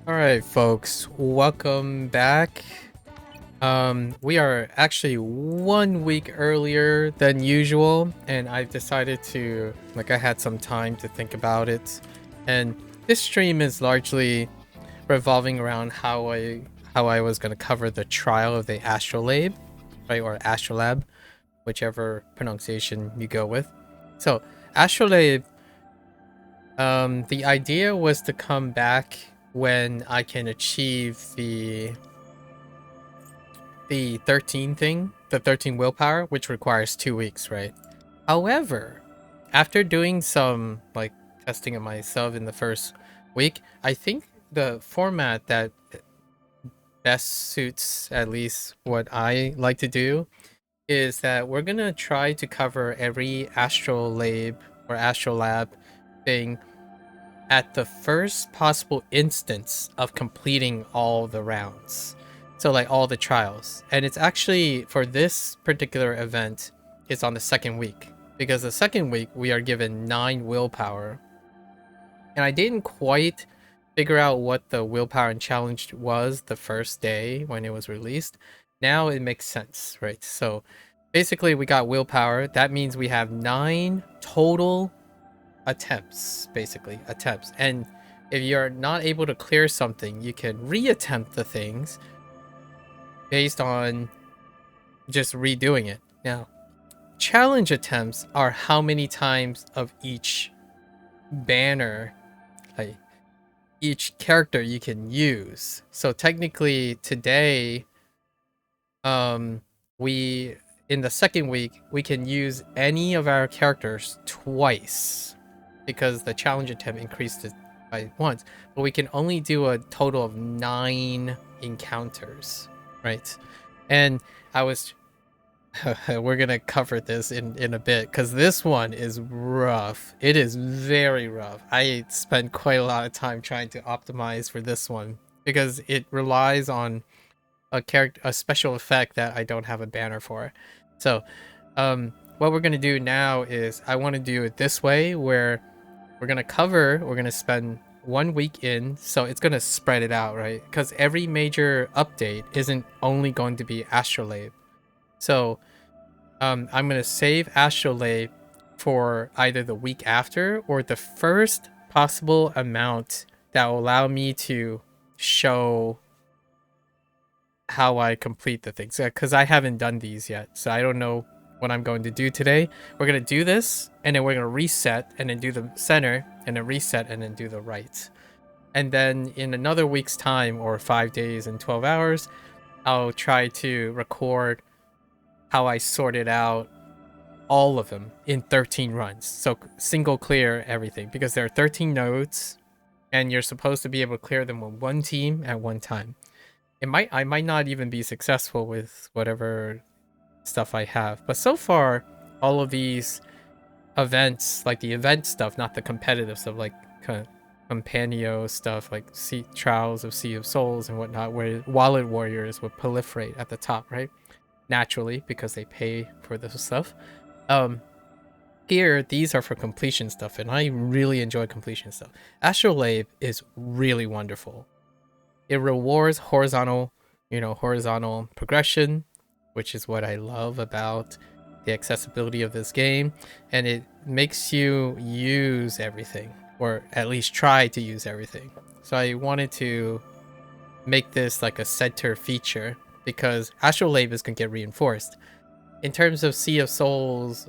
All right, folks, welcome back. We are actually 1 week earlier than usual, and I've decided to, I had some time to think about it. And this stream is largely revolving around how I was going to cover the trial of the Astrolabe, right, or Astrolabe, whichever pronunciation you go with. So, Astrolabe, the idea was to come back when I can achieve the 13 thing, the 13 willpower, which requires 2 weeks, right? However, after doing some testing of myself in the first week, I think the format that best suits at least what I like to do is that we're gonna try to cover every astrolabe or astrolab thing at the first possible instance of completing all the rounds. So like all the trials. And it's actually for this particular event, it's on the second week. Because the second week we are given 9 willpower. And I didn't quite figure out what the willpower and challenge was the first day when it was released. Now it makes sense, right? So basically we got willpower. That means we have 9 total attempts, basically attempts. And if you're not able to clear something, you can reattempt the things based on just redoing it. Now, challenge attempts are how many times of each banner, like each character you can use. So technically today, we in the second week we can use any of our characters twice because the challenge attempt increased it by once, but we can only do a total of 9 encounters, right? And I was we're gonna cover this in a bit because this one is rough. It is very rough. I spent quite a lot of time trying to optimize for this one because it relies on a special effect that I don't have a banner for. So what we're gonna do now is I want to do it this way where we're gonna spend 1 week in, so it's gonna spread it out, right? Because every major update isn't only going to be Astrolabe. So I'm gonna save Astrolabe for either the week after or the first possible amount that will allow me to show how I complete the things, because I haven't done these yet, so I don't know what I'm going to do today. We're gonna do this, and then we're gonna reset, and then do the center, and then reset, and then do the right. And then in another week's time, or 5 days and 12 hours, I'll try to record how I sorted out all of them in 13 runs. So single clear everything, because there are 13 nodes, and you're supposed to be able to clear them with one team at one time. I might not even be successful with whatever stuff I have, but so far all of these events, like the event stuff, not the competitive stuff, like Companio stuff, like Trials of Sea of Souls and whatnot, where Wallet Warriors would proliferate at the top, right? Naturally, because they pay for this stuff. Here, these are for completion stuff, and I really enjoy completion stuff. Astrolabe is really wonderful. It rewards horizontal progression, which is what I love about the accessibility of this game, and it makes you use everything, or at least try to use everything. So I wanted to make this like a center feature because Astrolabe is going to get reinforced. In terms of Sea of Souls,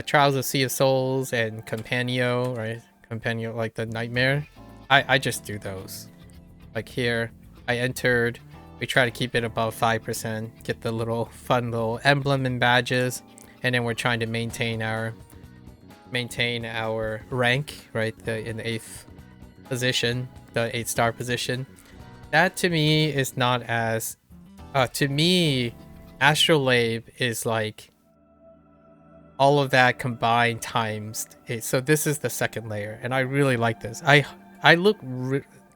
Trials of Sea of Souls and Companio, right? Companio, like the Nightmare, I just do those. Like here, I entered, we try to keep it above 5%, get the little fun little emblem and badges, and then we're trying to maintain our rank, right? In the 8th position, the 8-star position. That to me is not as to me, Astrolabe is like all of that combined times 8. So this is the second layer, and I really like this. I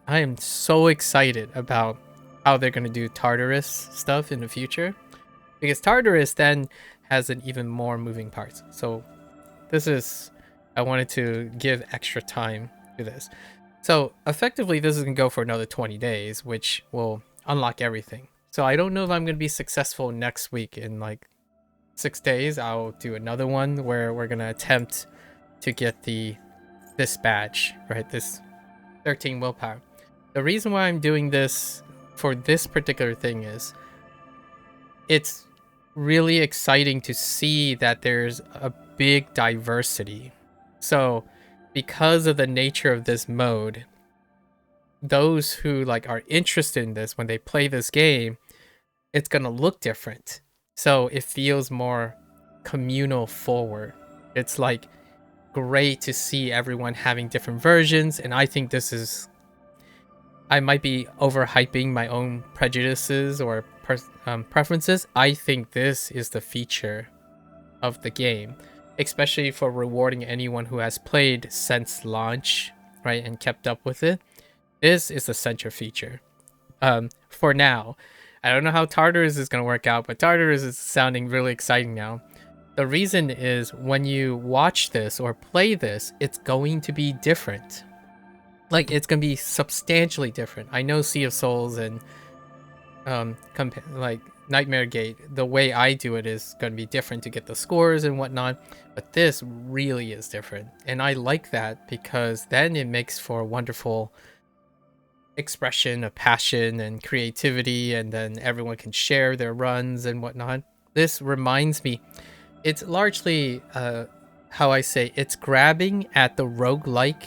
am so excited about how they're going to do Tartarus stuff in the future, because Tartarus then has an even more moving parts. So this is, I wanted to give extra time to this. So effectively, this is gonna go for another 20 days, which will unlock everything. So I don't know if I'm gonna be successful next week. In like 6 days, I'll do another one where we're gonna attempt to get this badge, right? This 13 willpower. The reason why I'm doing this for this particular thing is it's really exciting to see that there's a big diversity. So because of the nature of this mode, those who like are interested in this, when they play this game, it's gonna look different. So it feels more communal forward. It's like great to see everyone having different versions, and I think this is, I might be overhyping my own prejudices or preferences. I think this is the feature of the game, especially for rewarding anyone who has played since launch, right, and kept up with it. This is the central feature. For now, I don't know how Tartarus is going to work out, but Tartarus is sounding really exciting now. The reason is when you watch this or play this, it's going to be different. Like, it's going to be substantially different. I know Sea of Souls and like Nightmare Gate, the way I do it is going to be different to get the scores and whatnot, but this really is different. And I like that because then it makes for a wonderful expression of passion and creativity, and then everyone can share their runs and whatnot. This reminds me, it's largely how I say, it's grabbing at the roguelike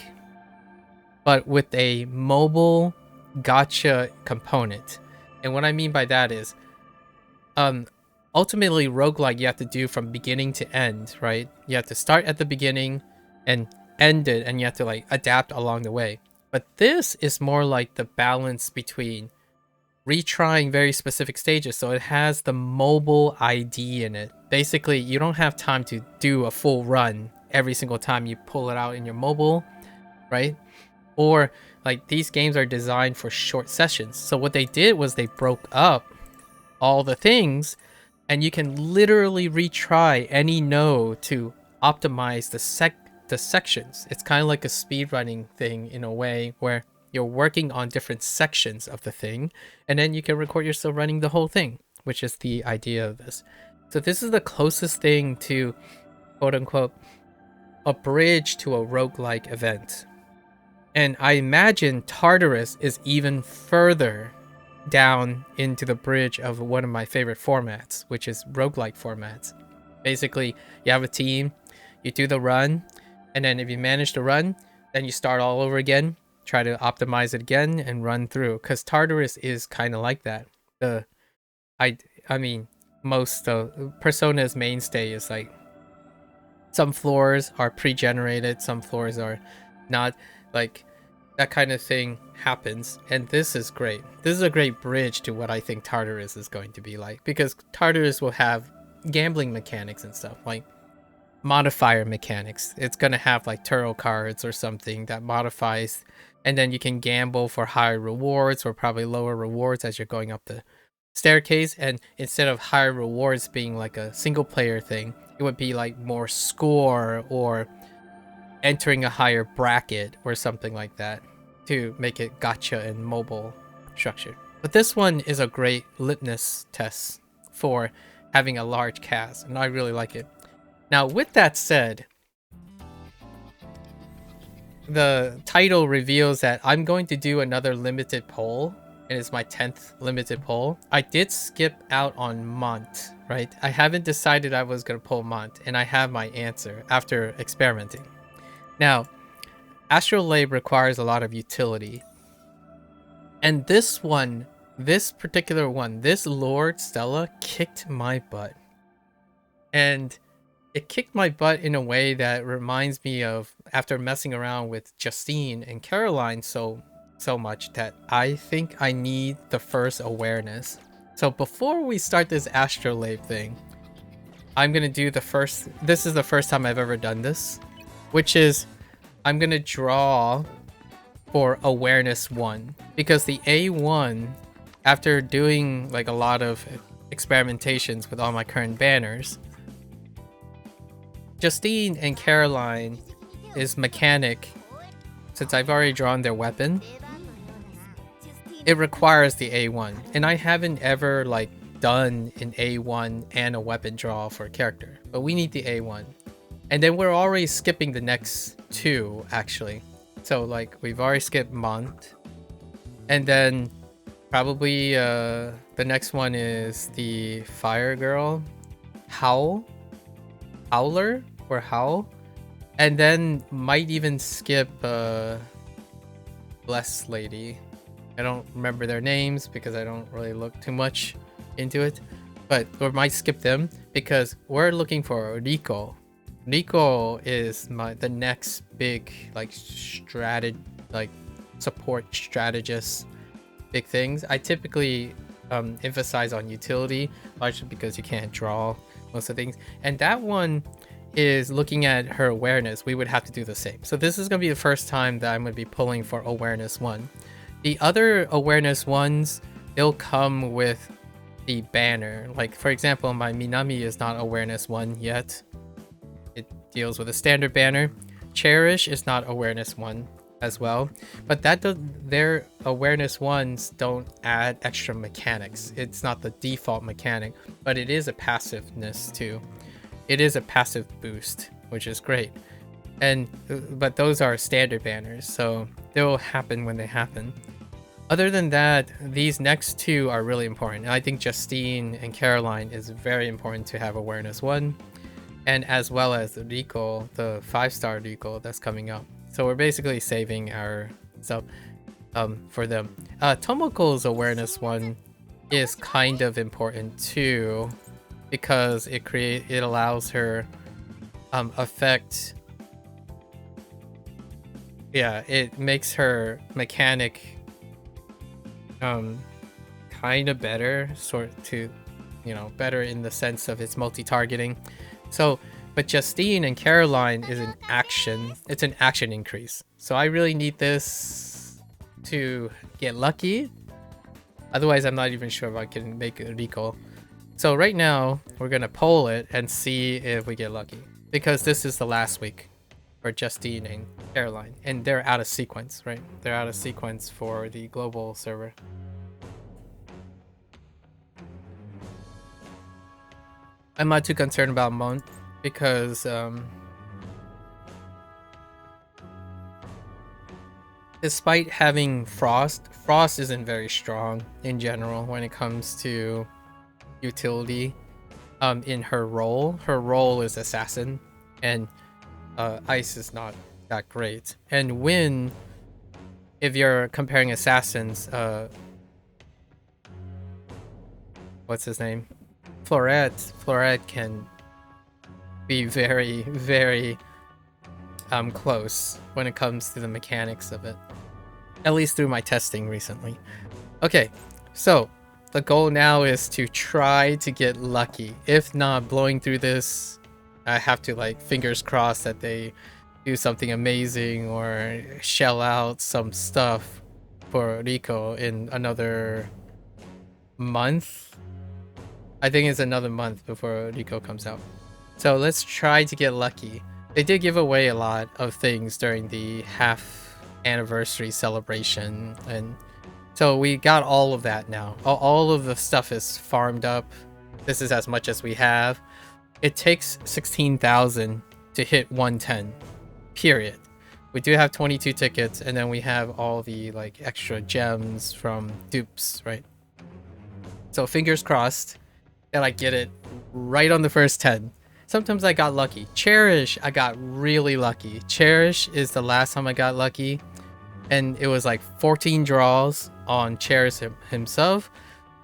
but with a mobile gacha component. And what I mean by that is ultimately roguelike you have to do from beginning to end, right? You have to start at the beginning and end it, and you have to like adapt along the way. But this is more like the balance between retrying very specific stages, so it has the mobile ID in it. Basically, you don't have time to do a full run every single time you pull it out in your mobile, right? Or like these games are designed for short sessions. So what they did was they broke up all the things, and you can literally retry any node to optimize the sections. It's kind of like a speedrunning thing in a way, where you're working on different sections of the thing, and then you can record yourself running the whole thing, which is the idea of this. So this is the closest thing to, quote unquote, a bridge to a roguelike event. And I imagine Tartarus is even further down into the bridge of one of my favorite formats, which is roguelike formats. Basically, you have a team, you do the run, and then if you manage to run, then you start all over again, try to optimize it again, and run through. Because Tartarus is kind of like that. I mean, most of Persona's mainstay is like, some floors are pre-generated, some floors are not. Like, that kind of thing happens, and this is great. This is a great bridge to what I think Tartarus is going to be like, because Tartarus will have gambling mechanics and stuff, like modifier mechanics. It's gonna have like tarot cards or something that modifies, and then you can gamble for higher rewards or probably lower rewards as you're going up the staircase. And instead of higher rewards being like a single player thing, it would be like more score or entering a higher bracket or something like that to make it gacha and mobile structured. But this one is a great litmus test for having a large cast, and I really like it. Now, with that said, the title reveals that I'm going to do another limited poll, and it's my 10th limited poll. I did skip out on Mont, right? I haven't decided I was going to pull Mont, and I have my answer after experimenting. Now, Astrolabe requires a lot of utility. And this one, this particular one, this Lord Stella kicked my butt. And it kicked my butt in a way that reminds me of after messing around with Justine and Caroline so much that I think I need the first awareness. So before we start this Astrolabe thing, I'm going to do this is the first time I've ever done this, which is I'm gonna draw for awareness 1, because the A1, after doing like a lot of experimentations with all my current banners, Justine and Caroline is mechanic since I've already drawn their weapon, it requires the A1. And I haven't ever like done an A1 and a weapon draw for a character, but we need the A1. And then we're already skipping the next two, actually. So like we've already skipped Mont. And then probably the next one is the Fire Girl. Howler or Howl. And then might even skip Blessed Lady. I don't remember their names because I don't really look too much into it. But we might skip them because we're looking for Rico. Rico is the next big like support strategist big things. I typically emphasize on utility, largely because you can't draw most of the things. And that one is looking at her awareness. We would have to do the same. So this is going to be the first time that I'm going to be pulling for awareness 1. The other awareness ones, they'll come with the banner. Like for example, my Minami is not awareness 1 yet. It deals with a standard banner. Cherish is not awareness 1 as well, but their awareness ones don't add extra mechanics. It's not the default mechanic, but it is a passiveness too. It is a passive boost, which is great. But those are standard banners, so they will happen when they happen. Other than that, these next two are really important. And I think Justine and Caroline is very important to have awareness 1, and as well as the Rico, the 5-star Rico that's coming up. So we're basically saving our stuff for them. Tomoko's awareness 1 is kind of important too, because it allows her effect. Yeah, it makes her mechanic kind of better, better in the sense of its multi-targeting. So, but Justine and Caroline is an action. It's an action increase. So I really need this to get lucky. Otherwise, I'm not even sure if I can make a recall. So right now, we're going to poll it and see if we get lucky. Because this is the last week for Justine and Caroline. And they're out of sequence, right? They're out of sequence for the global server. I'm not too concerned about Mont because despite having Frost isn't very strong in general when it comes to utility in her role. Her role is assassin, and Ice is not that great. And Wind, if you're comparing assassins, what's his name? Floret can be very, very close when it comes to the mechanics of it. At least through my testing recently. Okay, so the goal now is to try to get lucky. If not, blowing through this, I have to like fingers crossed that they do something amazing or shell out some stuff for Rico in another month. I think it's another month before Rico comes out. So let's try to get lucky. They did give away a lot of things during the half anniversary celebration, and so we got all of that now. All of the stuff is farmed up. This is as much as we have. It takes 16,000 to hit 110, period. We do have 22 tickets, and then we have all the like extra gems from dupes, right? So fingers crossed that I get it right on the first 10. Sometimes I got lucky. Cherish, I got really lucky. Cherish is the last time I got lucky, and it was like 14 draws on Cherish himself,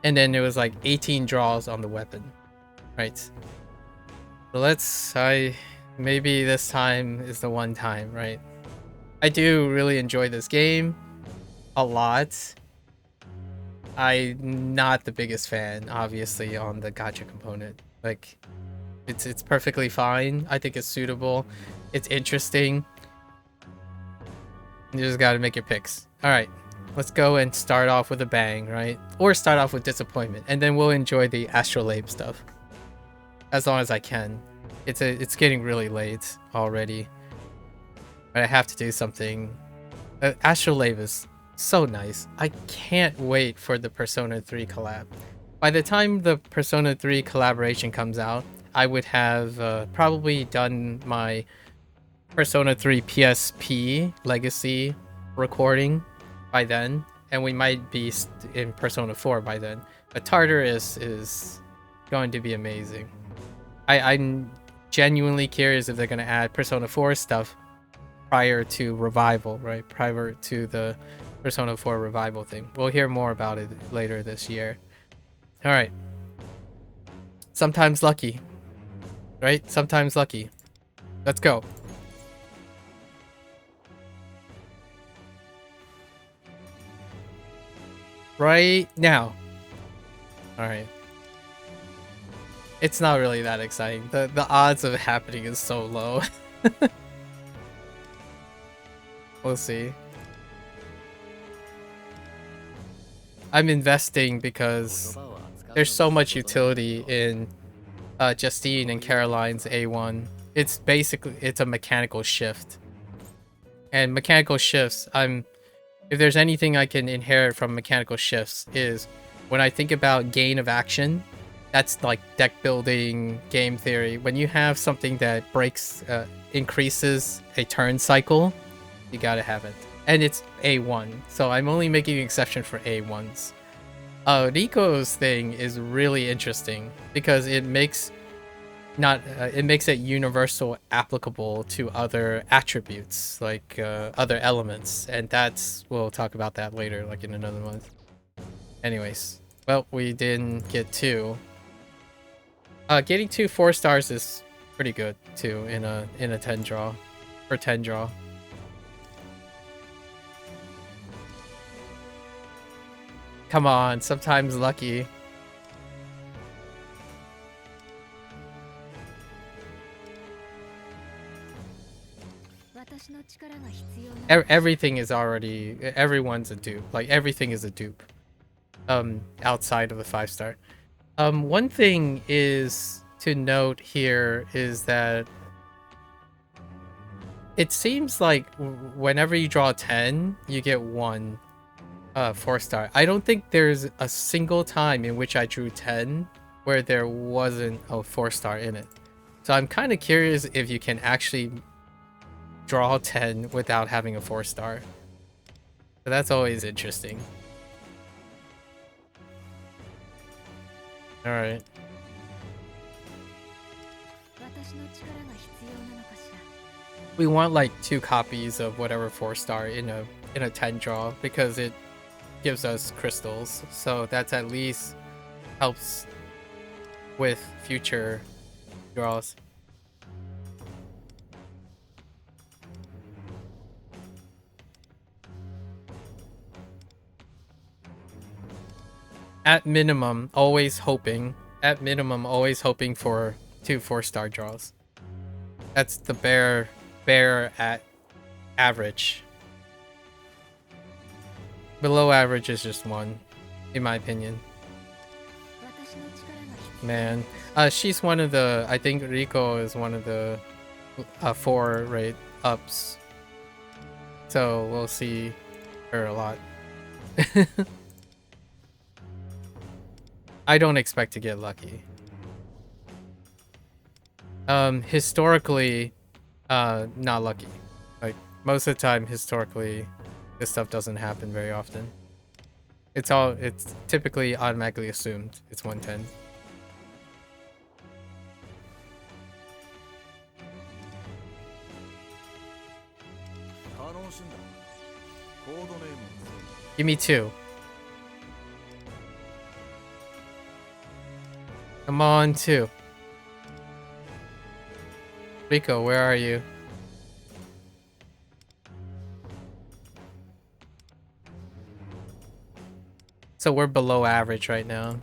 and then it was like 18 draws on the weapon, right? So maybe this time is the one time, right? I do really enjoy this game a lot. I'm not the biggest fan, obviously, on the gacha component. Like, it's perfectly fine. I think it's suitable. It's interesting. You just gotta make your picks. Alright, let's go and start off with a bang, right? Or start off with disappointment, and then we'll enjoy the Astrolabe stuff. As long as I can. It's getting really late already. But I have to do something Astrolabe is so nice. I can't wait for the Persona 3 collab. By the time the Persona 3 collaboration comes out, I would have probably done my Persona 3 PSP Legacy recording by then, and we might be in Persona 4 by then. But Tartar is going to be amazing. I'm genuinely curious if they're going to add Persona 4 stuff prior to Revival, right? Prior to the Persona 4 Revival thing. We'll hear more about it later this year. All right. Sometimes lucky, right? Sometimes lucky. Let's go. Right now. All right. It's not really that exciting. The odds of it happening is so low. We'll see. I'm investing because there's so much utility in Justine and Caroline's A1. It's basically, it's a mechanical shift. And mechanical shifts, if there's anything I can inherit from mechanical shifts is when I think about gain of action, that's like deck building, game theory. When you have something that increases a turn cycle, you gotta have it. And it's A1, so I'm only making an exception for A1s. Rico's thing is really interesting because it makes it universal applicable to other attributes, like other elements, and we'll talk about that later, like in another month. Anyways, well, we didn't get 2. Getting 2 4-stars is pretty good too in a 10 draw or 10 draw. Come on, sometimes lucky. Everything is already, everyone's a dupe. Like everything is a dupe. Outside of the 5-star. One thing is to note here is that it seems like whenever you draw 10, you get 1 4-star. I don't think there's a single time in which I drew 10 where there wasn't a 4-star in it. So I'm kind of curious if you can actually draw 10 without having a 4-star. So that's always interesting. All right. We want like 2 copies of whatever 4-star in a 10 draw because it gives us crystals. So that's at least helps with future draws. At minimum, always hoping for 2 4-star draws. That's the bare at average. Below average is just 1, in my opinion. Man, she's one of the, I think Rico is one of the 4 rate ups. So we'll see her a lot. I don't expect to get lucky. Historically, not lucky. Like most of the time, historically, this stuff doesn't happen very often. It's typically automatically assumed it's 110. Give me 2. Come on, 2. Rico, where are you? So we're below average right now.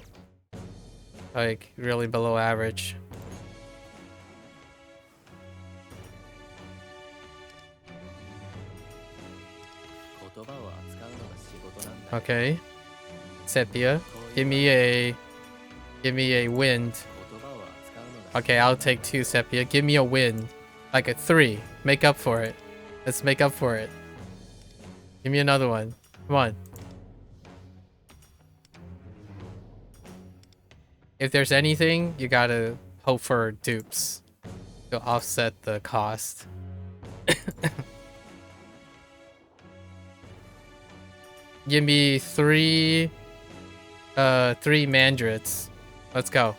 Like, really below average. Okay. Sepia, give me a wind. Okay, I'll take 2 Sepia. Give me a wind. Like a 3. Make up for it. Let's make up for it. Give me another one. Come on. If there's anything, you gotta hope for dupes to offset the cost. Give me three mandrits. Let's go.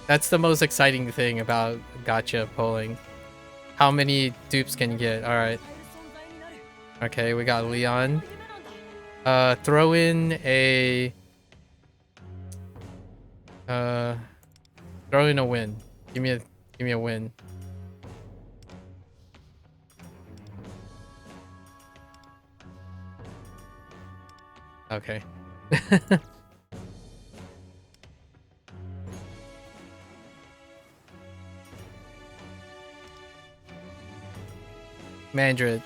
That's the most exciting thing about gacha pulling. How many dupes can you get? Alright. Okay, we got Leon. Throw in a... throw in a win. Give me a win. Okay. Mandrit.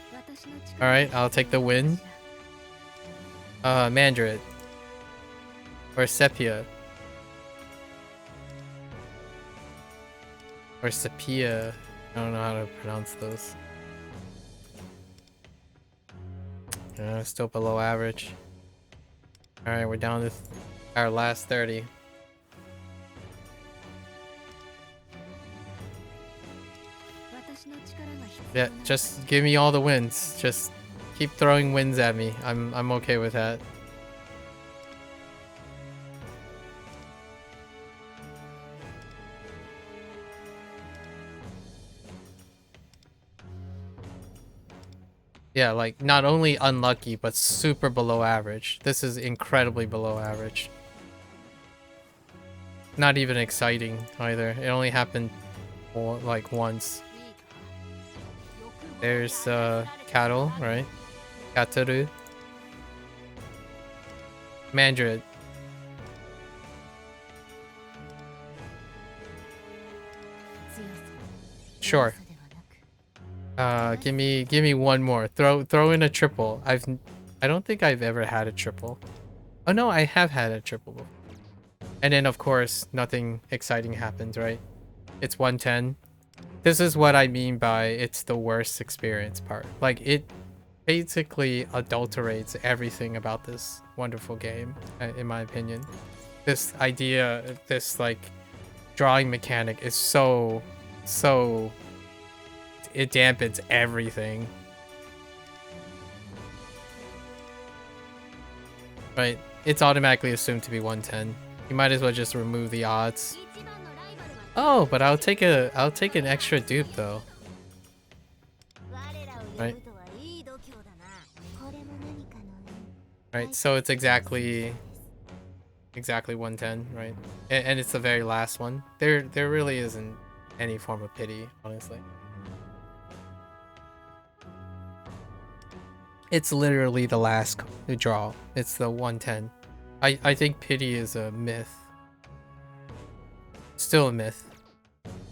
Alright, I'll take the win. Mandrit. Or Sepia. Or Sepia. I don't know how to pronounce those. Still below average. Alright, we're down to our last 30. Yeah, just give me all the wins. Just keep throwing wins at me. I'm okay with that. Yeah, like not only unlucky, but super below average. This is incredibly below average. Not even exciting either. It only happened like once. There's cattle, right? Kataru. Mandrit. Sure. Give me one more. Throw in a triple. I don't think I've ever had a triple. Oh no, I have had a triple before. And then of course nothing exciting happens, right? It's 110. This is what I mean by it's the worst experience part. Like it basically adulterates everything about this wonderful game, in my opinion. This idea, this like drawing mechanic is so it dampens everything. Right, it's automatically assumed to be 110. You might as well just remove the odds. Oh, but I'll take an extra dupe though. Right. Right, so it's exactly 110, right? And it's the very last one. There really isn't any form of pity, honestly. It's literally the last draw. It's the 110. I think pity is a myth. Still a myth.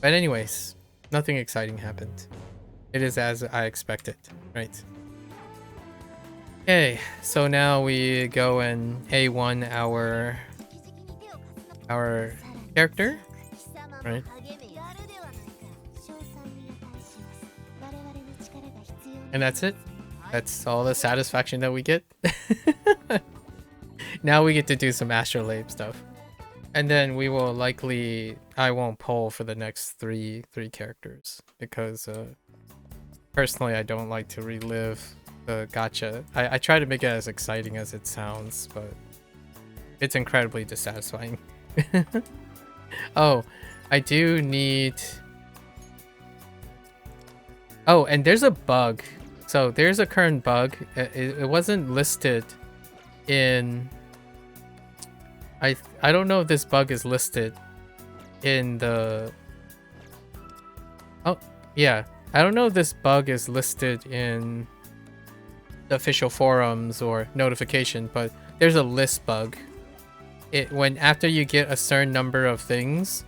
But anyways, nothing exciting happened. It is as I expected, right? Okay, so now we go and A1 our character, right? And that's it. That's all the satisfaction that we get. Now we get to do some astrolabe stuff. And then we will likely... I won't poll for the next three characters. Because personally I don't like to relive the gacha. I try to make it as exciting as it sounds, but it's incredibly dissatisfying. Oh, I do need... Oh, and there's a bug. So there's a current bug. It wasn't listed in... I don't know if this bug is listed in the... Oh, yeah. I don't know if this bug is listed in the official forums or notification, but there's a list bug. When after you get a certain number of things,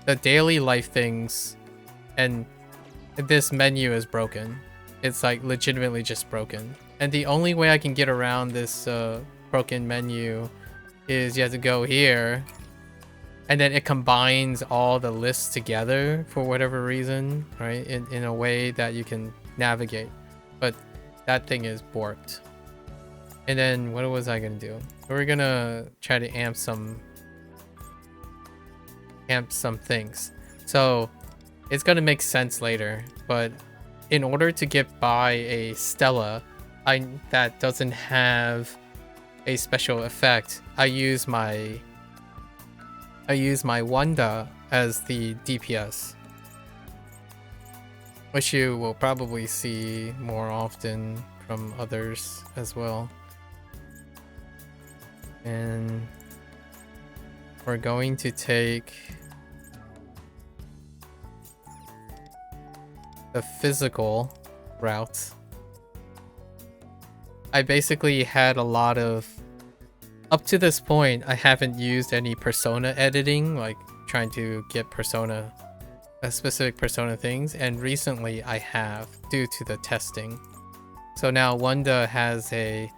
the daily life things and this menu is broken. It's like legitimately just broken. And the only way I can get around this broken menu is you have to go here and then it combines all the lists together for whatever reason, right? In a way that you can navigate. But that thing is borked. And then what was I gonna do? We're gonna try to amp some things. So it's gonna make sense later, but in order to get by a Stella that doesn't have a special effect, I use my Wanda as the DPS, which you will probably see more often from others as well. And we're going to take the physical route. I basically had a lot of... Up to this point, I haven't used any persona editing, like trying to get specific persona things, and recently I have, due to the testing. So now Wanda has a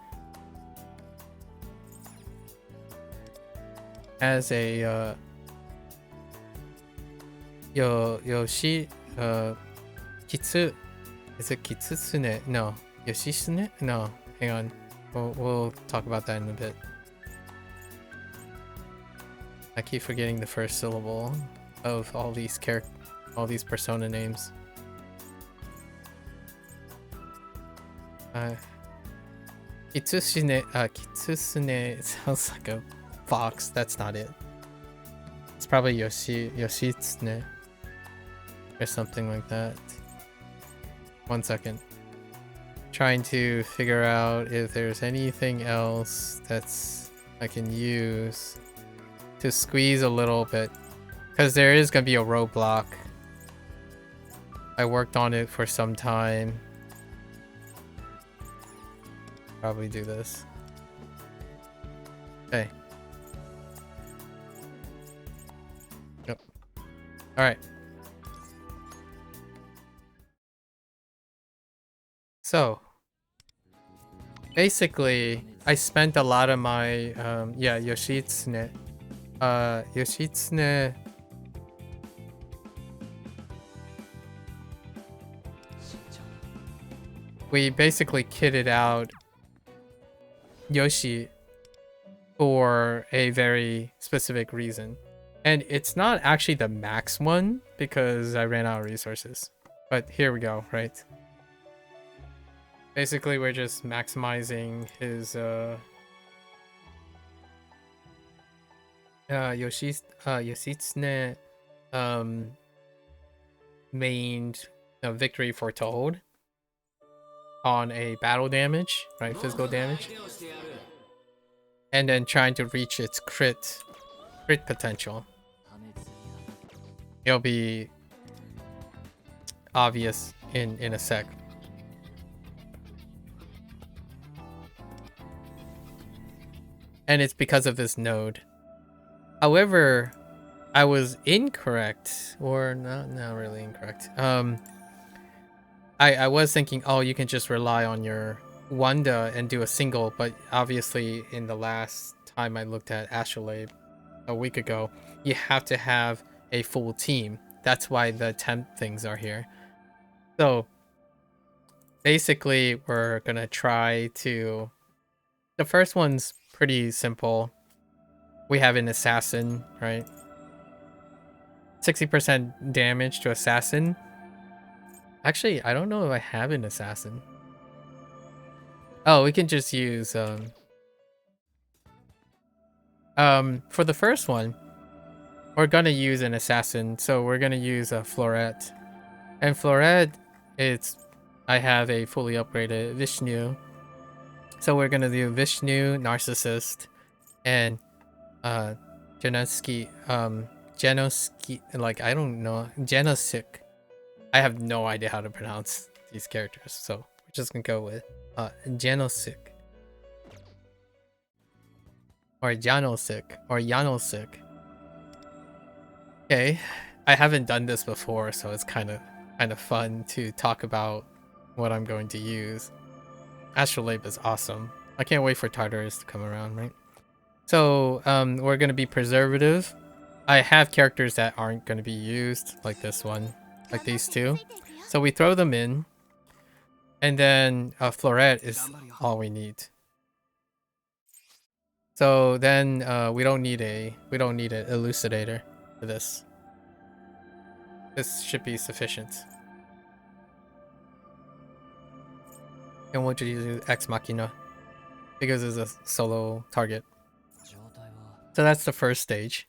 Kitsu... Is it Kitsune? No. Yoshitsune? No. Hang on. We'll talk about that in a bit. I keep forgetting the first syllable of all these persona names. Kitsune sounds like a fox. That's not it. It's probably Yoshitsune or something like that. 1 second. Trying to figure out if there's anything else I can use to squeeze a little bit, because there is gonna be a roadblock. I worked on it for some time. Probably do this. Okay. Yep. All right. So basically, I spent a lot of my Yoshitsune. Yoshitsune. We basically kitted out Yoshi for a very specific reason. And it's not actually the max one because I ran out of resources. But here we go, right? Basically, we're just maximizing his Yoshitsune main victory foretold on a battle damage, right? Physical damage. And then trying to reach its crit potential. It'll be obvious in a sec. And it's because of this node. However, I was incorrect, or not really incorrect. I was thinking, oh, you can just rely on your Wanda and do a single, but obviously in the last time I looked at Astrolabe a week ago, you have to have a full team. That's why the temp things are here. So basically we're gonna try to... The first one's pretty simple. We have an assassin, right? 60% damage to assassin. Actually, I don't know if I have an assassin. Oh, we can just use for the first one, we're gonna use an assassin, so we're gonna use a Florette. And Florette, I have a fully upgraded Vishnu. So we're gonna do Vishnu, Narcissist, and Genoski, like, I don't know, Genosik. I have no idea how to pronounce these characters, so we're just gonna go with Genosik. Or Janosik, or Yanosik. Okay, I haven't done this before, so it's kind of fun to talk about what I'm going to use. Astrolabe is awesome. I can't wait for Tartarus to come around, right? So we're going to be preservative. I have characters that aren't going to be used, like this one, like these two. So we throw them in. And then a floret is all we need. So then we don't need an elucidator for this. This should be sufficient. And we'll just use Ex Machina because it's a solo target. So that's the first stage,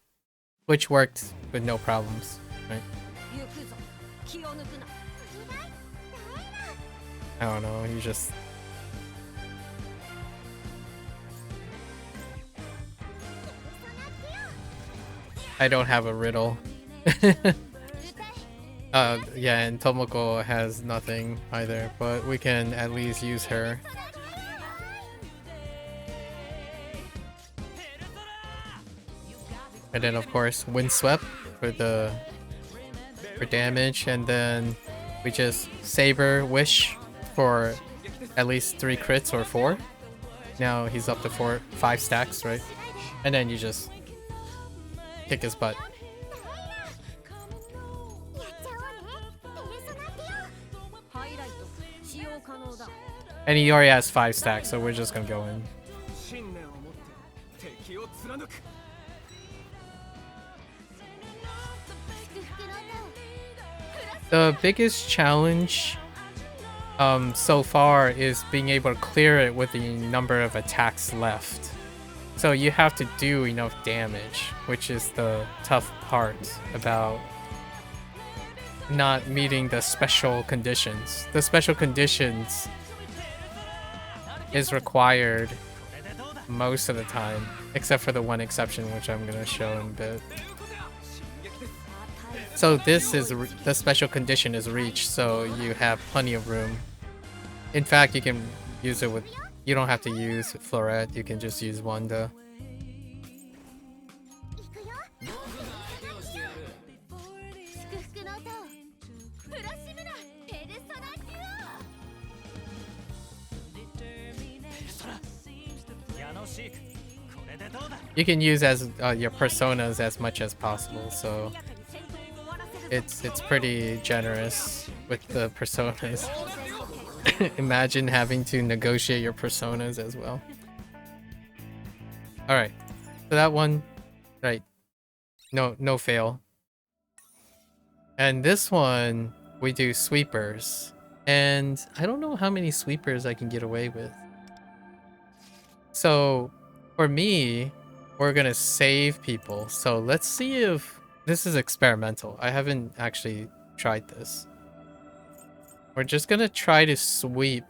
which worked with no problems, right? I don't know, you just... I don't have a riddle. Yeah, and Tomoko has nothing either, but we can at least use her. And then of course Windswept for damage, and then we just Saber Wish for at least 3 crits or 4. Now he's up to 5 stacks, right? And then you just kick his butt. And he already has 5 stacks, so we're just gonna go in. The biggest challenge so far is being able to clear it with the number of attacks left. So you have to do enough damage, which is the tough part about not meeting the special conditions. The special conditions is required most of the time, except for the one exception, which I'm gonna show in a bit. So this is the special condition is reached, so you have plenty of room. In fact, you can use it with... You don't have to use Floret, you can just use Wanda. You can use as your personas as much as possible, so it's pretty generous with the personas. Imagine having to negotiate your personas as well. Alright, so that one, right, no fail. And this one, we do sweepers. And I don't know how many sweepers I can get away with. So, for me, we're gonna save people. So let's see if... This is experimental. I haven't actually tried this. We're just gonna try to sweep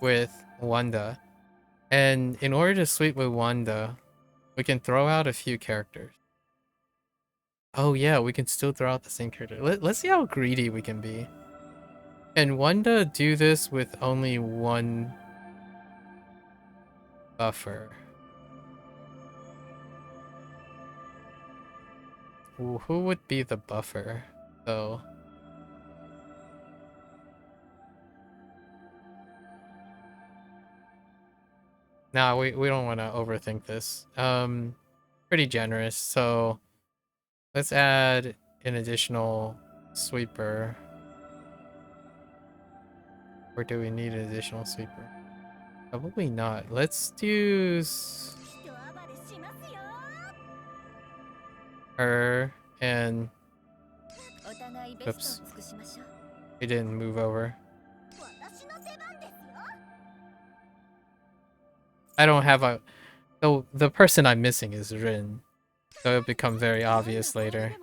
with Wanda. And in order to sweep with Wanda, we can throw out a few characters. Oh yeah, we can still throw out the same character. Let's see how greedy we can be. Can Wanda do this with only one buffer? Ooh, who would be the buffer, though? Nah, we don't want to overthink this. Pretty generous, so let's add an additional sweeper. Or do we need an additional sweeper? Probably not. Let's use her and... Oops. He didn't move over. I don't have a... So the person I'm missing is Rin. So it'll become very obvious later.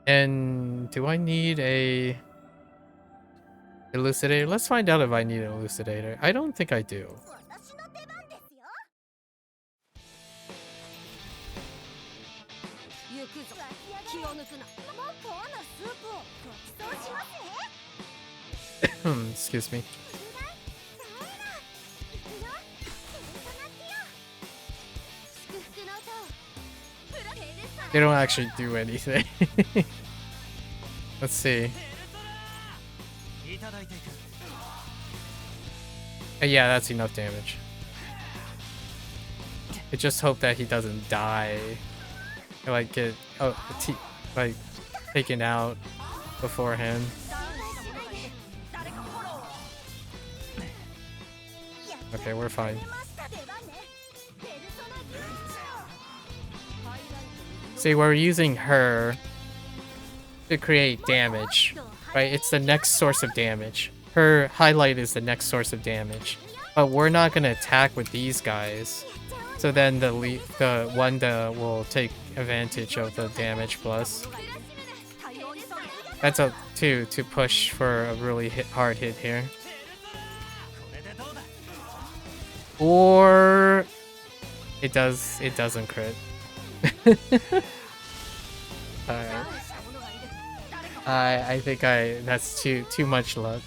And do I need a elucidator? Let's find out if I need an elucidator. I don't think I do. Excuse me. They don't actually do anything. Let's see. Yeah, that's enough damage. I just hope that he doesn't die. Or like get taken out beforehand. Okay, we're fine. See, we're using her to create damage, right? It's the next source of damage. Her highlight is the next source of damage. But we're not going to attack with these guys. So then the one that will take advantage of the damage plus. That's a 2 to push for a really hard hit here. Or it doesn't crit. Alright. I think that's too much luck.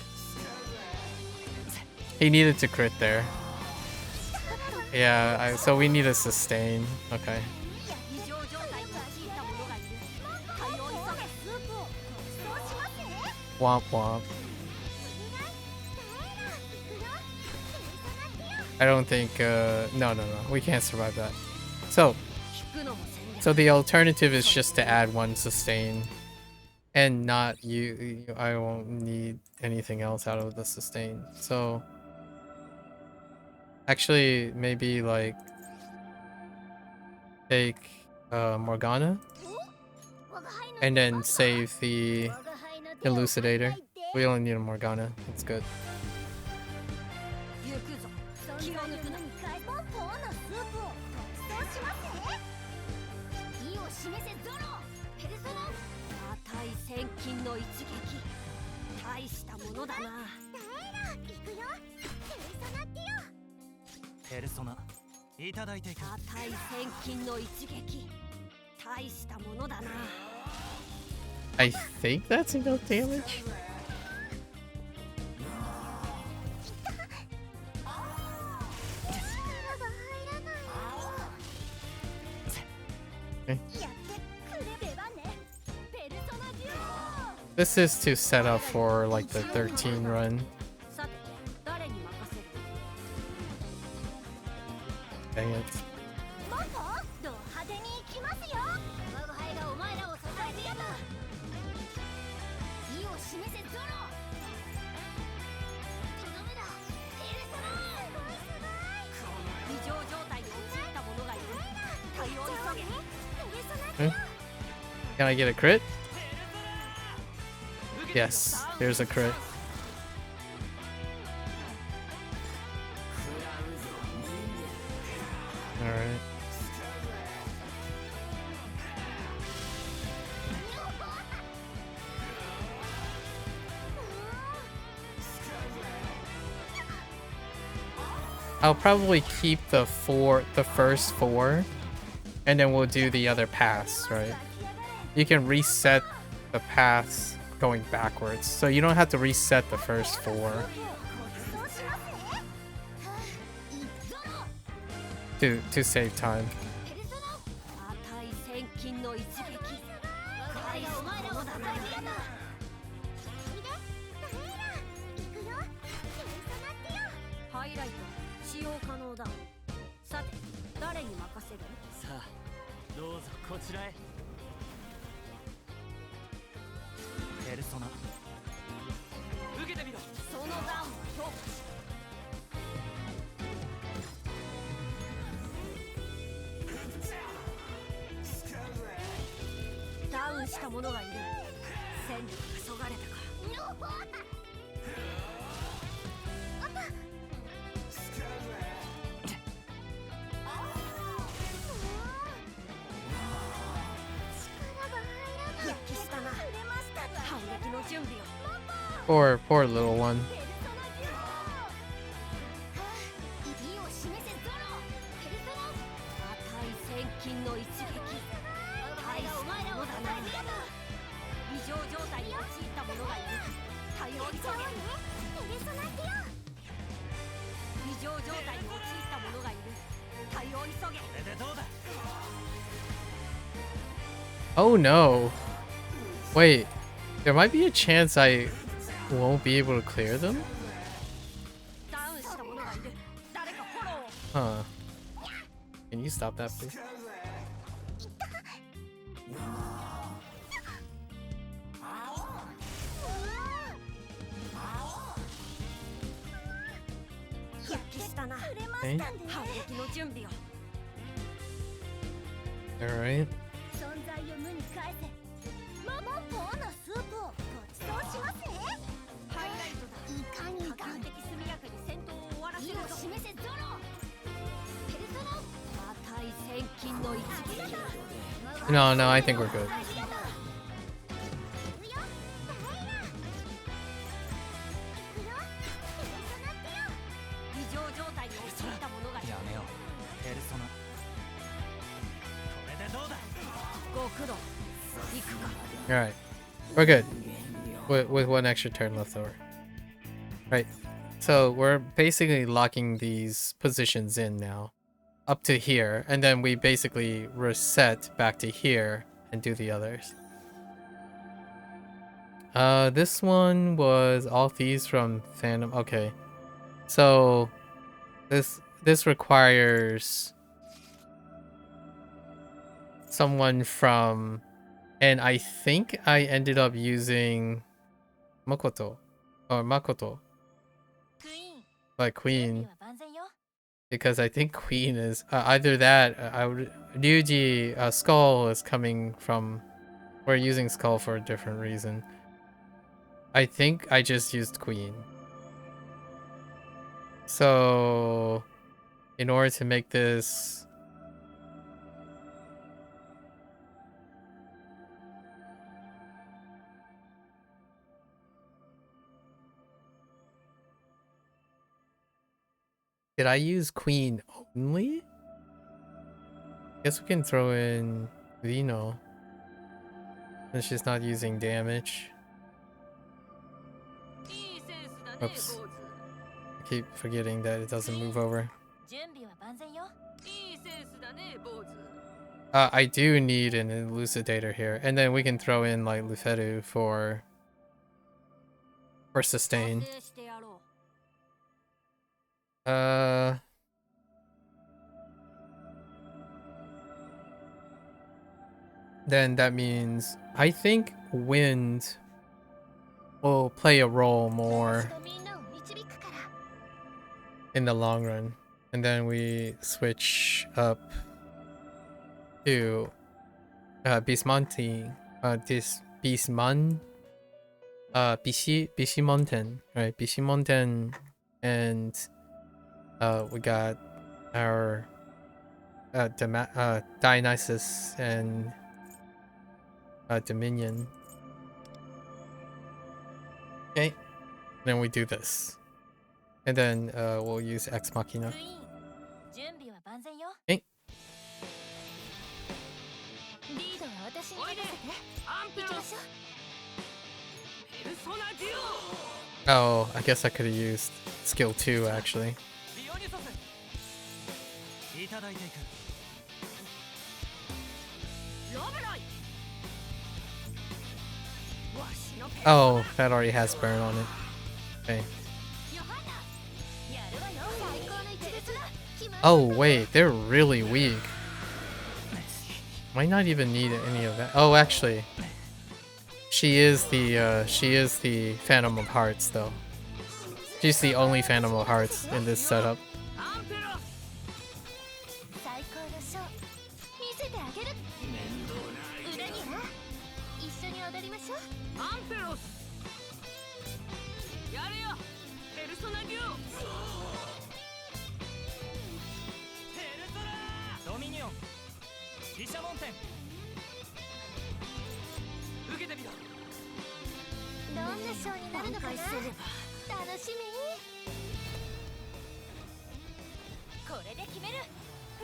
He needed to crit there. Yeah, so we need a sustain. Okay. Womp womp. I don't think no, we can't survive that. So the alternative is just to add one sustain and not I won't need anything else out of the sustain. So actually maybe like take Morgana and then save the Elucidator. We only need a Morgana. It's good. I think that's enough damage. Okay. This is to set up for like the 13 run. Dang it. Okay. Can I get a crit? Yes, there's a crit. Alright. I'll probably keep the first 4, and then we'll do the other paths, right? You can reset the paths going backwards, so you don't have to reset the first 4 to save time. Poor little one. Oh no. Wait, there might be a chance I won't be able to clear them? Huh. Can you stop that, please? Okay. Alright. No, I think we're good. Alright. We're good. With one extra turn left over. Right. So we're basically locking these positions in now. Up to here. And then we basically reset back to here and do the others. This one was all thieves from Phantom. Okay. So this requires someone from, and I think I ended up using Makoto or Makoto, like Queen, because I think Queen is either that. Ryuji Skull is coming from. We're using Skull for a different reason. I think I just used Queen. So, in order to make this... Did I use Queen only? Guess we can throw in Vino. Since she's not using damage. Oops. I keep forgetting that it doesn't move over. I do need an elucidator here. And then we can throw in like Luferu for sustain. Then that means I think wind will play a role more in the long run. And then we switch up to Bismonte, Bishimonten, right? Bishimonten, and we got our Dionysus and Dominion. Okay, then we do this, and then we'll use Ex Machina. Okay. Oh, I guess I could have used skill 2 actually. Oh, that already has burn on it. Okay. Oh wait, they're really weak. Might not even need any of that. Oh, actually, she is the Phantom of Hearts though. She's the only Phantom of Hearts in this setup.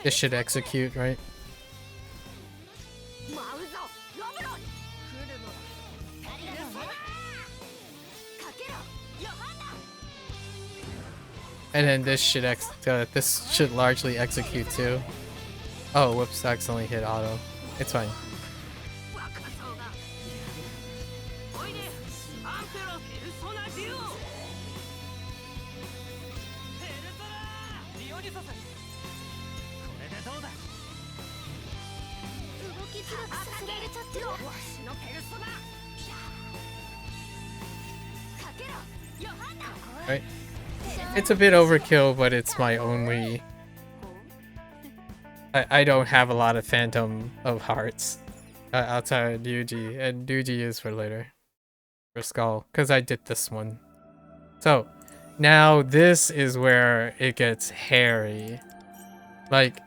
This should execute, right? And then this should largely execute too. Oh, whoops! Accidentally hit auto. It's fine. Right. It's a bit overkill, but it's my only... I don't have a lot of Phantom of Hearts outside of Yuji, and Yuji is for later. For Skull, because I did this one. So, now this is where it gets hairy. Like,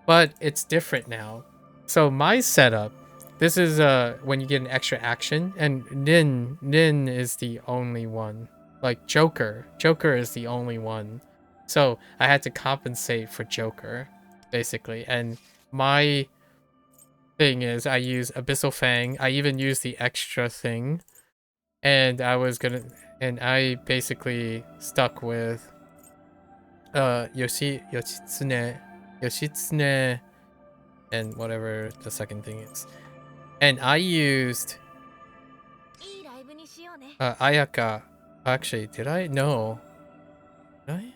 but it's different now. So my setup, this is when you get an extra action, and Nin is the only one. Like Joker is the only one. So I had to compensate for Joker, basically. And my thing is I use Abyssal Fang. I even use the extra thing. And I basically stuck with Yoshitsune, and whatever the second thing is. And I used Ayaka. Actually, did I? No. Did I?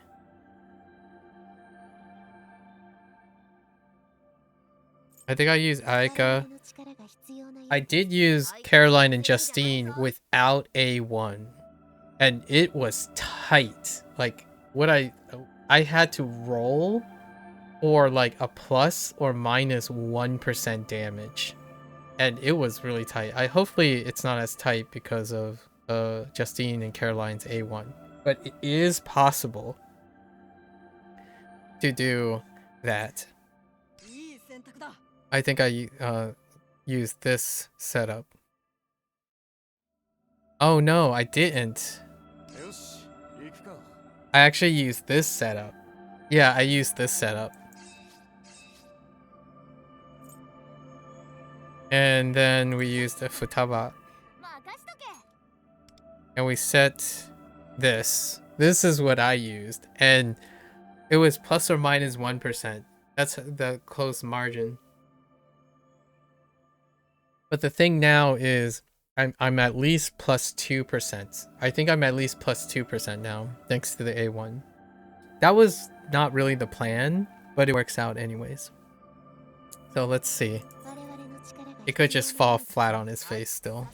I think I used Ayaka. I did use Caroline and Justine without A1. And it was tight. Like, what I had to roll or like a plus or minus 1% damage. And it was really tight. Hopefully it's not as tight because of Justine and Caroline's A1. But it is possible to do that. I think I used this setup. Oh no, I didn't. I actually used this setup. Yeah, I used this setup. And then we used the Futaba. And we set this. This is what I used. And it was plus or minus 1%. That's the close margin. But the thing now is I'm at least plus 2%. I think I'm at least plus 2% now, thanks to the A1. That was not really the plan, but it works out anyways. So let's see. It could just fall flat on his face still.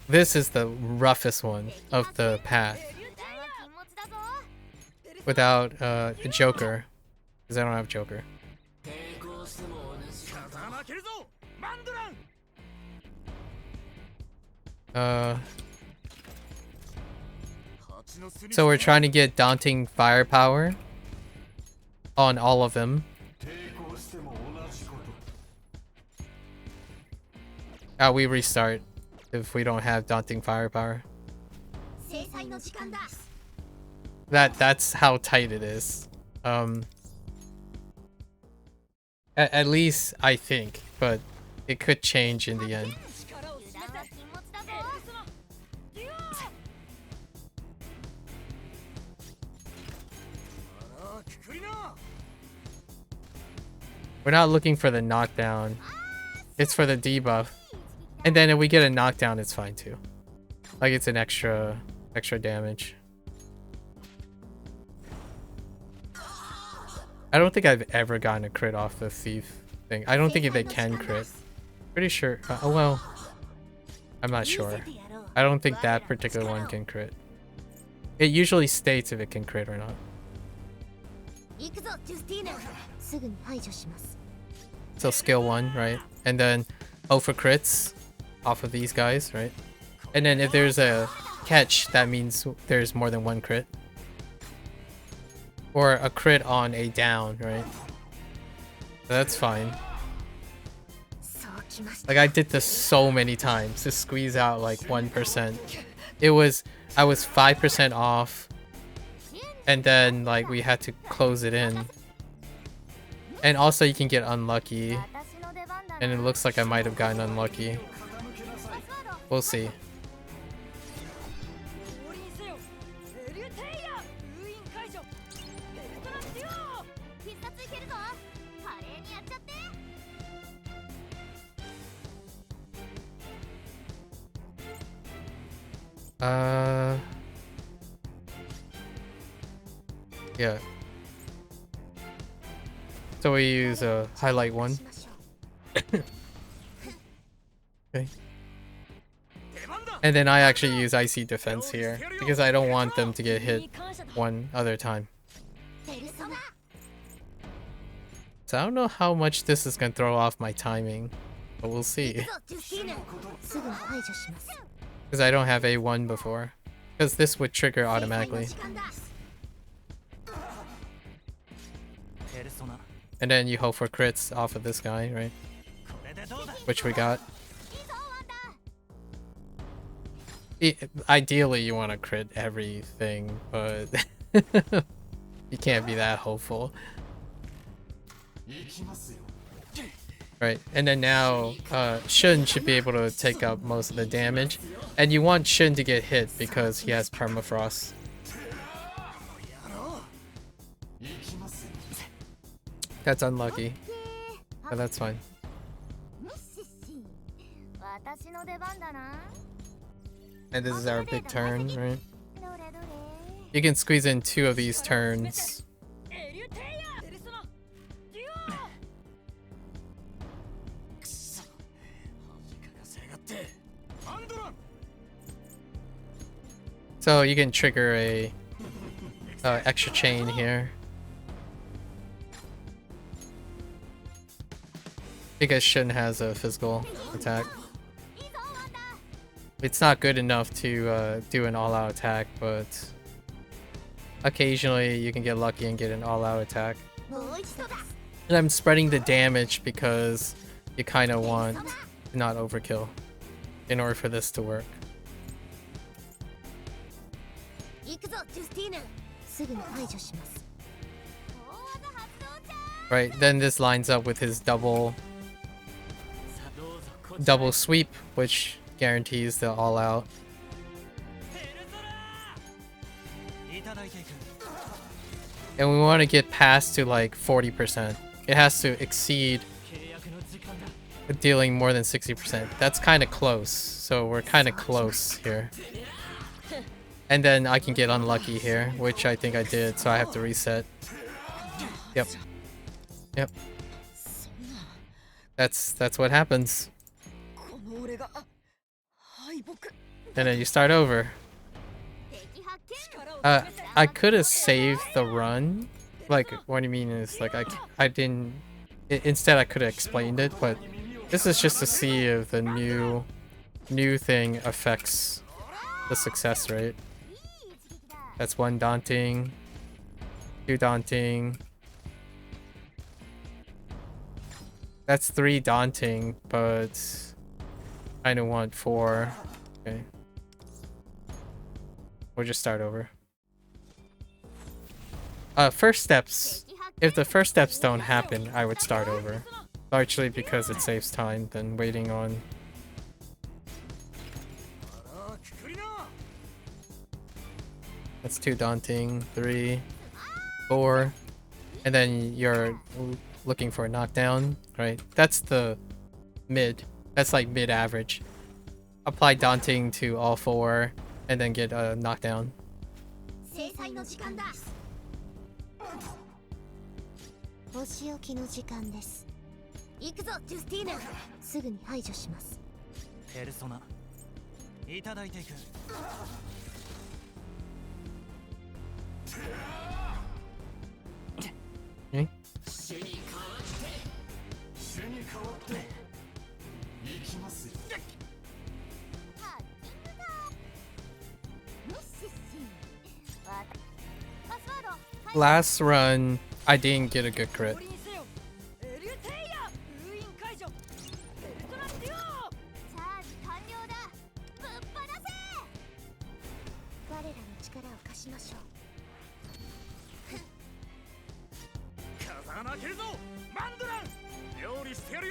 This is the roughest one of the path. Without a Joker. Because I don't have Joker. So we're trying to get daunting firepower on all of them. We restart if we don't have daunting firepower. That's how tight it is. At least I think, but it could change in the end. We're not looking for the knockdown. It's for the debuff. And then if we get a knockdown, it's fine too. Like it's an extra damage. I don't think I've ever gotten a crit off the thief thing. I don't think if they can crit. Pretty sure. Oh well. I'm not sure. I don't think that particular one can crit. It usually states if it can crit or not. So skill 1, right? And then for crits off of these guys, right? And then if there's a catch, that means there's more than one crit. Or a crit on a down, right? That's fine. Like I did this so many times to squeeze out like 1%. I was 5% off. And then like we had to close it in. And also you can get unlucky. And it looks like I might have gotten unlucky. We'll see. Yeah. So we use a highlight 1. Okay. And then I actually use icy defense here because I don't want them to get hit one other time. So I don't know how much this is gonna throw off my timing, but we'll see. Because I don't have A1 before. Because this would trigger automatically. And then you hope for crits off of this guy, right? Which we got. Ideally you want to crit everything, but you can't be that hopeful. Right, and then now Shun should be able to take up most of the damage. And you want Shun to get hit because he has permafrost. That's unlucky, but that's fine. And this is our big turn, right? You can squeeze in 2 of these turns. So you can trigger a extra chain here. Because Shun has a physical attack. It's not good enough to do an all-out attack, but occasionally you can get lucky and get an all-out attack. And I'm spreading the damage because you kind of want to not overkill in order for this to work. Right, then this lines up with his double sweep, which guarantees the all out. And we want to get past to like 40%. It has to exceed dealing more than 60%. That's kind of close, so we're kind of close here. And then I can get unlucky here, which I think I did, so I have to reset. Yep. Yep. That's what happens. And then you start over. I could have saved the run. Like, what I mean is, like, I didn't... Instead, I could have explained it, but this is just to see if the new thing affects the success rate. That's 1 daunting, 2 daunting. That's 3 daunting, but I don't want 4. Okay. We'll just start over. First steps. If the first steps don't happen, I would start over. Largely because it saves time than waiting on... That's 2 daunting, 3, 4, and then you're looking for a knockdown, right? That's the mid. That's like mid-average. Apply daunting to all 4, and then get a knockdown. Okay. Last run, I didn't get a good crit.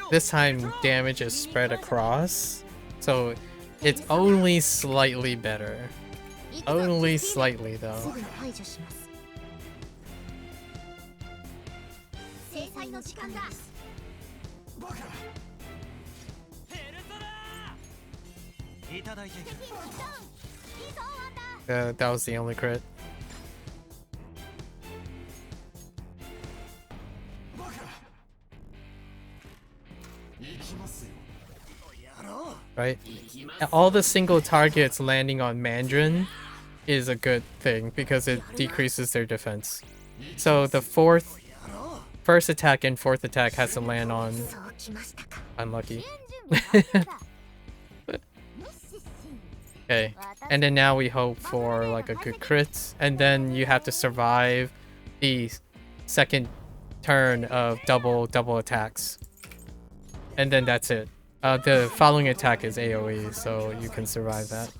This time damage is spread across, so it's only slightly better. Only slightly though. That was the only crit. Right? all the single targets landing on Mandarin is a good thing because it decreases their defense. So the first attack and fourth attack has to land on unlucky. Okay, and then now we hope for like a good crit, and then you have to survive the second turn of double attacks, and then that's it. The following attack is AoE, so you can survive that.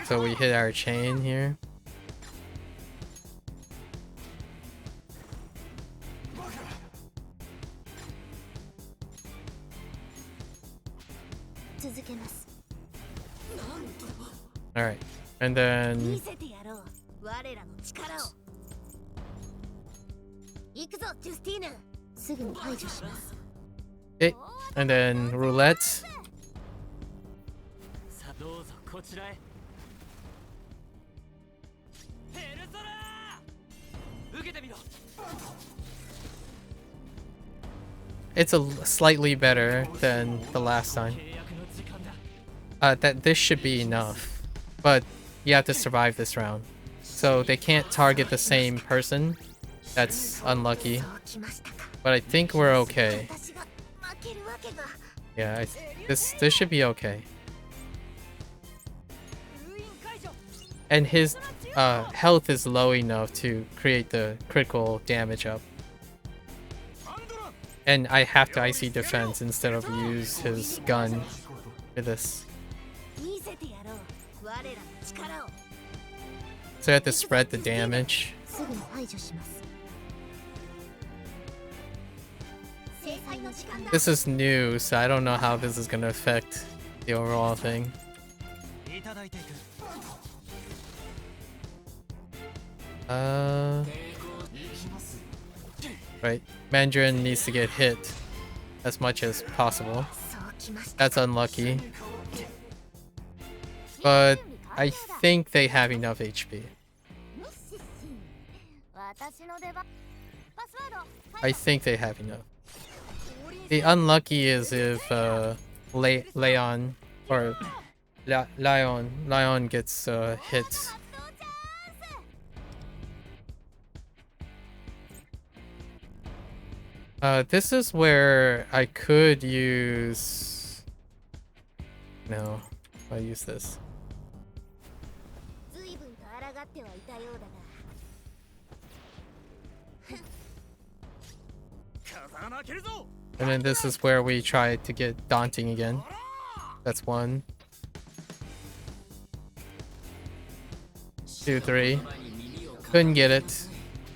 So we hit our chain here. Alright, and then... Okay, and then roulette. It's slightly better than the last time. This should be enough, but you have to survive this round. So they can't target the same person. That's unlucky. But I think we're okay. Yeah, this should be okay. And his health is low enough to create the critical damage up. And I have to IC defense instead of use his gun for this. So I have to spread the damage. This is new, so I don't know how this is gonna affect the overall thing. Right, Mandarin needs to get hit as much as possible. That's unlucky. But I think they have enough HP. I think they have enough. The unlucky is if Leon gets hit. This is where I could use... No, I'll use this. And then this is where we try to get daunting again. That's 1, 2, 3. Couldn't get it.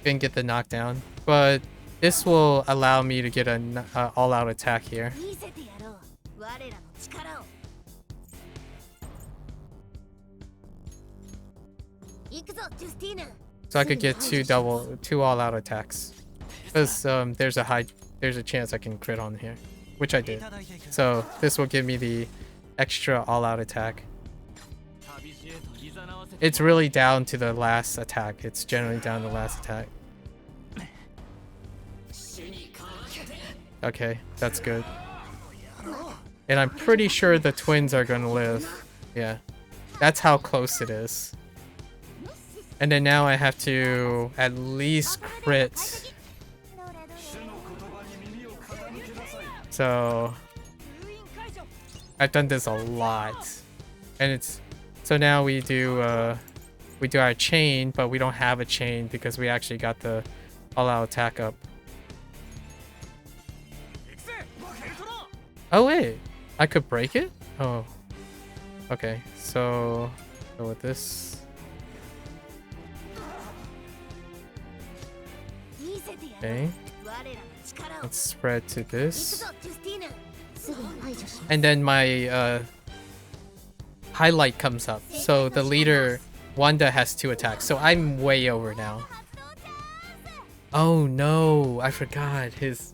Couldn't get the knockdown. But this will allow me to get an all-out attack here. So I could get two all-out attacks. Because there's a chance I can crit on here, which I did. So this will give me the extra all-out attack. It's really down to the last attack. It's generally down to the last attack. Okay, that's good. And I'm pretty sure the twins are gonna live. Yeah, that's how close it is. And then now I have to at least crit. So I've done this a lot, and it's so now we do our chain, but we don't have a chain because we actually got the all-out attack up. Oh wait, I could break it? Oh, okay. So go with this. Okay. Let's spread to this. And then my highlight comes up. So the leader, Wanda, has 2 attacks. So I'm way over now. Oh no, I forgot. His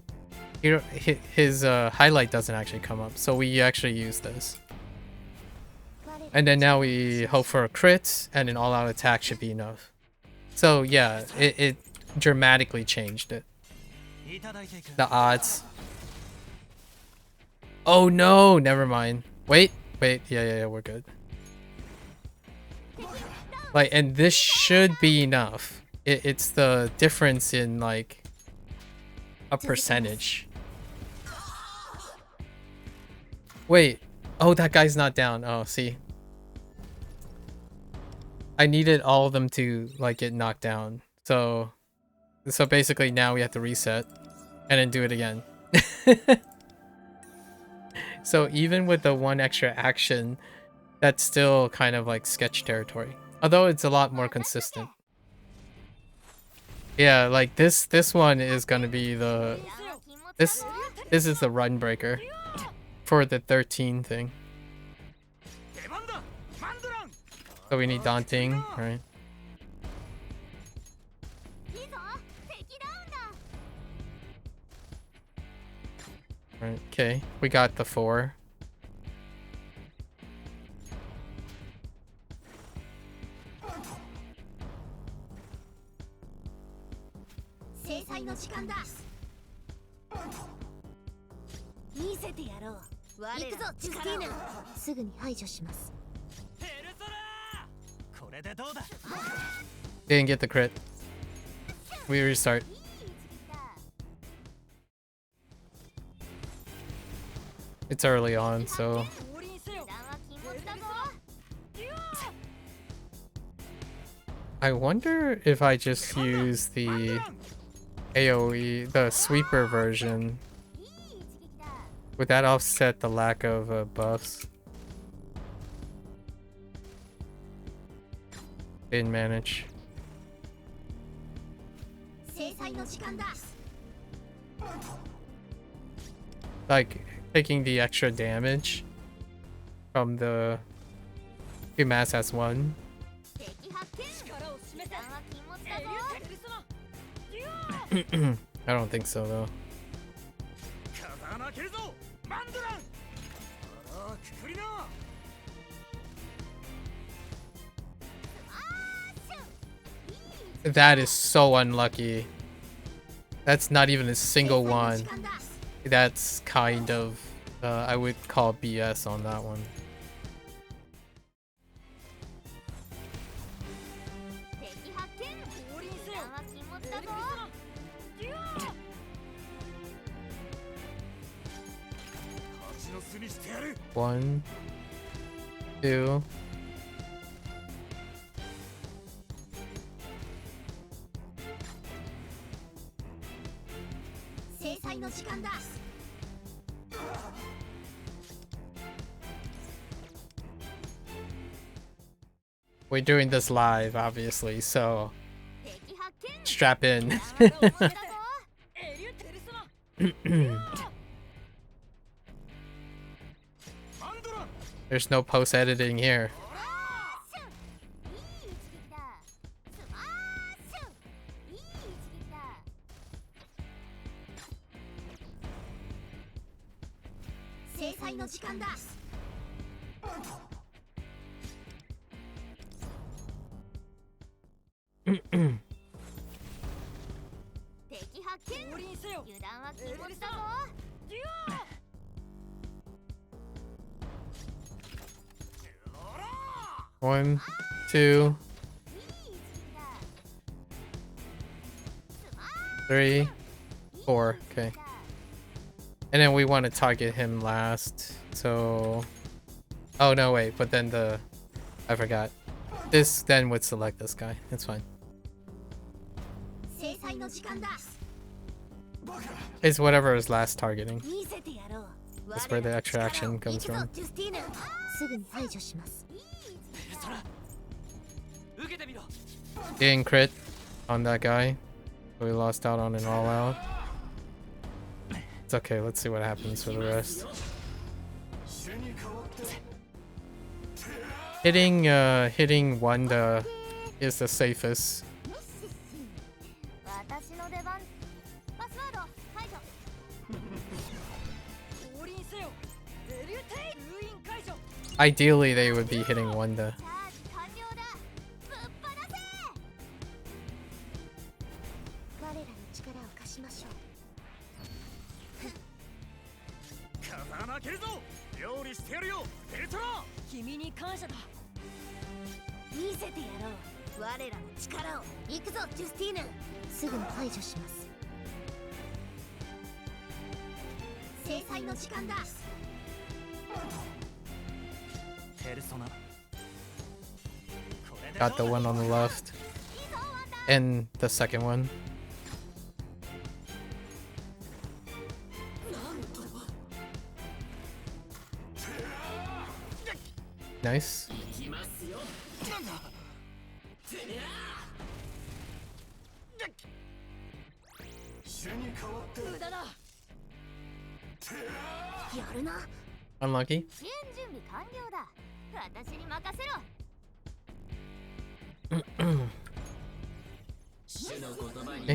highlight doesn't actually come up. So we actually use this. And then now we hope for a crit, and an all-out attack should be enough. So yeah, it dramatically changed it. The odds. Oh no, never mind. Wait, yeah, we're good. Like, and this should be enough. It's the difference in like a percentage. Wait, oh, that guy's not down. Oh, see. I needed all of them to like get knocked down. So basically now we have to reset and then do it again. So even with the one extra action, that's still kind of like sketch territory. Although it's a lot more consistent. Yeah, like this one is gonna be the this is the run breaker for the 13 thing. So we need daunting, right? Right, okay, we got the 4. Didn't get the crit. We restart. It's early on, so I wonder if I just use the AoE, the sweeper version. Would that offset the lack of buffs? Didn't manage. Like, taking the extra damage from the mass has 1. I don't think so though. That is so unlucky. That's not even a single one. That's kind of, I would call BS on that one. One, 2. We're doing this live, obviously, so strap in. There's no post-editing here. One, 2, 3, 4. Okay. And then we want to target him last. So, oh no, wait, but then I forgot. This then would select this guy. It's fine. It's whatever is last targeting. That's where the extra action comes from. Didn't crit on that guy. So we lost out on an all out. It's okay, let's see what happens for the rest. Hitting Wanda is the safest. Ideally, they would be hitting Wanda. してやるよベルトラ。君に感謝だ。見せてやろう我らの力を。行くぞジュスティーヌ。すぐに排除します。制裁の時間だ。ペルソナ。 Got the one on the left. And the second one. Nice. Unlucky. 支援準備完了だ。私に任せろ。え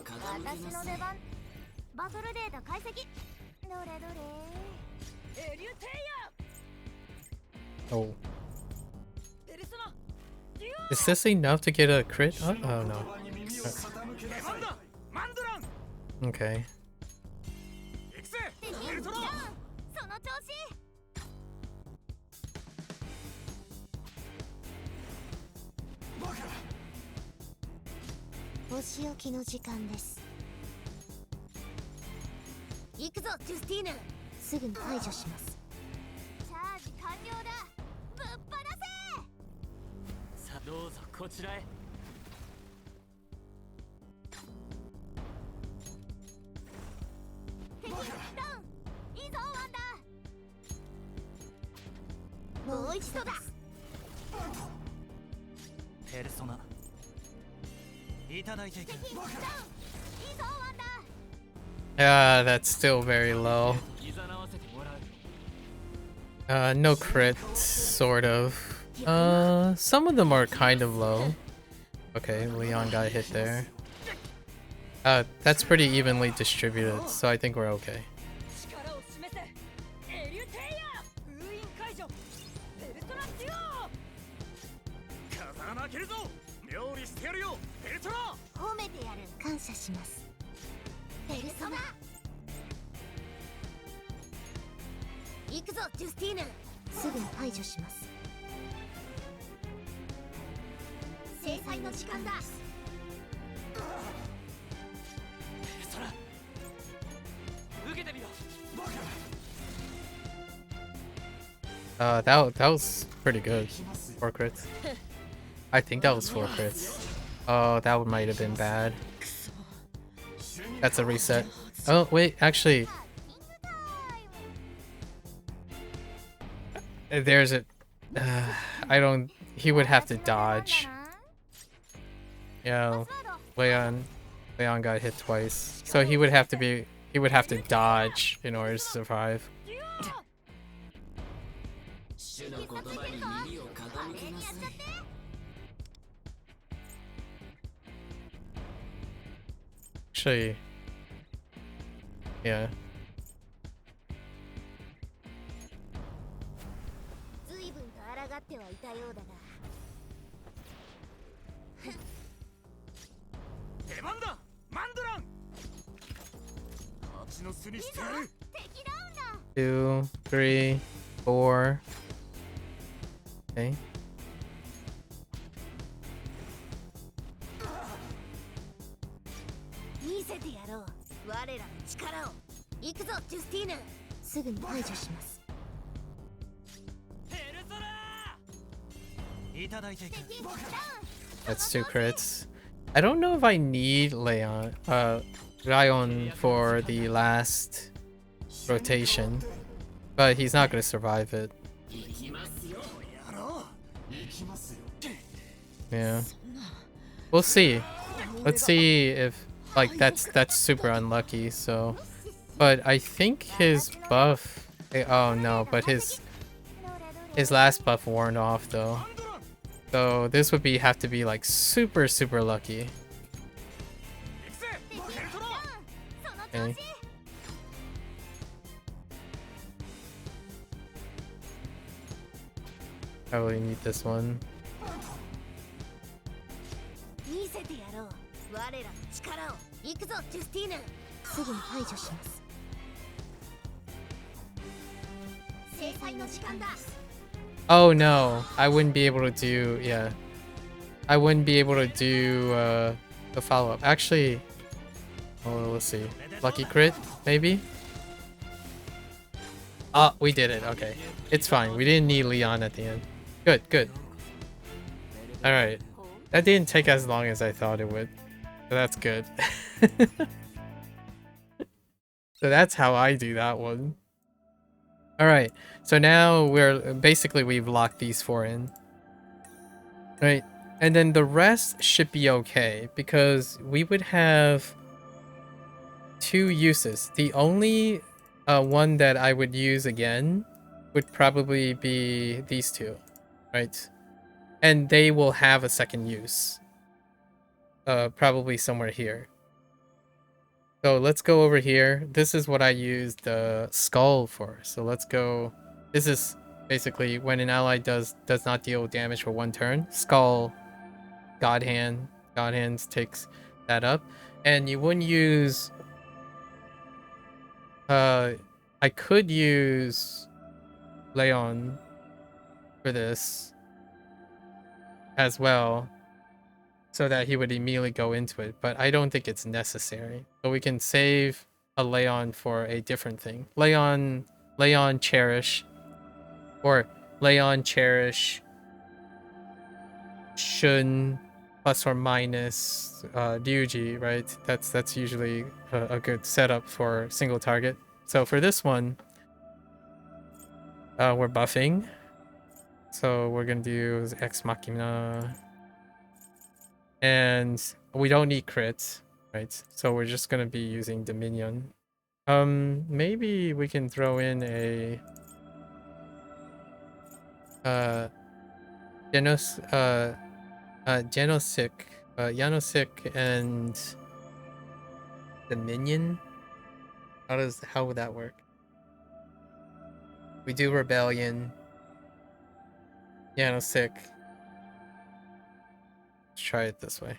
私の出番。バトルデータ解析。どれどれ。エリュテイ Oh. ヤ。ペルソナ。 Is this enough to get a crit? Oh, oh no. 出番だマンドラン。 Okay. 行くぜベルトラ。その調子。お仕置きの時間です。行くぞジュスティーヌ。すぐに排除します。チャージ完了だ。ぶっ放せ。さあどうぞこちらへ。敵ダウン。いいぞワンダー。もう一度だ。ペルソナ。いただいていく。 Yeah, that's still very low. No crit, sort of. Some of them are kind of low. Okay, Leon got hit there. That's pretty evenly distributed, so I think we're okay. 力を示せ。エリュテイヤ。封印解除。ペルソナデュオ。風穴開けるぞ料理してやるよベルトラ。褒めてやる。感謝します。ペルソナ。行くぞジュスティーヌ。すぐに排除します。制裁の時間だ。ペルソナ受けてみろ。 That was pretty good. 4 crits. I think that was 4 crits. Oh, that one might have been bad. That's a reset. Oh, wait, actually. There's a... I don't... He would have to dodge. Yeah, Leon got hit twice. So he would have to be... He would have to dodge in order to survive. Actually, yeah. 随分と抗ってはいたようだが。出番だマンドラン。蜂の巣にしてやる。敵ダウンだ。 2, 3, 4. Okay. 見せてやろう我らの力を。行くぞジュスティーヌ。すぐに排除します。ペルソナいただいていく。 That's 2 crits. I don't know if I need Leon for the last rotation, but he's not gonna survive it. Yeah. We'll see. Let's see if like that's super unlucky, so but I think his buff oh no, but his last buff worn off though. So this would have to be like super lucky. Okay. I really need this one. 見せてやろう我らの力を。行くぞジュスティーヌ。すぐに排除します。制 Oh no, I wouldn't be able to do, yeah. I wouldn't be able to do the follow-up. Actually, oh, let's see. Lucky crit, maybe? Oh, we did it, okay. It's fine, we didn't need Leon at the end. Good, good. Alright. That didn't take as long as I thought it would. So that's good. So that's how I do that one. Alright, so now we've locked these 4 in. Right, and then the rest should be okay because we would have 2 uses. The only one that I would use again would probably be these 2, right? And they will have a second use. Probably somewhere here. So let's go over here. This is what I used the skull for. So let's go. This is basically when an ally does not deal damage for 1 turn. Skull, God Hands takes that up. And you wouldn't use. I could use Leon for this as well, so that he would immediately go into it, but I don't think it's necessary. So we can save a Leon for a different thing. Leon Cherish, or Leon Cherish Shun plus or minus Ryuji, right? That's usually a good setup for single target. So for this one, we're buffing. So we're gonna do Ex Machina. And we don't need crits, right? So we're just gonna be using Dominion. Maybe we can throw in a Janosik and Dominion. How would that work? We do Rebellion, Janosik. Let's try it this way.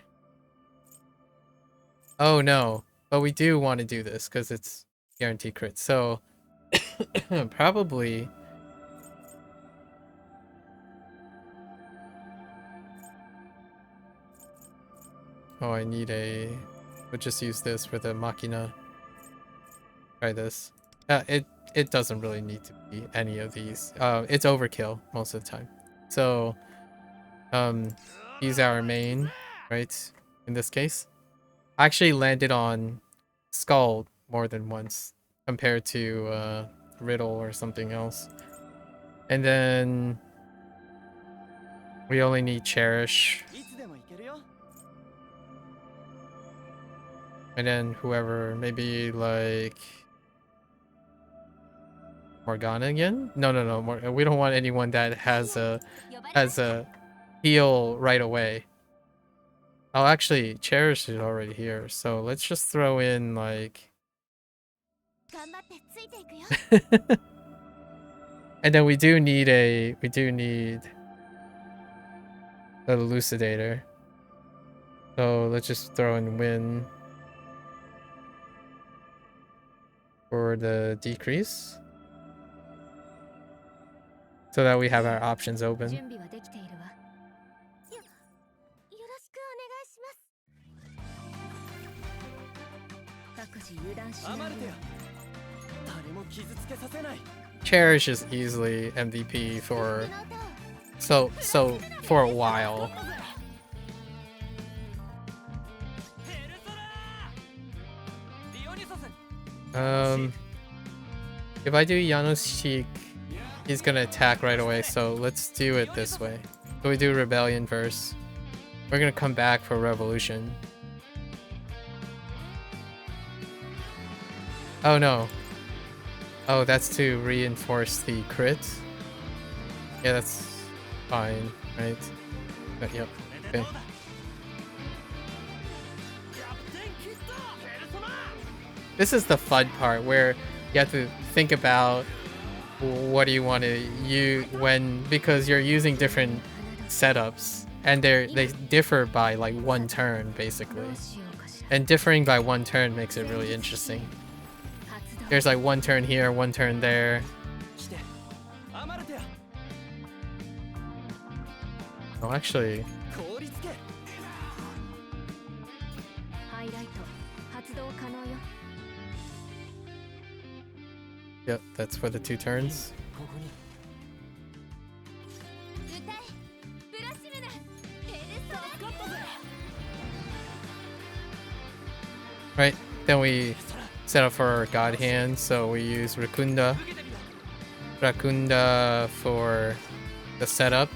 Oh no, but we do want to do this because it's guaranteed crit. So probably I need a. We'll just use this for the Machina. Try this. It doesn't really need to be any of these. It's overkill most of the time. So he's our main, right? In this case, I actually landed on Skull more than once compared to Riddle or something else. And then we only need Cherish. And then whoever, maybe like Morgana again? No. We don't want anyone that has a heal right away. Oh, actually, Cherish is already here, so let's just throw in like. And then we do need a Elucidator. So let's just throw in Win for the decrease, so that we have our options open. Cherish is easily MVP for for a while. If I do Janosik, he's gonna attack right away, so let's do it this way. So we do Rebellion first. We're gonna come back for Revolution. Oh no. Oh, that's to reinforce the crit. Yeah, that's fine, right? But, yep. Okay. This is the fun part where you have to think about what do you want to use because you're using different setups and they differ by like 1 turn basically. And differing by 1 turn makes it really interesting. There's like 1 turn here, 1 turn there. Oh, actually, 凍りつけ ハイライト発動可能よ。 yep, that's for the 2 turns. ここに歌えブラシムナペルソナ 助かったぜ Right, then we set up for our God Hand, so we use Rakunda. Rakunda for the setup.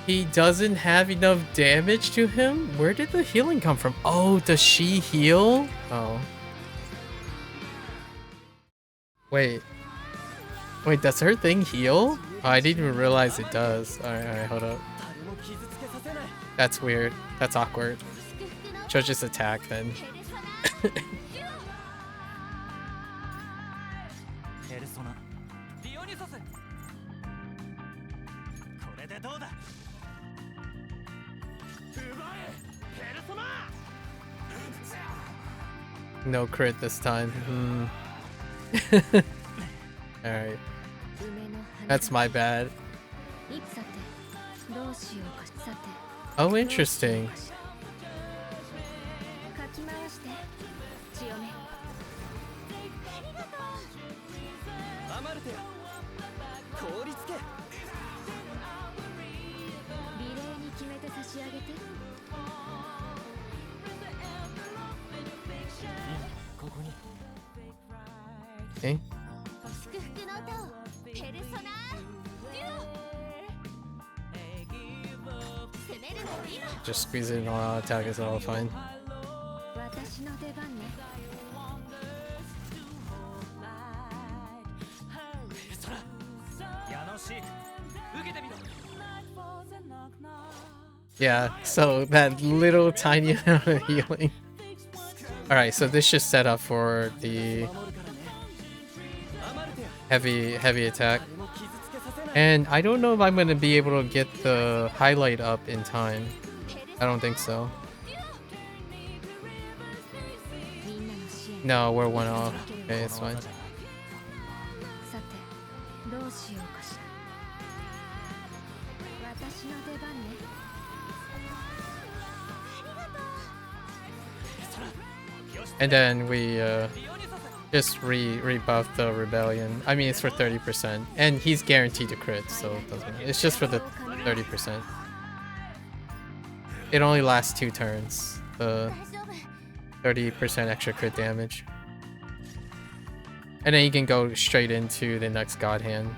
He doesn't have enough damage to him? Where did the healing come from? Oh, does she heal? Oh. Wait. Wait, does her thing heal? Oh, I didn't even realize it does. Alright, hold up. 誰も傷つけさせない That's weird. That's awkward. 祝福の She'll just attack then. ペルソナデュオペルソナディオニソスこれでどうだ奪えペルソナ No crit this time. Alright. 梅の花 That's my bad. さてどうしようかさて Oh, interesting. かき回して強めアマルテア凍りつけリレーに決めて差し上げてここに Okay. 祝福の歌をペルソナデュオ攻めるの今 Just squeeze it in all attack is all fine. 私の出番ねペルソナ矢のシーク受けてみろ Yeah, so that little tiny amount of healing. Alright, so this should set up for the 守るからねアマルテア heavy attack. 誰も傷つけさせない And I don't know if I'm gonna be able to get the highlight up in time. I don't think so. みんなの支援 No, we're 1 off. Okay, it's fine. さてどうしようかしら私の出番ね And then we just rebuff the rebellion. I mean, it's for 30%. And he's guaranteed to crit, so it doesn't matter. It's just for the 30%. It only lasts 2 turns. The 大丈夫 30% extra crit damage. And then you can go straight into the next God Hand.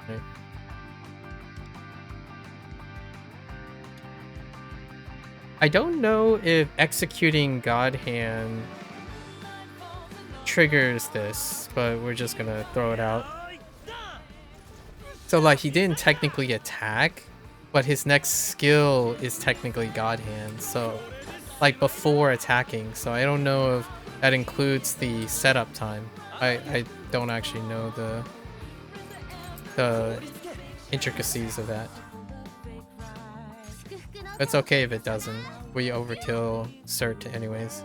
Right? I don't know if executing God Hand triggers this, but we're just gonna throw it out. So like he didn't technically attack, but his next skill is technically God Hand. So like before attacking. So I don't know if that includes the setup time. I don't actually know the intricacies of that. 祝福の It's okay if it doesn't. We overkill cert anyways.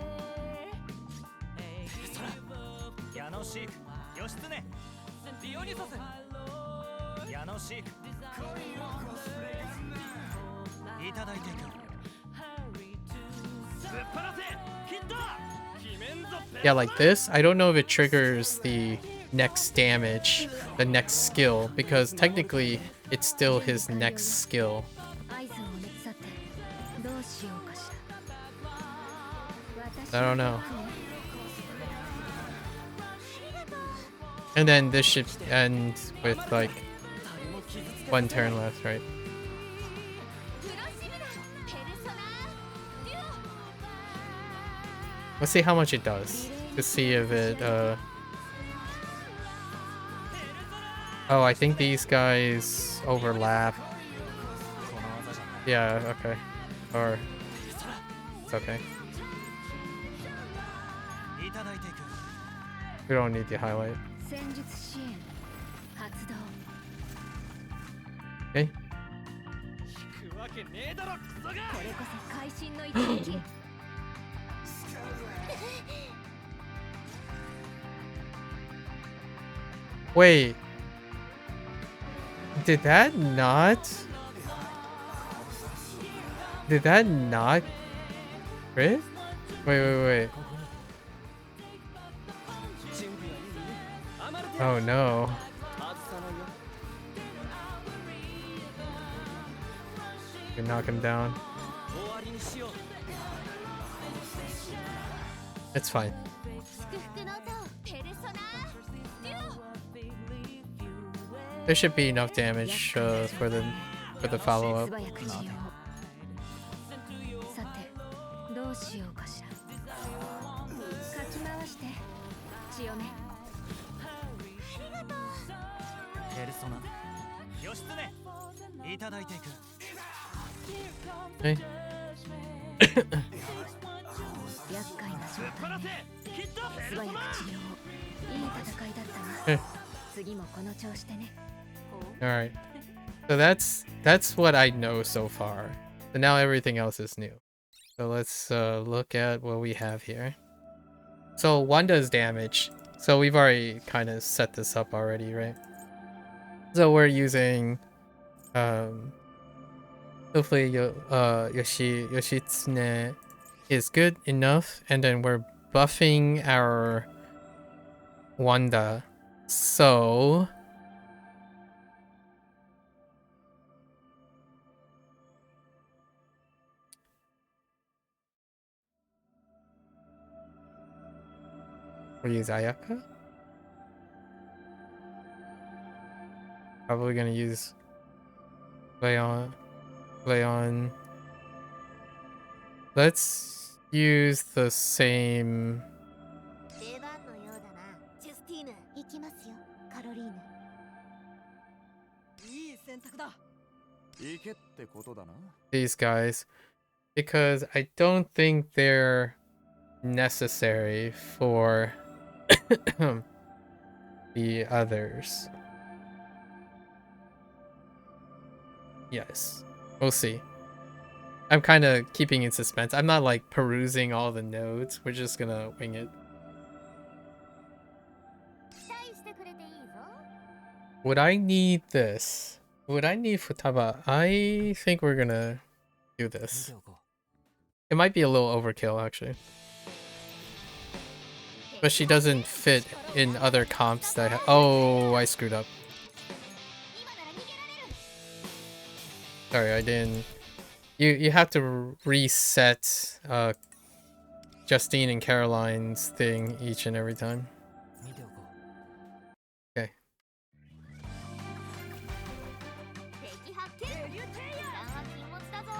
矢のシーク義経ディオニソス矢のシークいただいていくぶっ放せヒット決めんぞ Yeah, like this. I don't know if it triggers the next damage, the next skill, because technically it's still his next skill. 合図をねさてどうしようかしら I don't know. And then this should end with like 1 turn left, right? ブラシムナペルソナデュオ Let's see how much it does to see if it Oh, I think these guys overlap. Yeah, okay. Or it's okay. いただいていく We don't need the highlight. 戦術支援発動 Okay. 引くわけねえだろクソがこれこそ会心の一撃 Wait. Did that not? Did that not crit? Wait. Oh no. You knock him down. It's fine. 祝福の音ペルソナデュオ There should be enough damage for the follow-up. 素早くしよう。さてどうしようかしら。かき回して千代ね。ペルソナ義経いただいていく Hey. 厄介な状態ね。素早く治療を。いい戦いだったえな。次もこの調子でね。 Alright. So that's what I know so far. So now everything else is new. So let's look at what we have here. So one does damage. So we've already kind of set this up already, right? So we're using hopefully Yoshitsune is good enough, and then we're buffing our Wanda. So we use Ayaka. Probably gonna use Leon. Let's use the same. 出番のようだなジュスティーヌ行きますよカロリーヌいい選択だ。行けってことだな These guys, because I don't think they're necessary for the others. Yes, we'll see. I'm kind of keeping in suspense. I'm not like perusing all the nodes. We're just gonna wing it. 期待してくれていいぞ Would I need this? Would I need Futaba? I think we're gonna do 見 this. ておこ It might be a little overkill actually. But she doesn't fit in other comps that oh, I screwed up. 今なら逃げられる Sorry, I didn't. You have to reset Justine and Caroline's thing each and every time. う見ておこ Okay. 敵発見油断は禁物だぞ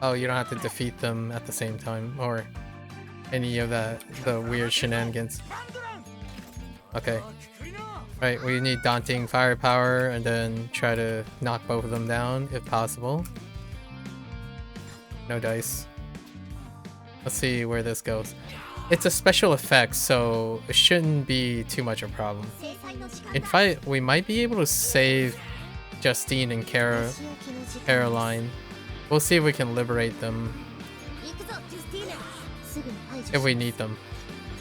Oh, you don't have to defeat them at the same time or any of the weird shenanigans. Okay. Right, we need daunting firepower and then try to knock both of them down if possible. No dice. Let's see where this goes. It's a special effect, so it shouldn't be too much of a problem. 制裁の時間 In だ fact, we might be able to save Justine and 仕置きの時間 Caroline. We'll see if we can liberate them 行くぞジュスティーヌすぐに排除 if し we need them. う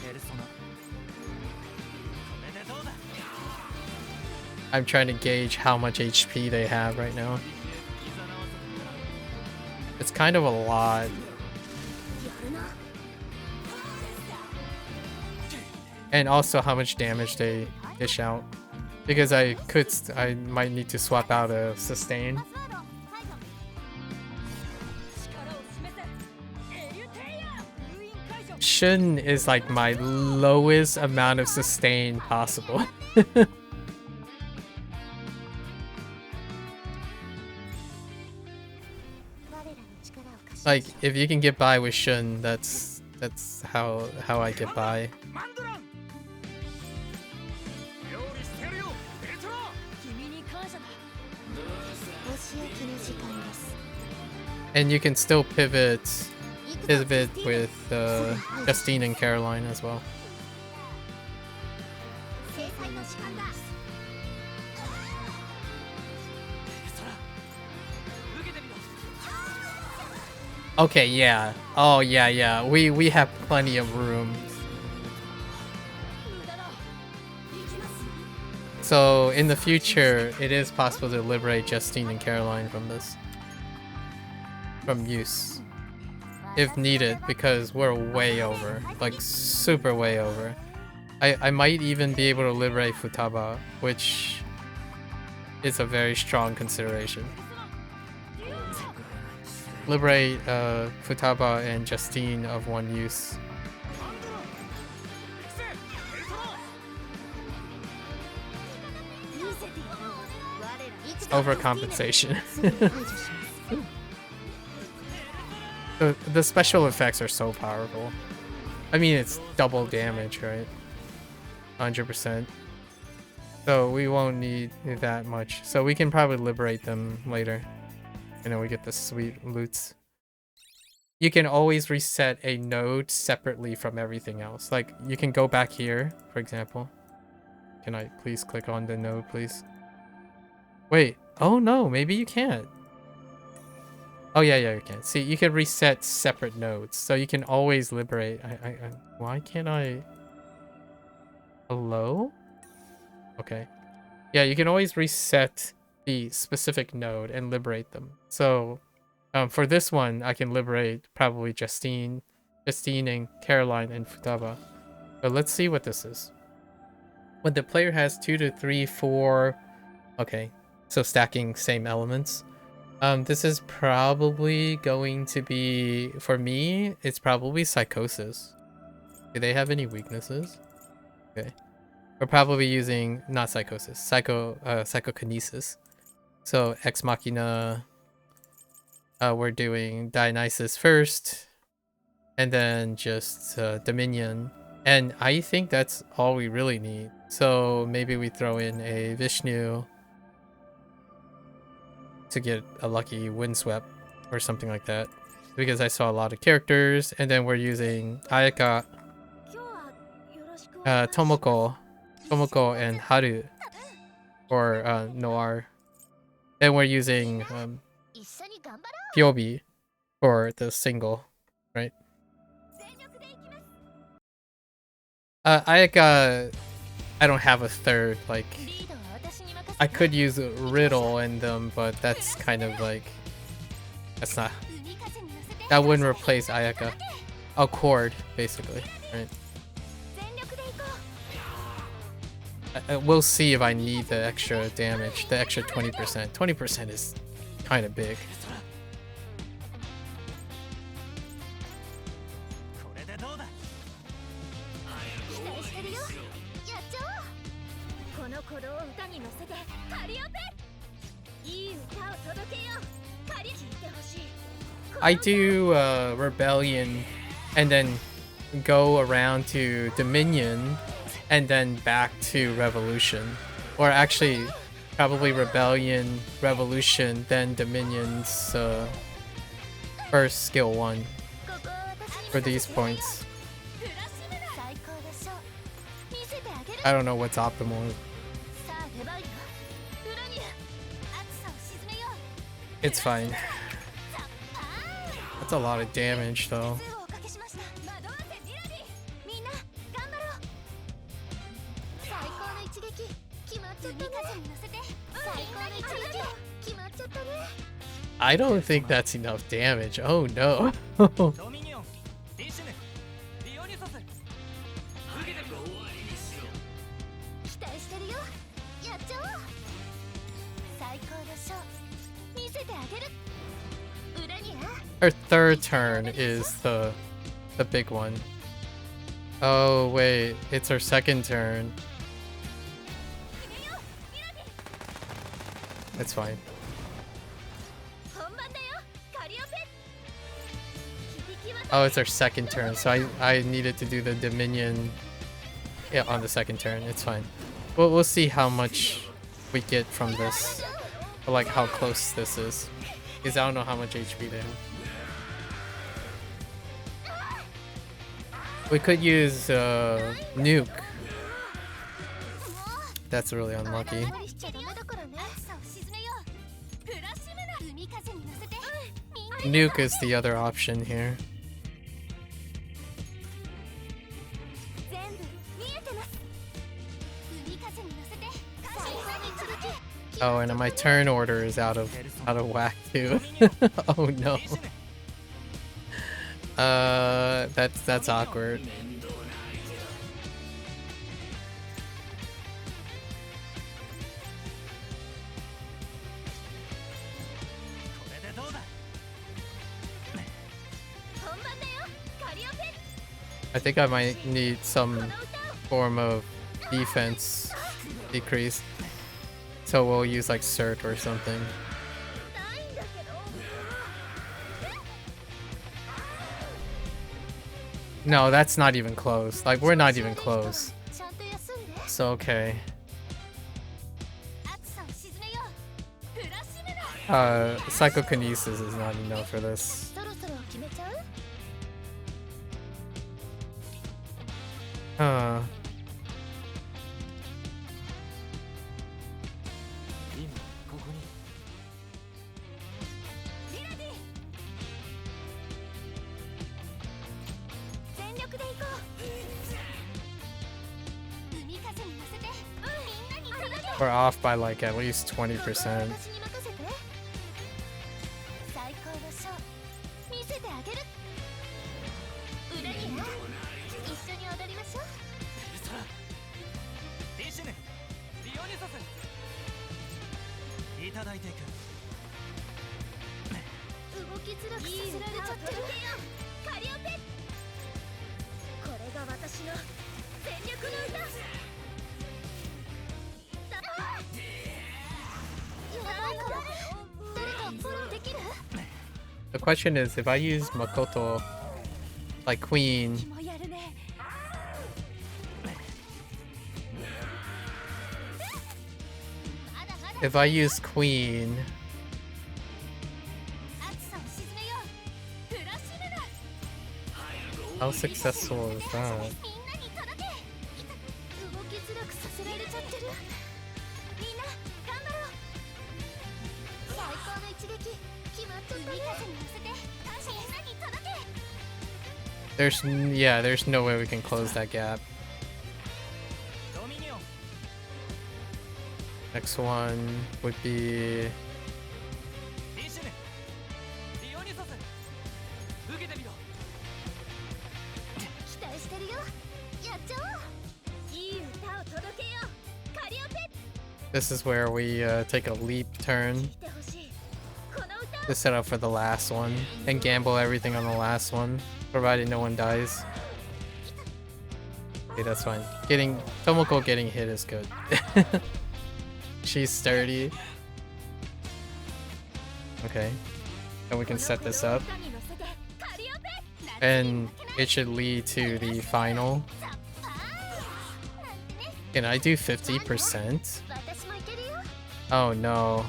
ペルソナおめでとうだ I'm trying to gauge how much HP they have right now. It's kind of a lot. やるな And also how much damage they dish out. Because I might need to swap out a sustain. パスワード解除力を示せ。エリュテイヤ封印解除。 Shun is like my lowest amount of sustain possible. 我らの力を貸し Like if you can get by with Shun, that's how I get by. マンドラン料理してやるよペルソナ君に感謝だ。お仕置きの時間です And you can still pivot 行くぞ pivot ジュスティーヌ with Justine and Caroline as well. 制裁の時間だ ペルソナ受けてみろ Okay, yeah. Oh yeah. We have plenty of room. 無駄だ。行きます。So in the future, it is possible to liberate Justine and Caroline from this. From use. If needed, because we're way over. Like, super way over. I might even be able to liberate Futaba, which is a very strong consideration. Liberate Futaba and Justine of one use. Overcompensation. The special effects are so powerful. I mean, it's double damage, right? 100%. So we won't need that much. So we can probably liberate them later. And then we get the sweet loots. You can always reset a node separately from everything else. Like, you can go back here, for example. Can I please click on the node, please? Wait. Oh, no. Maybe you can't. Oh, yeah, you can. See, you can reset separate nodes. So you can always liberate. Why can't I... Hello? Okay. Yeah, you can always reset the specific node and liberate them. So for this one, I can liberate probably Justine and Caroline and Futaba. But let's see what this is. When the player has 2 to 3, 4... Okay, so stacking same elements. This is probably going to be... For me, it's probably Psychosis. Do they have any weaknesses? Okay. We're probably using... Not Psychosis. Psychokinesis. So, Ex Machina... we're doing Dionysus first. And then just Dominion. And I think that's all we really need. So, maybe we throw in a Vishnu... to get a lucky windswept or something like that, because I saw a lot of characters. And then we're using Ayaka, Tomoko and Haru for Noir. And we're using Pyobi for the single, right? Ayaka, I don't have a third, like... I could use Riddle in them, but that's kind of like... That's not... That wouldn't replace Ayaka. Oh, Chord, basically, right? We'll see if I need the extra damage, the extra 20%. 20% is kind of big. I do Rebellion and then go around to Dominion and then back to Revolution. Or actually, probably Rebellion, Revolution, then Dominion's first skill 1 for these points. I don't know what's optimal. It's fine. That's a lot of damage, though. I don't think that's enough damage. Oh no. Her third turn is the big one. Oh wait, it's her second turn. It's fine. Oh, it's her second turn, so I needed to do the Dominion on the second turn. It's fine. We'll see how much we get from this, or like how close this is, because I don't know how much HP they have. We could use Nuke. That's really unlucky. Nuke is the other option here. Oh, and my turn order is out of whack too. Oh no. That's awkward. これでどうだ 本番だよカリオペ I think I might need some form of defense decrease. So we'll use like Cert or something. ないんだけど No, that's not even close. Like, we're not even close. ちゃんと休んで So, okay. 暑さを沈めようフラッシュメだ Psychokinesis is not enough for this. そろそろ決めちゃう Huh. 今ここに リラディ全力で行こう海風に乗せてみんなに届け We're off by like at least 20%. 私に任せて最高のショー見せてあげる裏切る一緒に踊りましょうペルソナディシュヌディオニソスいただいていく動きづらくさせられちゃってるカリオペこれが私の全力の歌やばいから誰かフォローできる The question is, if I use Makoto, like Queen, もやるね まだまだ if I use Queen, 暑さを沈めようフラッシュメだ how successful is that? みんなに届け動きづらくさせられちゃってるみんな頑張ろう最高の一撃決まっちゃったね海風に乗せてみんなに届け There's no way we can close that gap. ドミニオン Next one would be ディシュヌディオニソス受けてみろ期待してるよやっちゃおういい歌を届けようカリオペ this is where we take a leap turn ってほしいこの歌 to set up for the last one and gamble everything on the last one, provided no one dies. Okay, that's fine. Tomoko getting hit is good. She's sturdy. Okay. And we can set this up. 歌に乗せてカリオペ And it should lead to the final. ザッパーなんてね Can I do 50%? 私もいけるよ Oh no.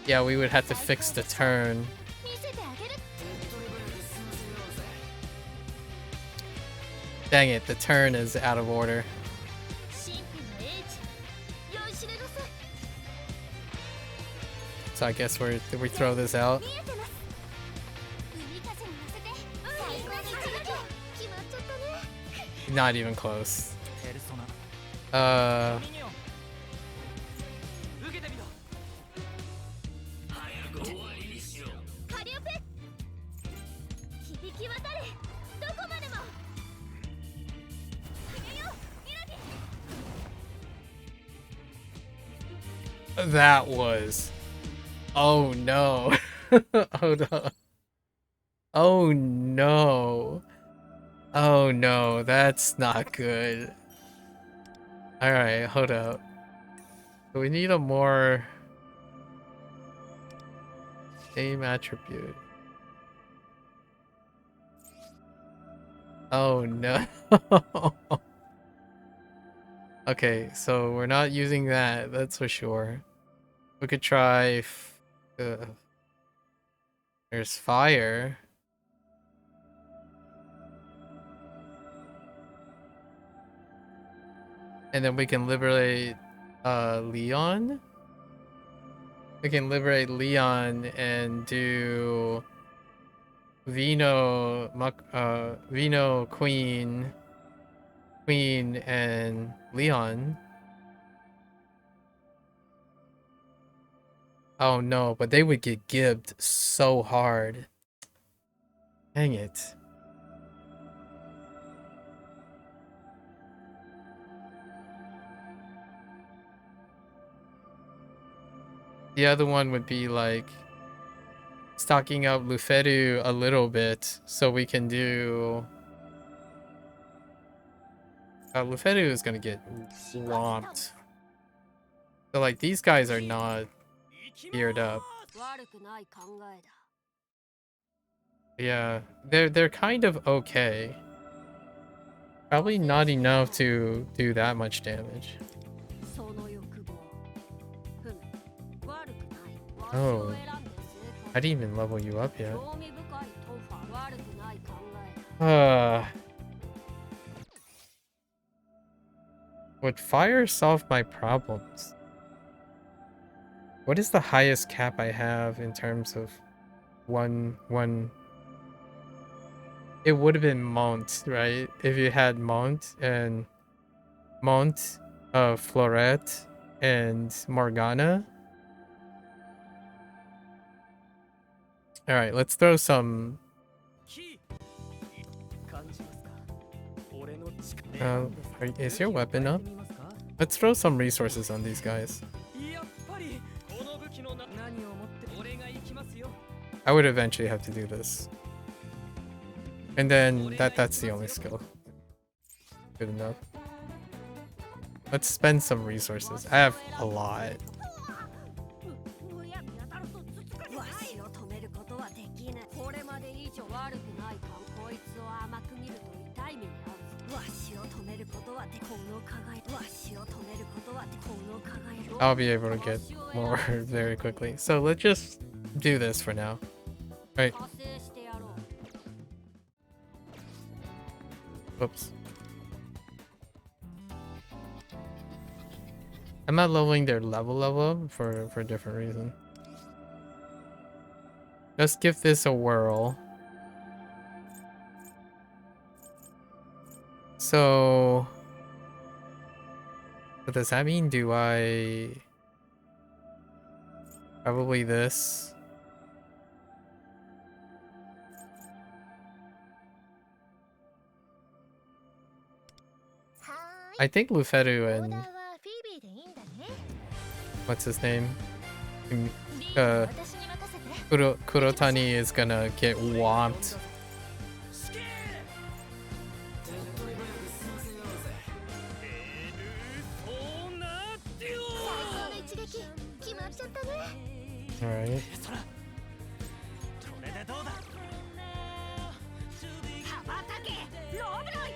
Yeah, we would have to fix the turn. 見せてあげる Dang it, the turn is out of order. 神秘の英知酔いしれなさい So I guess we throw this out. 見えてます海風に乗せて最高の一撃決まっちゃったね Not even close. ペルソナ Uh, ドミニオン受けてみろカリオペ響き渡れどこまでも決めようミラディ that was. Oh no. Hold on. Oh no. Oh no, that's not good. Alright, hold up. We need a more aim attribute. Oh no. Okay, so we're not using that, that's for sure. We could try. There's fire. And then we can liberate Leon. We can liberate Leon and do Vino, Queen, and Leon. Oh no, but they would get gibbed so hard. Dang it. The other one would be like stocking up Luferu a little bit so we can do... Luferu is gonna get swamped. So like these guys are not geared up. 悪くない考えだ Yeah, they're kind of okay. Probably not enough to do that much damage. その欲望ふむ悪くない Oh. わしを選んで成 I didn't even level you up yet. 功興味深いトンファ悪くない考えだ Would fire solve my problems? What is the highest cap I have in terms of one? It would have been Mont, right? If you had Mont, Florette, and Morgana. All right, let's throw some. 感じますか俺の力 Is your weapon up? Let's throw some resources on these guys. やっぱりこの武器の何をもって俺が行きますよ I would eventually have to do this. And then that's the only skill. Good enough. Let's spend some resources. I have a lot. むやみやたらとつつかれないわしを止めることはできないこれまで以上悪くないかこいつを甘く見ると痛い目に遭うわしを止めることはでこの輝きわしを止めることはでこの輝き I'll be able to get more very quickly. So let's just do this for now. Right. 加勢してやろう Whoops. I'm not leveling their level up for a different reason. Let's give this a whirl. So, what does that mean? Do I probably this? I think Luferu and what's his name? Kurotani is gonna get whomped. Alright. これでどうだ羽ばたけローブロイ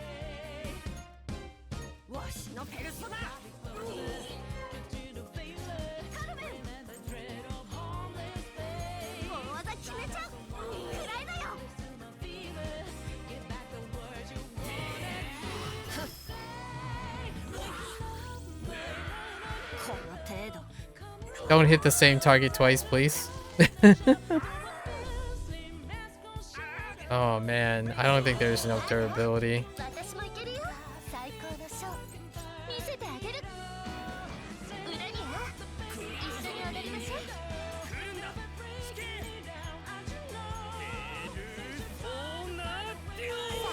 わしのペルソナカルメン大技決めちゃうくらいだよ この程度 Don't hit the same target twice, please. Oh man, I don't think there's no durability. 私もいけるよ最高のショー見せてあげる裏には一緒に踊りましょう最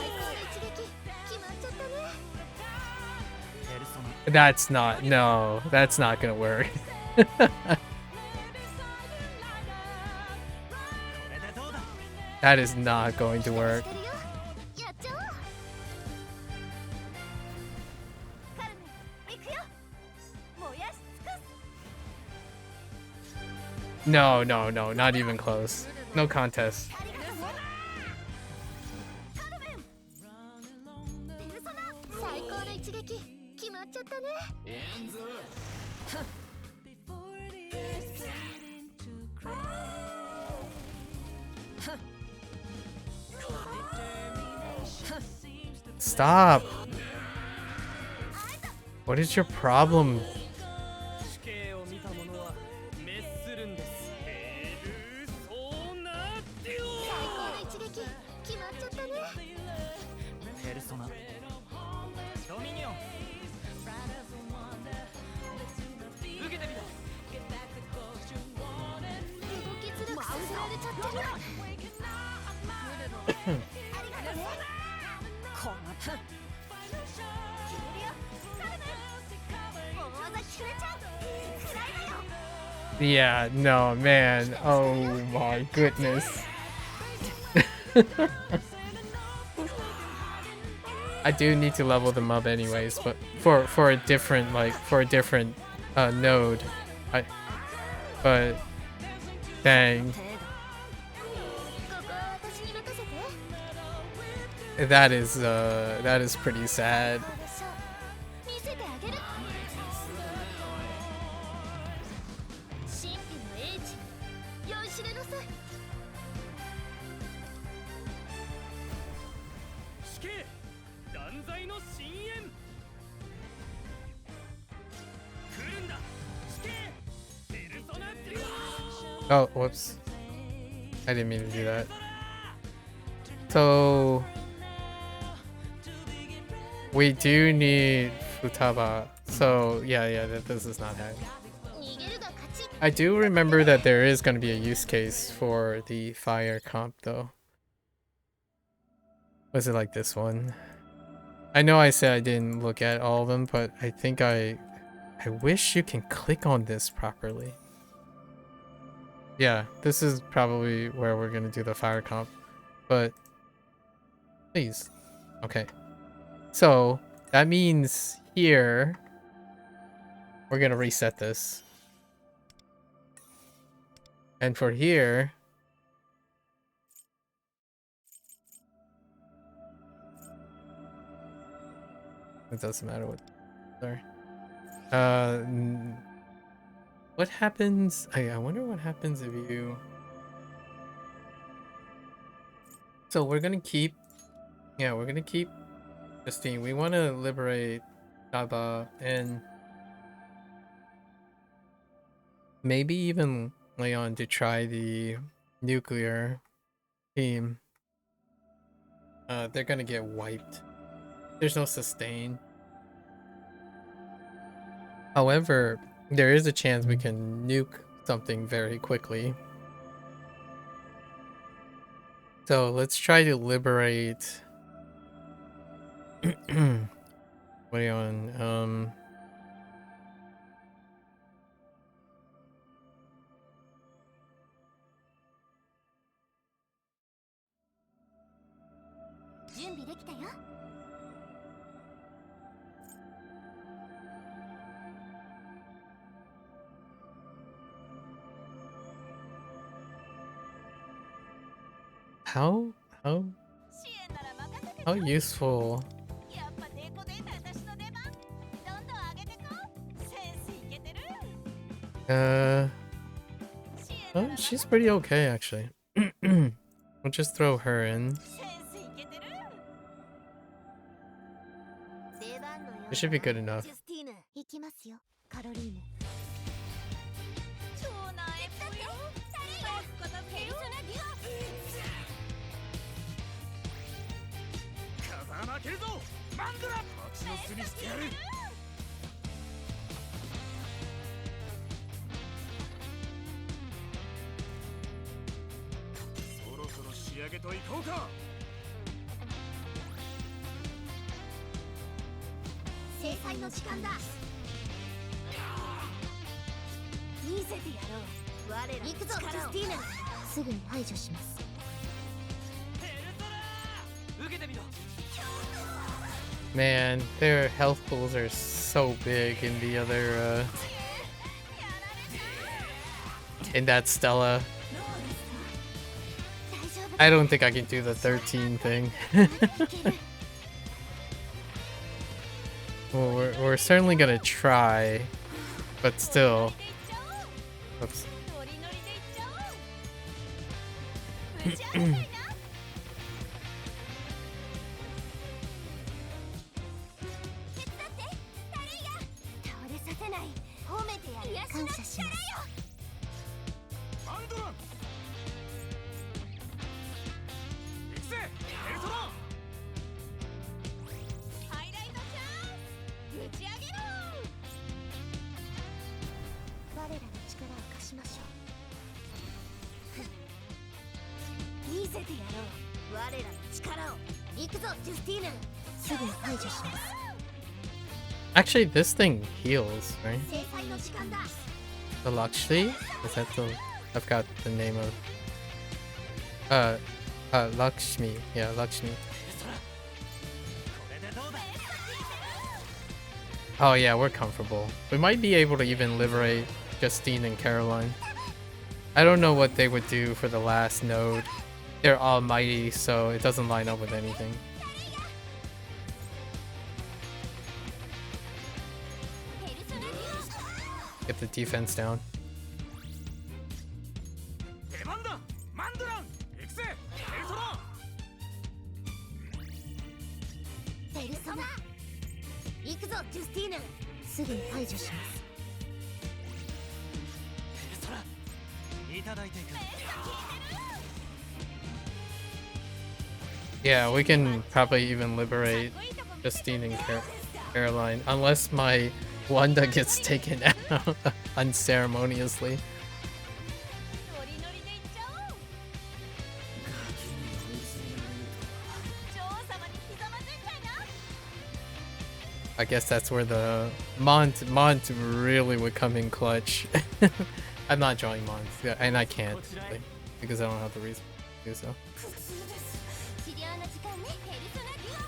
高の一撃決まっちゃったね That's not, no, that's not gonna work. That is not going to work. やっちゃおうカルメン行くよ燃やし尽くす No, no, no, not even close. No contest. カルメンペルソナ最高の一撃決まっちゃったね Stop. What is your problem? 死刑を見た者は滅するんですそうなってよ最高の一撃決まっちゃったねペルソナドミニオン受けてみろ Yeah, no, man. Oh my goodness. I do need to level them up anyways, but for a different node. But dang. That is pretty sad. Oh, whoops. I didn't mean to do that. So we do need Futaba. So yeah, this is not happening. I do remember that there is going to be a use case for the fire comp though. Was it like this one? I know I said I didn't look at all of them, but I think I wish you can click on this properly. Yeah, this is probably where we're gonna do the fire comp, but please. Okay. So that means here we're gonna reset this. And for here, it doesn't matter what. Sorry. What happens? I wonder what happens if you. So we're gonna keep. Yeah, we're gonna keep Justine. We want to liberate Shaba and maybe even Leon to try the nuclear team. They're gonna get wiped. There's no sustain. However, there is a chance we can nuke something very quickly. So let's try to liberate. What are you on? How useful. Oh, she's pretty okay actually. We'll just throw her in. It should be good enough. Man, their health pools are so big in the other in that Stella. I don't think I can do the 13 thing. Well, we're certainly gonna try, but still. Oops. せてやろう我らの力を行くぞジュスティーヌすぐ排除します Actually, this thing heals, right? 制裁の時間だ The Lakshmi? Is that the... I've got the name of... Lakshmi. Yeah, Lakshmi. これでどうだ Oh yeah, we're comfortable. We might be able to even liberate Justine and Caroline. I don't know what they would do for the last node. They're almighty, so it doesn't line up with anything. Get the defense down. 出番だマンドラン行くぜエルトロペルソナ行くぞジュスティーヌすぐ排除します そらいただいていく Yeah, we can probably even liberate Justine and Caroline, unless my Wanda gets taken out unceremoniously. ノリノリでいっちゃおう女王様にひざまずいたいな I guess that's where the Mont really would come in clutch. I'm not drawing Mont, and I can't like, because I don't have the reason to do so. 治療の時間ねペルソナデュオ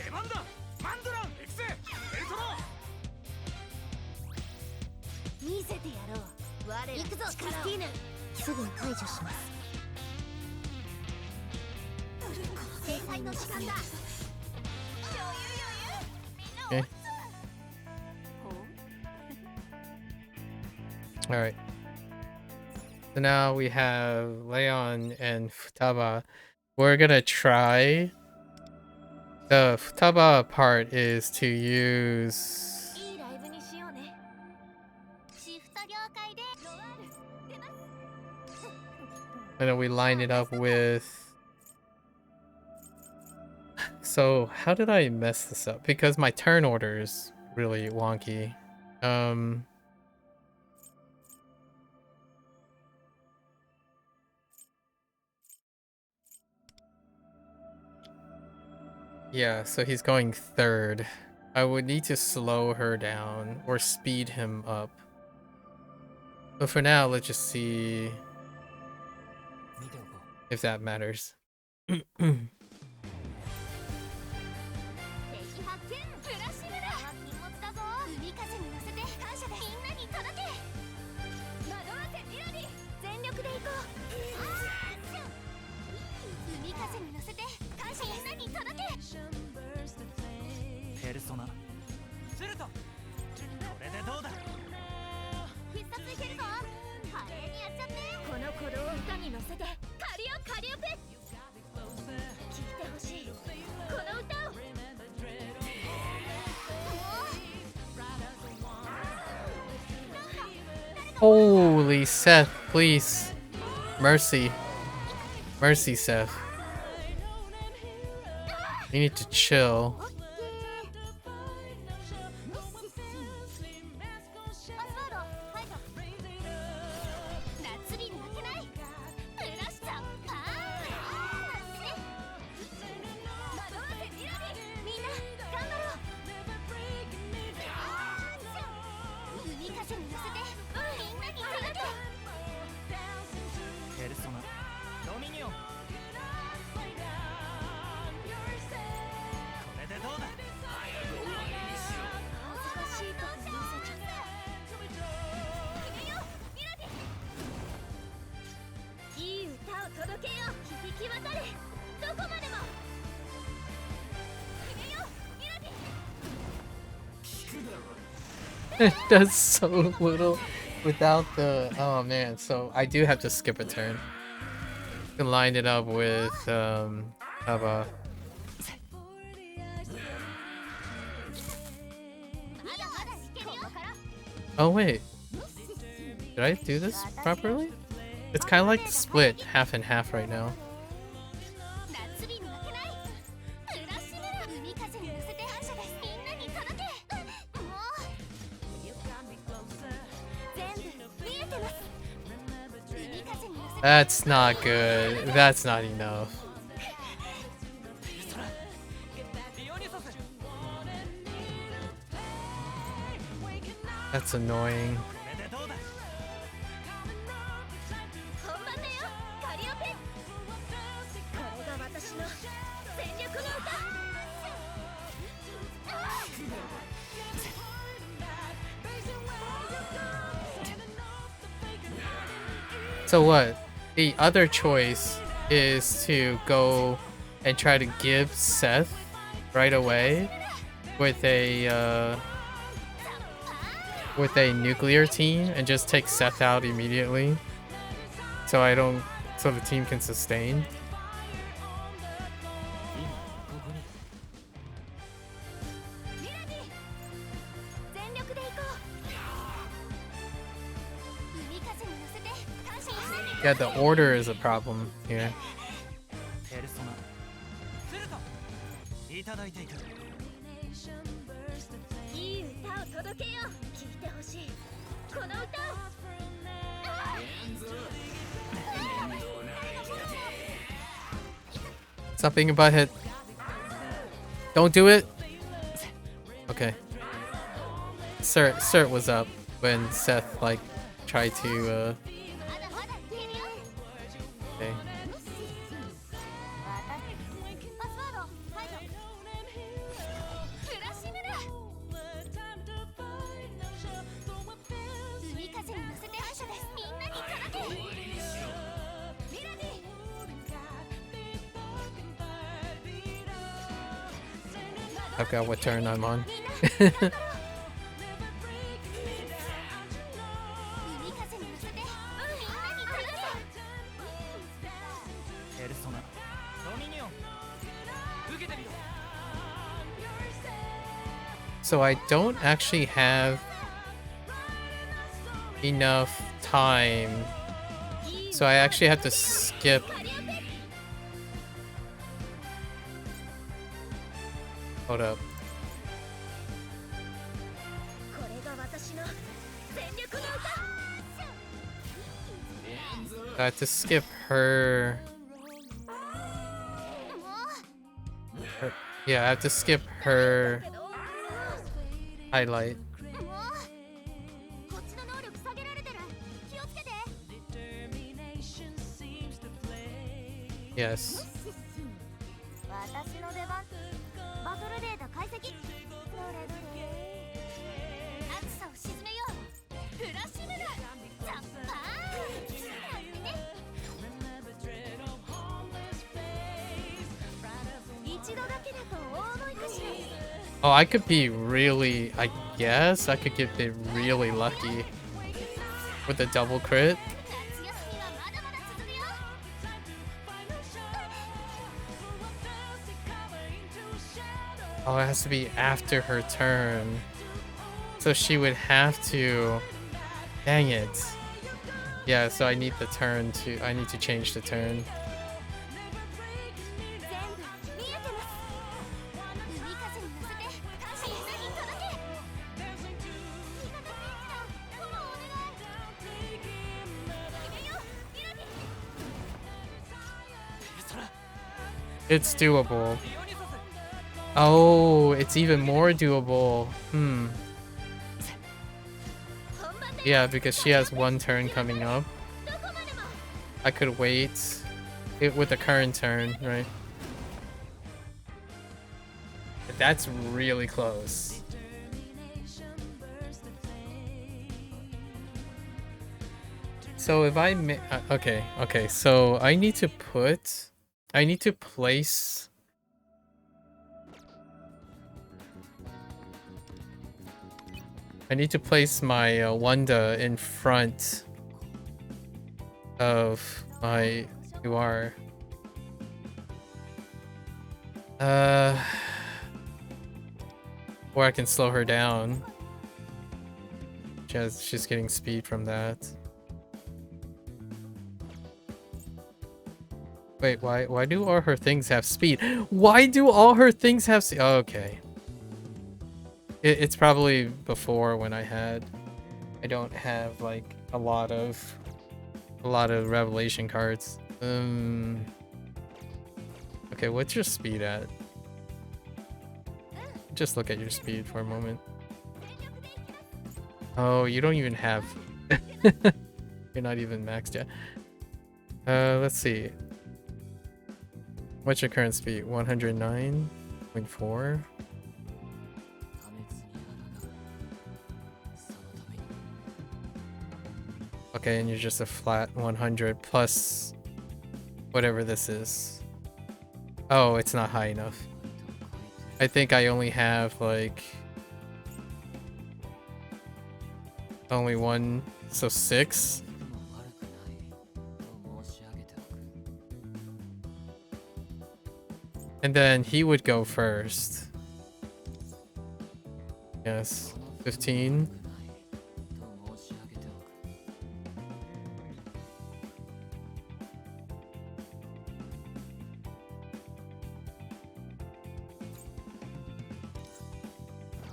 出番だマンドラン行くぜエルトロ見せてやろう我ら行くぞジュスティーヌすぐ排除します制裁の時間だ Okay. All right. So now we have Leon and Futaba. We're gonna try. The Futaba part is to use. いいライブにしようねシフト了解でロワール出ます And then we line it up with. So how did I mess this up? Because my turn order is really wonky. Yeah, so he's going third. I would need to slow her down or speed him up. But for now, let's just see 見ておこ if that matters. 敵発見ブラシムラ禁物だぞ海風に乗せて感謝でみんなに届け惑わせミラディ全力で行こう海風に乗せて感謝みんなに届けうペルソナスルトこれでどうだ必殺いけるぞ華麗にやっちゃってこの鼓動を歌に乗せてカリオカリオペ聞いてほしいこの歌を Holy Seth, please. Mercy. Mercy, Seth. You need to chill. 夏日に負けないプラスチャー惑わせミラディみんな頑張ろう海風に乗せてみんなに届けペルソナドミニオンこれでどうだ難しいとこ見せちゃった君よミラディいい歌を届けよ響き渡れどこまでも君よミラディ It does so little without the... Oh man, so I do have to skip a turn. You can line it up with Haba. まだまだいけるよ Oh wait. Did I do this properly? It's kind of like split half and half right now. 夏日に負けないプラシムラ海風に乗せて感謝ですみんなに届けもう全部見えてます That's not good. That's not enough. That's annoying. 本番だよカリオペ。これが私の全力の歌。 So what? The other choice is to go and try to give Seth right away with a nuclear team and just take Seth out immediately, so the team can sustain. 全力で行こう。海風に乗せて感謝してね。 Yeah, the order is a problem here. ペルソナするといただいていく。いい歌を届けよう。聴いてほしい。この歌を。 Stop being a butthead. Don't do it. Okay. Cert was up when Seth like tried to まだまだいけるよ。 okay. パスワードファイト。フラッシュ村。海風に乗せて感謝です。みんなに届け。ミラディ。 I forgot what turn I'm on. 海風に乗せてみんなに届け。ペルソナドミニオン受けてみろ。 So I don't actually have enough time. So I actually have to skip. Hold up. これが私の全力の歌。 I have to skip her. も Yeah, I have to skip her うけど。 highlight. もうこっちの能力下げられてる。気をつけて。 Yes. 私の出番。バトルデータ解析。どれどれ。暑さを沈めよう。フラッシュメラ。ザッパーン。やってね。一度だけだと大思いかしら。 Oh, I could be really, I guess I could get really lucky with a double crit. 夏休みはまだまだ続くよ。 Oh, it has to be after her turn. So she would have to... Dang it. Yeah, so I need the turn to... I need to change the turn. 全部見えてます。海風に乗せて感謝みんなに届け。味方ピンチだ。フォローお願い。決めよう。ミラディ。 ペルソナ It's doable. ディオニソス Oh, it's even more doable. Hmm. 本番で Yeah, because she has one turn coming up. どこまでも。 I could wait it with the current turn, right? But that's really close. So if I okay, so I need to place my Wanda in front of my UR. Or I can slow her down. She's getting speed from that. Wait, why do all her things have speed? Why do all her things have speed? Oh, okay. It's probably before when I don't have like a lot of A lot of revelation cards. Okay, what's your speed at? Just look at your speed for a moment. Oh, you don't even have... You're not even maxed yet. Let's see. What's your current speed? 109.4? Okay, and you're just a flat 100 plus whatever this is. Oh, it's not high enough. I think I only have like only one, so 6. And then he would go first. Yes, 15.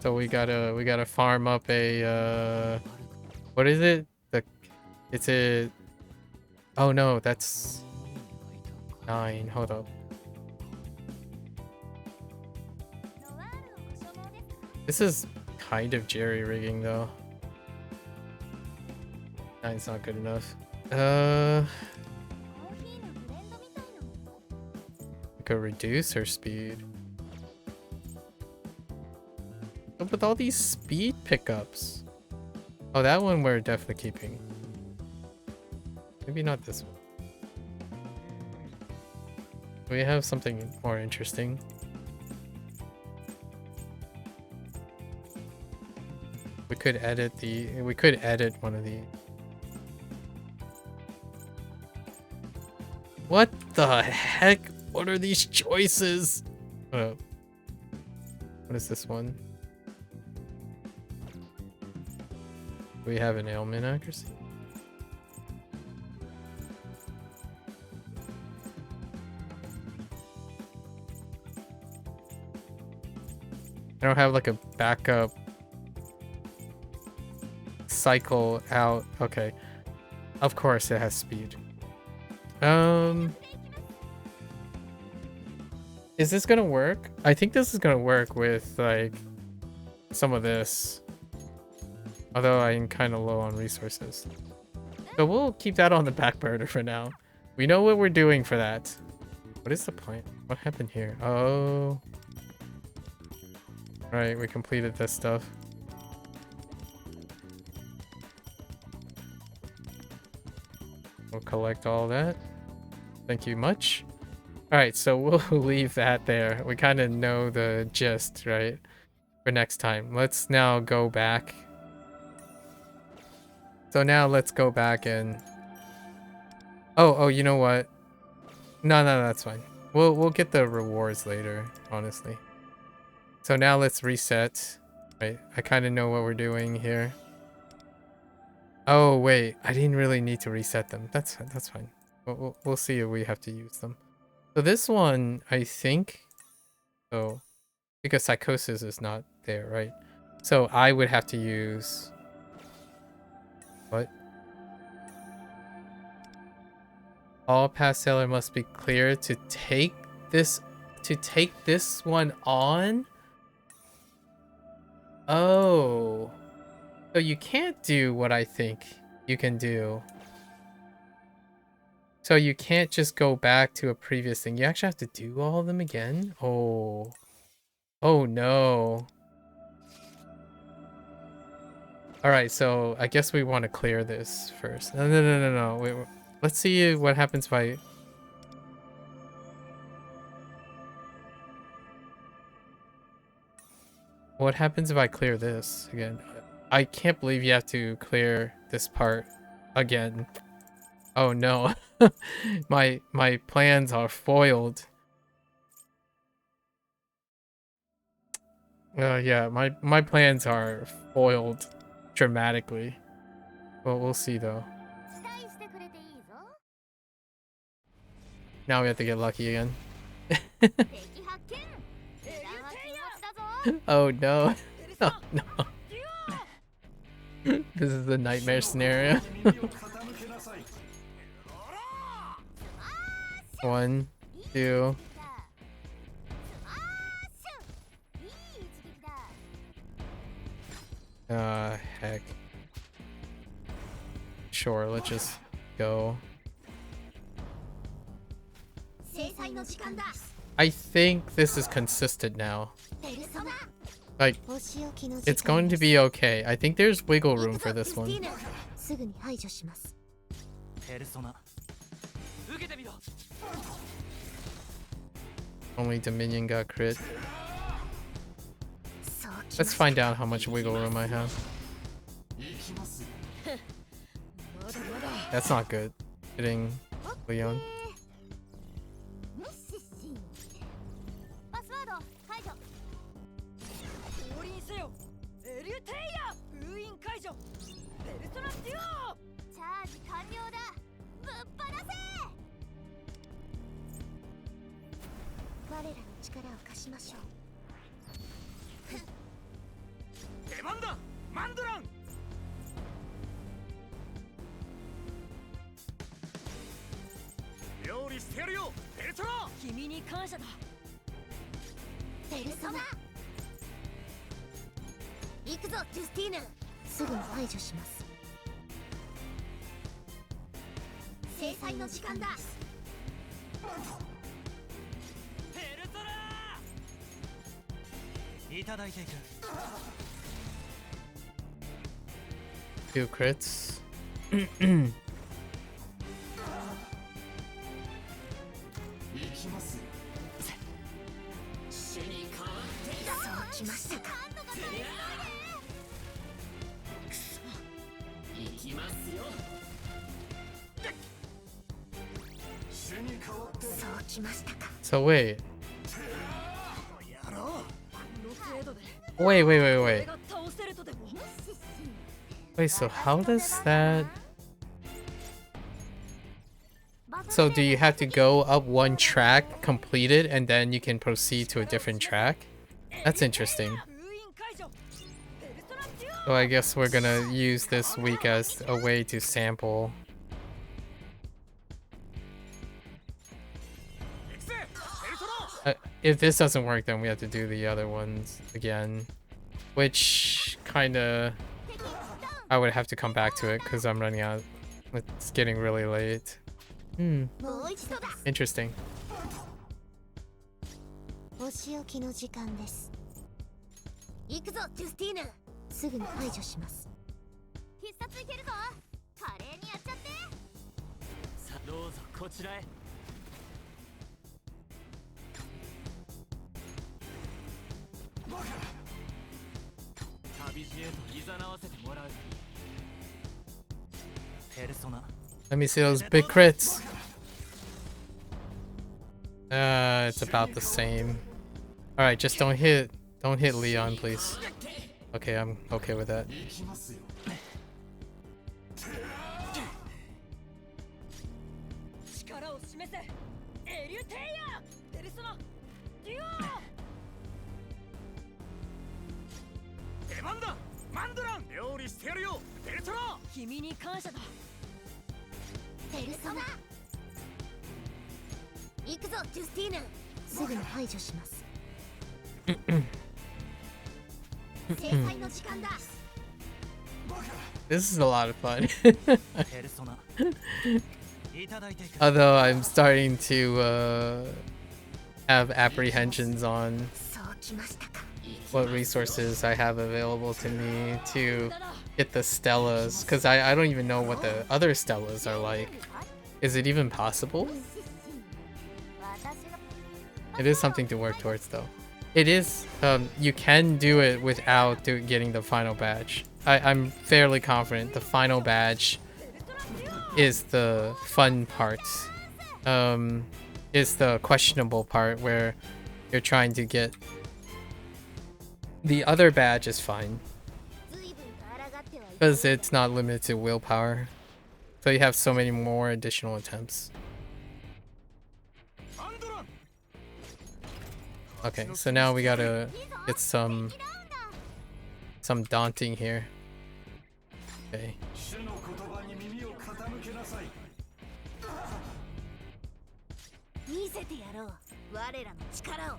So we gotta farm up a what is it? It's a oh no, that's 9. Hold up. This is kind of jerry-rigging though. 9's not good enough. We could reduce her speed. With all these speed pickups. Oh, that one we're definitely keeping. Maybe not this one. We have something more interesting. We could edit one of these. What the heck? What are these choices? What is this one? We have an ailment accuracy. I don't have like a backup cycle out. Okay. Of course it has speed. Is this gonna work? I think this is gonna work with like some of this. Although I'm kind of low on resources. So we'll keep that on the back burner for now. We know what we're doing for that. What is the point? What happened here? Oh. Right, we completed this stuff. We'll collect all that. Thank you much. Alright, so we'll leave that there. We kind of know the gist, right? For next time. Let's now go back. So now let's go back and... Oh, you know what? No, that's fine. We'll get the rewards later, honestly. So now let's reset. Right, I kind of know what we're doing here. Oh, wait. I didn't really need to reset them. That's fine. We'll see if we have to use them. So this one, I think... Oh, because psychosis is not there, right? So I would have to use... What? All past sailor must be clear to take this one on? Oh. So you can't do what I think you can do. So you can't just go back to a previous thing. You actually have to do all of them again? Oh. Oh no. Alright, so I guess we want to clear this first. No. Wait, let's see what happens if I... What happens if I clear this again? I can't believe you have to clear this part again. Oh no. my plans are foiled. Yeah, my plans are foiled dramatically. Well, we'll see though. Now we have to get lucky again. Oh no. Oh no. This is the nightmare scenario. 1, 2. Heck. Sure, let's just go. I think this is consistent now. Like, it's going to be okay. I think there's wiggle room for this one. ペルソナ受けてみろ Only Dominion got crit. Let's find out how much wiggle room I have. That's not good. Hitting Leon. パスワード解除降臨せよエリュテイヤ封印解除ペルソナデュオチャージ完了だぶっ放せ我らの力を貸しましょう出番だマンドラン料理してやるよペルソナ君に感謝だペルソナ行くぞジュスティーヌすぐに排除します制裁の時間だペルソナいただいていく 2 crits. そうきましたかそうきましたか So wait. この程度で Wait. 俺が倒せるとでも Wait, so how does that... So do you have to go up one track, complete it, and then you can proceed to a different track? That's interesting. 封印解除ペルソナデュオ So I guess we're gonna use this week as a way to sample. 行くぜペルソナ If this doesn't work, then we have to do the other ones again. Which kinda... I would have to come back to it because I'm running out. It's getting really late. もう一度だ Interesting. お仕置きの時間です行くぞジュスティーヌすぐに排除します必殺いけるぞ華麗にやっちゃってさあどうぞこちらへ旅路へと誘わせてもらうペルソナ Let me see those big crits. It's about the same. Alright, just don't hit Leon, please. Okay, I'm okay with that. 力を示せエリュテイヤペルソナデュオ出番だマンドラン料理してやるよペルソナ君に感謝だペルソナ行くぞジュスティーヌすぐに排除します制裁の時間だ This is a lot of fun. ペルソナいただいていく Although I'm starting to have apprehensions on そうきましたか what resources I have available to me to get the Stellas, because I don't even know what the other Stellas are like. Is it even possible? It is something to work towards, though. It is, you can do it without getting the final badge. I'm fairly confident the final badge is the fun part. Is the questionable part where you're trying to get... The other badge is fine, because it's not limited to willpower. So you have so many more additional attempts. Okay, so now we gotta get some daunting here. Okay. 見せてやろう我らの力を。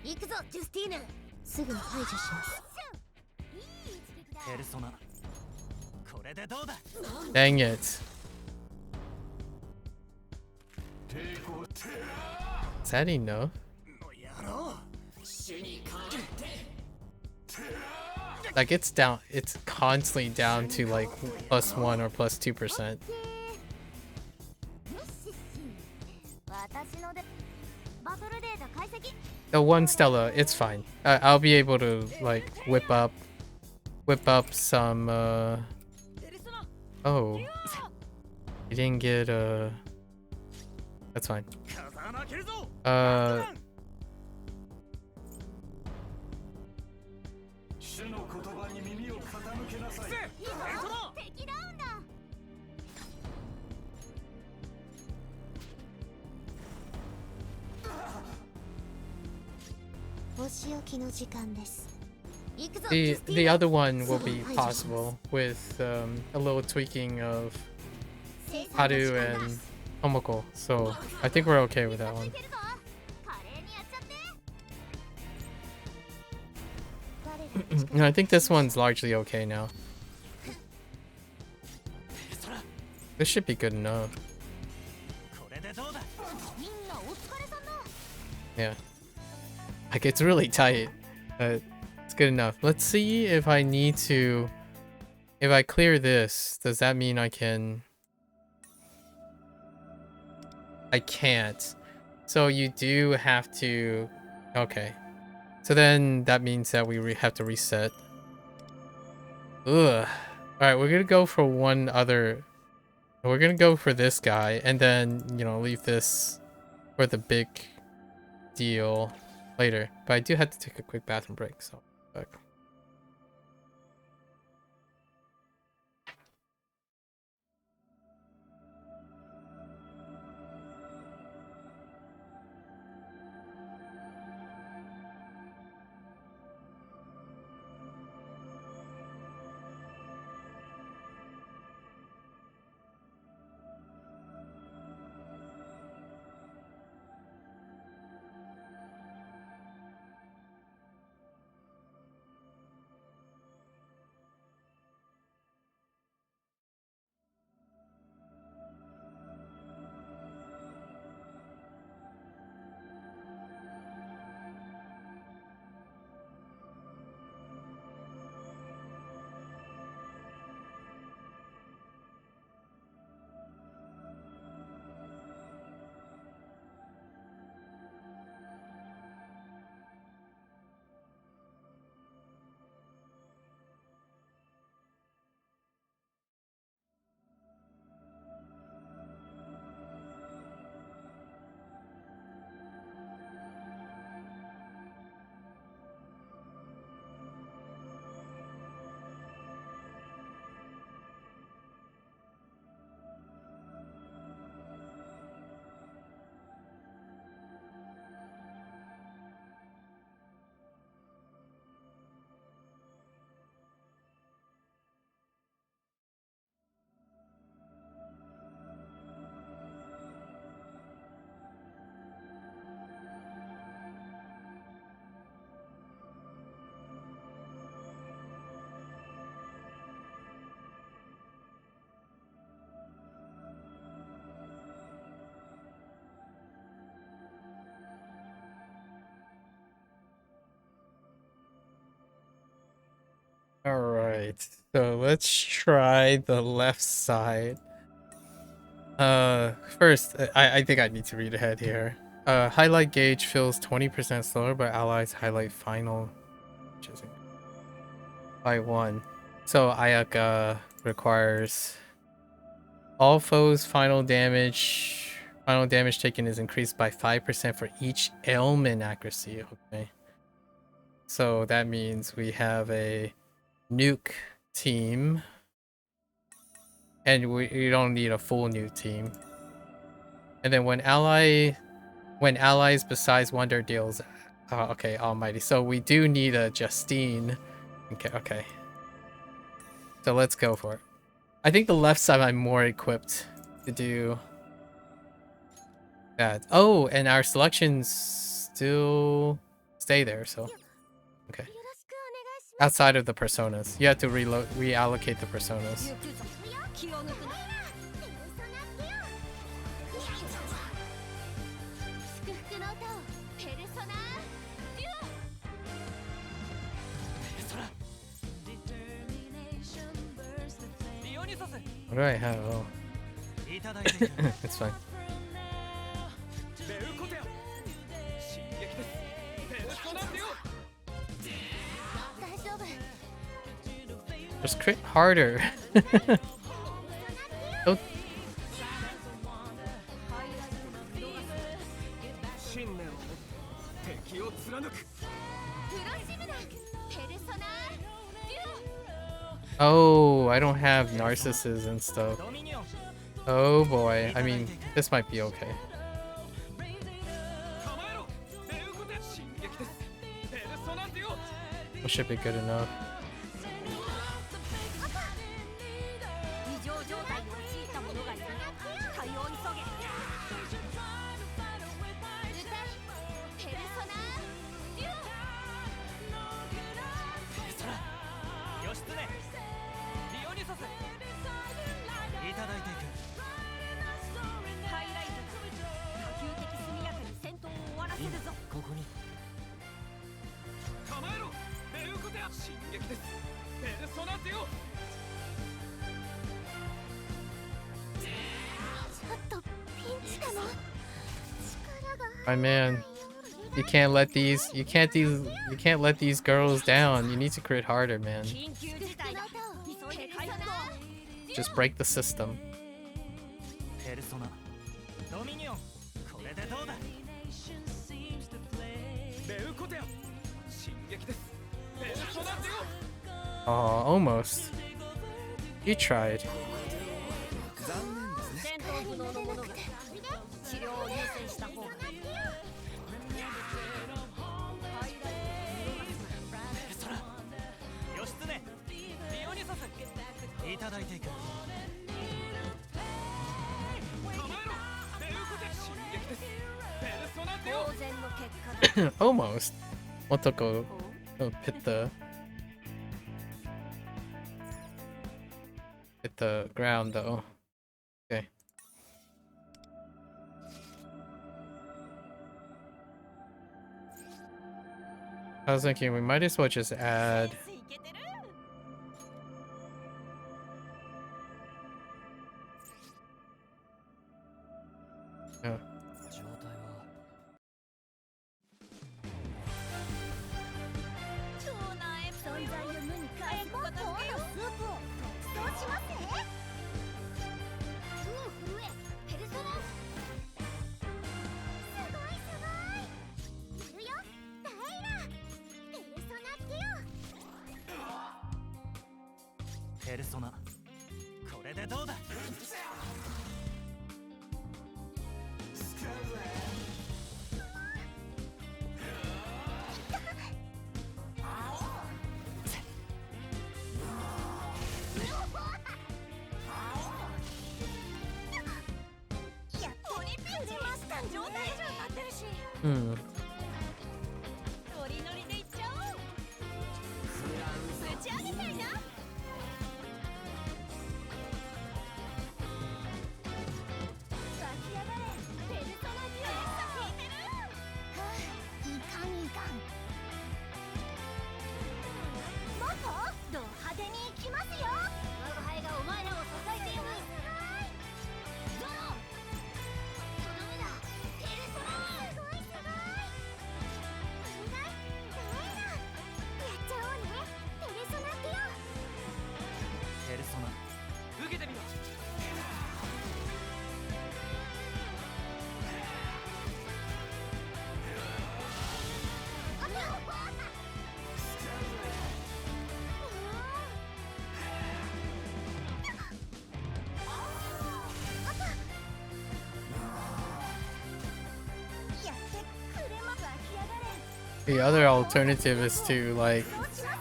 行くぞジュスティーヌ。すぐに排除しますペルソナこれでどうだ。 Dang it. Is that enough? やろう。 Like it's down, it's constantly down to like +1 or +2%. 私のでバトルデータ解析 The one Stella, it's fine. I'll be able to like whip up some. Oh, you didn't get That's fine. 風穴開けるぞ。 主の言葉に耳を傾けなさい。敵ダウンだお仕置きの時間です the other one will be possible with a little tweaking of Haru and Tomoko, so I think we're okay with that one. 華麗にやっちゃって我ら And I think this one's largely okay now. This should be good enough. これでどうだ。 みんなお疲れさんだ Yeah. Like it's really tight. But it's good enough. Let's see if I need to. If I clear this, does that mean I can? I can't. So you do have to. Okay. So then that means that we have to reset. Ugh. Alright, we're gonna go for one other. We're gonna go for this guy and then, you know, leave this for the big deal later. But I do have to take a quick bathroom break, so back. Alright, so let's try the left side. First, I think I need to read ahead here. Highlight gauge feels 20% slower, but allies highlight final, which is by 1. So Ayaka requires all foes' final damage taken is increased by 5% for each ailment accuracy. Okay. So that means we have a nuke team, and we don't need a full nuke team. And then when allies besides Wonder deals, okay, almighty. So we do need a Justine. Okay. So let's go for it. I think the left side I'm more equipped to do. that. Oh, and our selections still stay there, so okay. よろしくお願いし Outside of the personas. You have to reallocate the personas. 行くぞ気を抜くなます。祝福の歌をペルソナデュオ。ディオニソス What do I have? Oh, いただいていく it's fine. ベウコテア進撃ですペルソナデュオ大丈夫。 Just crit harder. Don't 信念を持って敵を貫くプロシムだ。ペルソナデュオ。 Oh, I don't have narcissus and stuff. ドミニオン Oh boy. I mean, this might be okay. 構えろベウコテア進撃ですペルソナデュオ It should be good enough. 異常状態に陥った者がいる対応急げ歌いペルソナデュオ。義経ディオニソスいただいていくハイライトだ可及的速やかに戦闘を終わらせるぞここに構えろベウコテア進撃ですペルソナデュオちょっとピンチかも。力が My man, you can't let these girls down. You need to crit harder, man. 緊急事態だ急いで回復を Just break the system. ペルソナドミニオンこれでどうだベウコテア進撃ですペルソナデュ Oh, almost. You tried. 戦闘不能の者が治療を優先した方がいいオ義経ディオニソスいただいていく構えろベウコテア進撃ですペルソナデュオ当然の結果だ Almost. Motoko hit the ground though. Okay. I was thinking we might as well just add. いけてる Yeah. 状態は超な存在を無に返すことのスープをそうしますね。震えペルソナ。すごいすごい。いるよダイラ。ペルソナデュオ。ペルソナこれでどうだやっとリピュー出ました。状態以上になってるし Hmm. ノリノリでいっちゃおうぶち上げたいな湧き上がれペルソナデュオ。聞いてる。はあ、いかんいかん。もっとド派手に行きますよ。我が輩がお前らを支えています。ゾロとどめだペルソナ。すごいすごい。お願いダイナ。やっちゃおうねペルソナデュオ。ペルソナ受けてみろあっ The other alternative is to like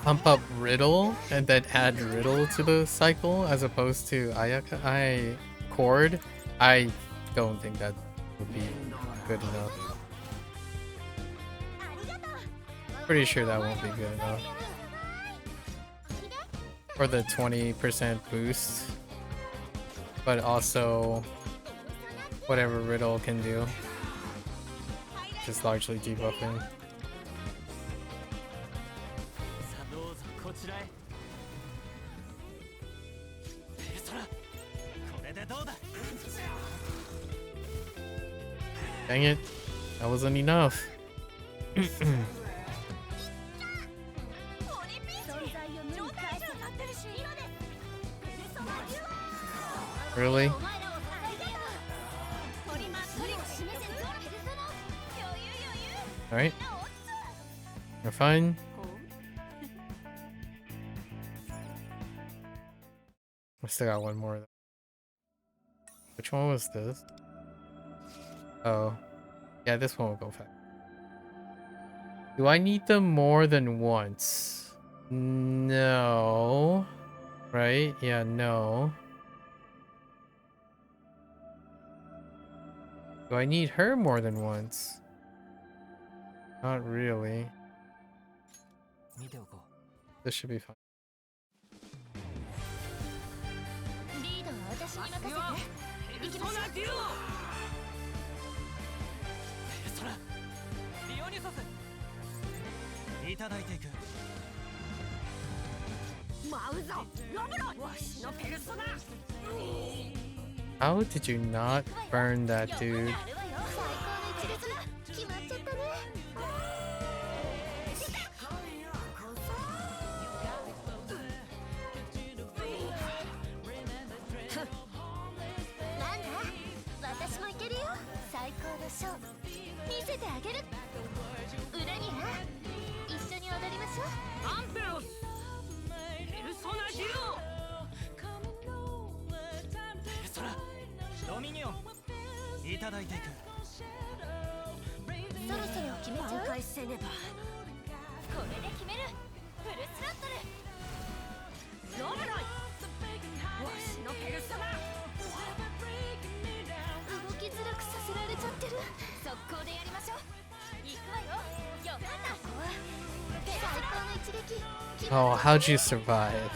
pump up Riddle and then add Riddle to the cycle as opposed to Chord. I don't think that would be good enough. Pretty sure that won't be good enough. For the 20% boost. But also whatever Riddle can do. Just largely debuffing. さあどうぞこちらへペルソナこれでどうだ Dang it. That wasn't enough. Really? Alright. You're fine. I still got one more. Which one was this? Oh. Yeah, this one will go fast. Do I need them more than once? No. Right? Yeah, no. Do I need her more than once? Not really. 見ておこ This should be fine. リードは私に任せて。うペルソナデュオペルソナディオニュソスいただいていくマウゾロブロわしのペルソナ How did you not burn that dude? やるわよ。最高の一撃だ。決まっちゃったね。なんだ私もいけるよ。最高のショー見せてあげる。裏には一緒に踊りましょう。アンペロスペルソナデュオペルソナドミニオンいただいていくそろそろ決めちゃう。挽回せねばこれで決める。フルスロットル。ロブロイわしのペルソナ動きづらくさせられちゃってる。速攻でやりましょう。行くわよ。よかった。ここは最高の一撃。 Oh, how'd you survive?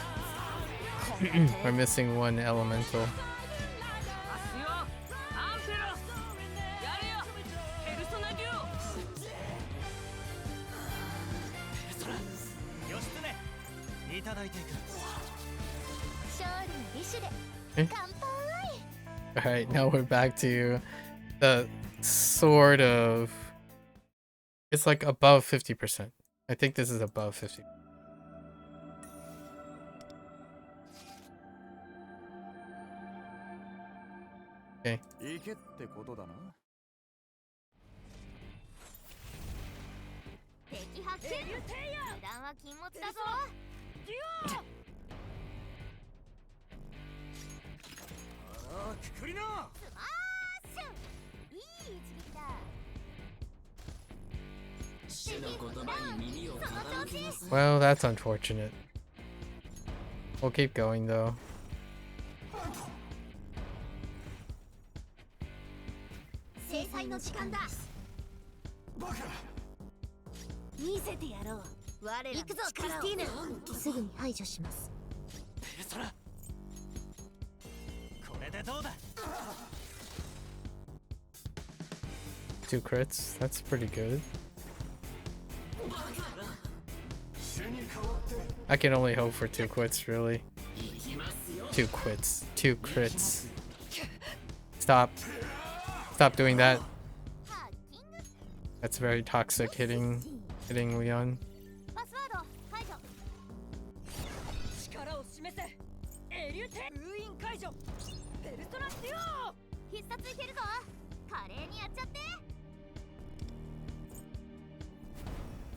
We're missing one elemental. アスよアンペロスやれよペルソナデュオペルソナ義経いただいていく勝利の利子でえ乾杯。 Alright, now we're back to the sort of... It's like above 50%. I think this is above 50. Okay. 行けってことだな。敵発見。油断は禁物だぞ。ああ、くくりな。スマッシュ。いい一撃だ。主の言葉に耳を傾けなさい。 Well, that's unfortunate. We'll keep going though. 制裁の時間だバカ。見せてやろう我らの行くぞクリ力をスティーヌ。すぐに排除します。ペルソナこれでどうだ 2 crits. That's pretty good. I can only hope for 2 quits, really. 2 quits. 2 crits. Stop. Stop doing that. ハッキング。 That's very toxic hitting Leon. パスワード排除。力を示せエリュテ封印解除ペルソナデュオ必殺いけるぞ。華麗にやっちゃって。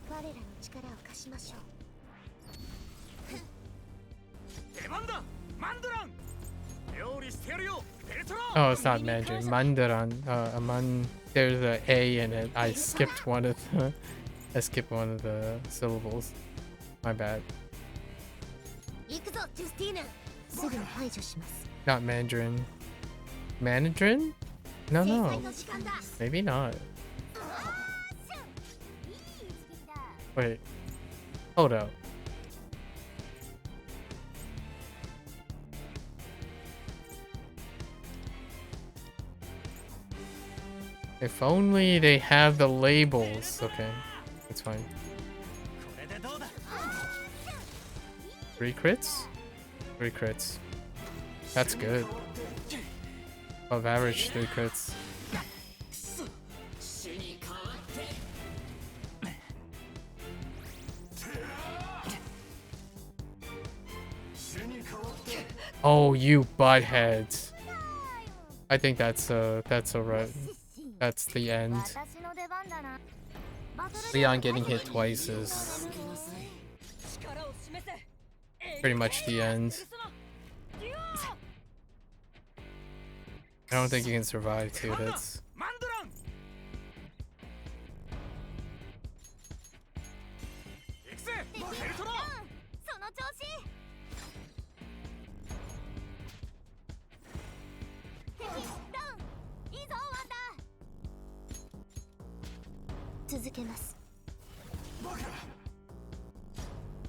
我らの力を貸しましょう。出番だマンドラン料理してやるよペルソナ Oh, it's not Mandarin. Mandaran. There's a A in it. I skipped one of the syllables. My bad. 行くぞジュスティーヌ。すぐに排除します。 Not Mandarin. Mandarin? No, 制 no. 裁の時間だ Maybe not. Wait. Hold up. If only they have the labels. Okay, that's fine. これでどうだ 3 crits? 3 crits. That's good. Above average 3 crits. Oh, you buttheads. I think that's right. That's the end. 私の出番だな。バトル Leon getting hit twice is 力を示せ pretty much the end. I don't think you can survive 2 hits. マンドラン行くぜベルトロその調子。敵ダウン。いいぞワンダー。続けます。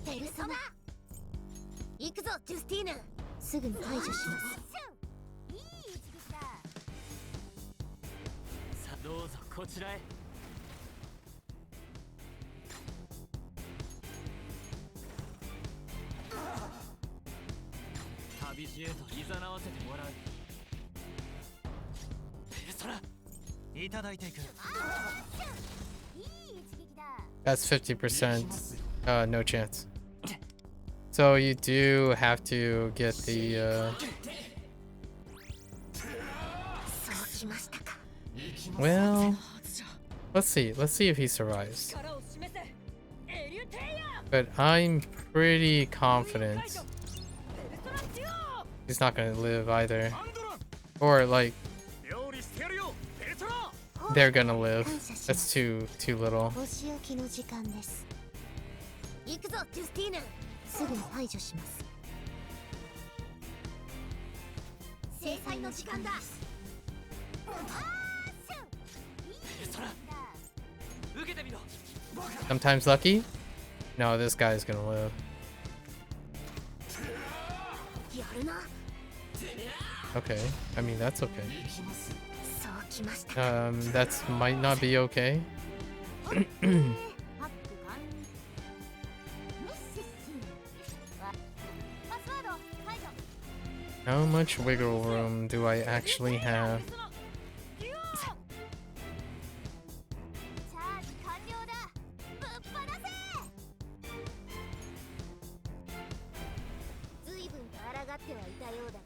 ペルソナ。行くぞジュスティーヌ。すぐに排除します。いい一撃だ。さあどうぞこちらへ旅路へと誘わせてもらうペルソナいただいていく That's 50%. No chance. So you do have to get the well, let's see if he survives. 力を示せエリュテイヤ But I'm pretty confident ペルソナジオ he's not gonna live either. マンドラン Or like 料理してやるよペルソナ they're gonna live. That's too little. お仕置きの時間です。行くぞジュスティーヌ。すぐに排除します。制裁の時間だ。ペルソナ受けてみろ Sometimes lucky? No, this guy's gonna live. やるな。 Okay. I mean, that's okay. そうきました。That might not be okay. ハック完了。パスワード解除。 How much wiggle room do I actually have? チャージ完了だ。ぶっ放せ。随分と抗ってはいたようだが。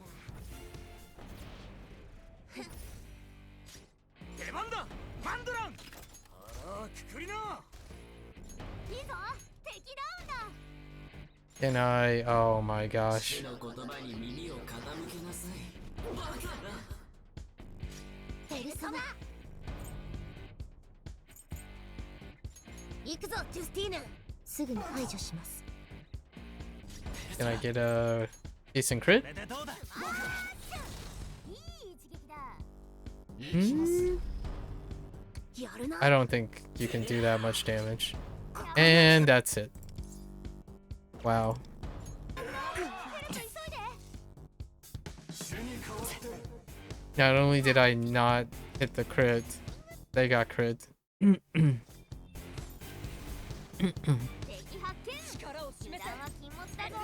出番だマンドランあらくくりないいぞ敵ダウンだ。 Can I? Oh my gosh. ペルソナ。行くぞジュスティーヌ。すぐに排除します。 Can I get a decent crit? これでどうだいい一撃だ。 Hmm? やるな。 I don't think you can do that much damage. And that's it. Wow. Not only did I not hit the crit, they got crit. 敵発見。力を示せ油断は禁物だぞ。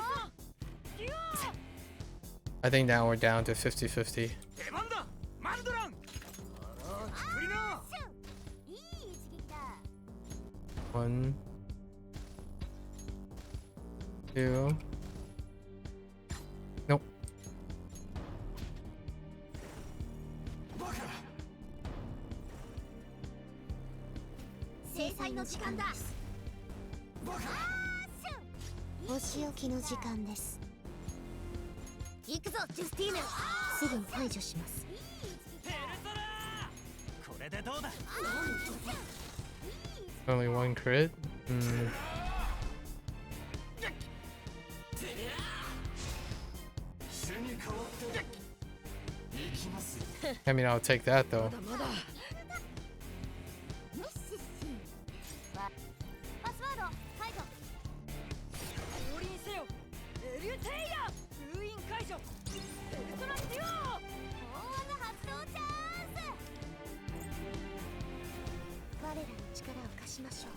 I think now we're down to 50-50. 出番だマンドランあらくくりないい一撃だ。 1, 2. Nope. 制裁の時間だ。お仕置きの時間です。行くぞジュスティーヌ。すぐに排除します。ペルソナこれでどうだ Only 1 crit? Hmm. I mean, I'll take that though. パスワードしましょ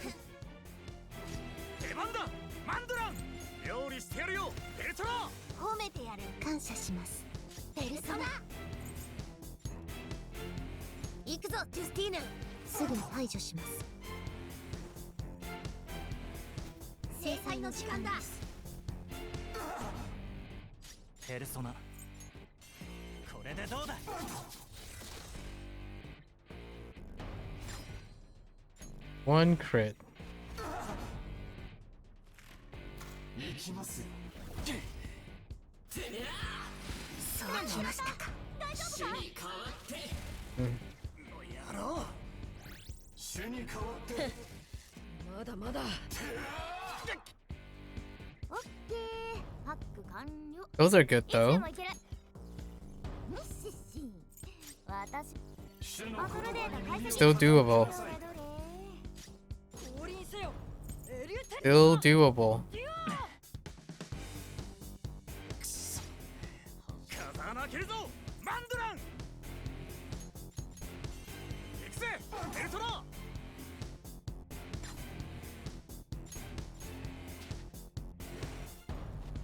う。出番だマンドラン。料理してやるよベルトラ。褒めてやる。感謝します。ペルソナ。行くぞジュスティーヌ。すぐに排除します。制裁の時間だ。ペルソナ、これでどうだ。One crit. 行きますよ。そうきましたか。大丈夫か。やろう。主に代わってまだまだ。オッケー。パック完了。 Those are good いつで though. もいける。ミッシッシン。私主のバトルデータ解析。 Still doable. どれどれ。降臨せよエリュテ。 Still doable. 風穴開けるぞマンドラン。行くぜベルトラ。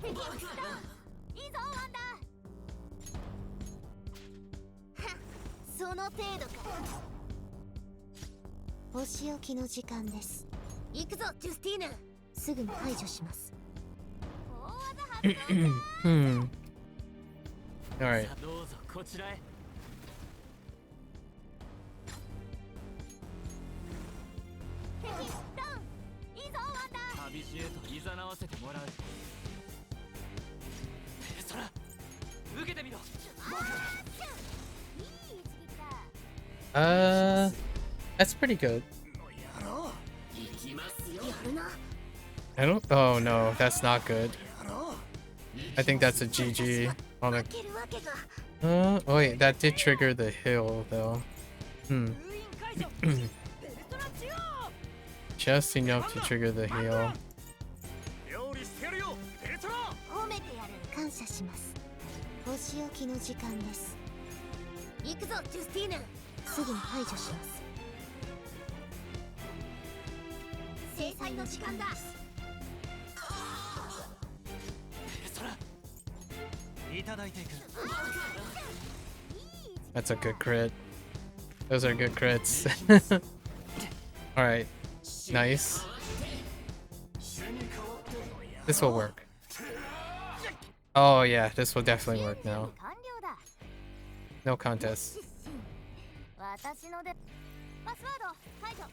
敵ダウン。いいぞワンダー。はっ、その程度か。お仕置きの時間です。行くぞジュスティーヌ。すぐに排除します。大技発動。 Hmm. Alright. さあどうぞこちらへ。敵ダウン。いいぞワンダー。旅路へと誘わせてもらう。ペルソナ、受けてみろ。いい一撃だ。That's pretty good. やろう。行きますよ。やるな。 I don't. Oh no, that's not good. やろう。 I think that's a GG on 負けるわけが。 Oh wait, that did trigger the hill though. Hmm. 封印解除ベルトラ中央。 Just enough to trigger the heal. 料理してやるよベルトラ。褒めてやる。感謝します。お仕置きの時間です。行くぞジュスティーヌ。すぐに排除します。制裁の時間だ。ベルトラ、いただいていく。 That's a good crit. Those are good crits. Alright. Nice. 主に代わって This will work. Oh yeah, this will definitely work now. 完了だ。 No contest. 私のでパスワード解除。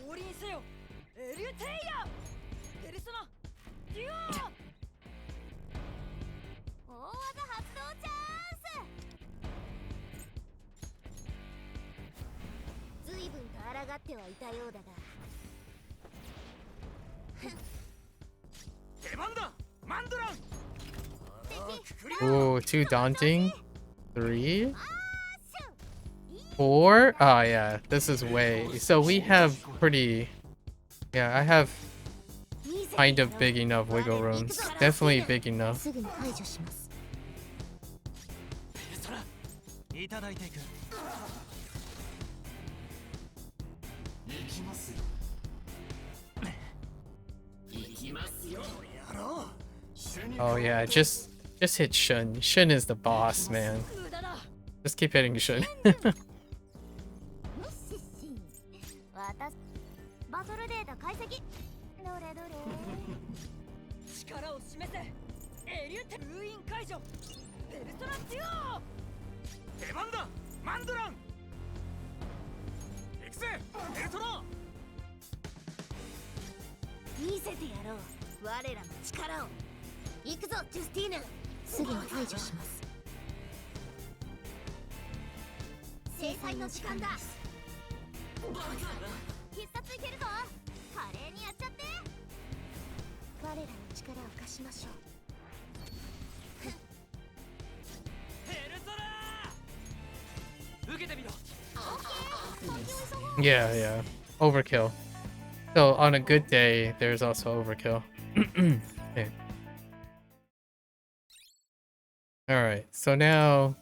降臨せよエリュテイヤ。ペルソナデュオ。大技発動チャンス。随分と抗ってはいたようだが。出番だマンドラン。 Ooh, too daunting. 3, 4. Oh yeah, this is way. So we have pretty. Yeah, I have kind of big enough wiggle rooms. Definitely big enough. すぐに排除します。ベルトラ、いただいていく。行きますよ。行きますよ。やろう。主に Oh yeah, just hit Shun. Shun is the boss, man. 無駄だ。 Just keep hitting Shun. ミッシッシン。私バトルデータ解析。どれどれ。力を示せエリュテ。封印解除ベルトラデュオ。出番だマンドラン。行くぜベルトラ。見せてやろう我らの力を。行くぞジュスティーヌ。すぐに排除します。制裁の時間だ。必殺いけるぞ。華麗にやっちゃって。我らの力を貸しましょう。ベルトラ、受けてみろ。 Yeah, yeah. Overkill. So on a good day, there's also overkill. Okay. Alright, so now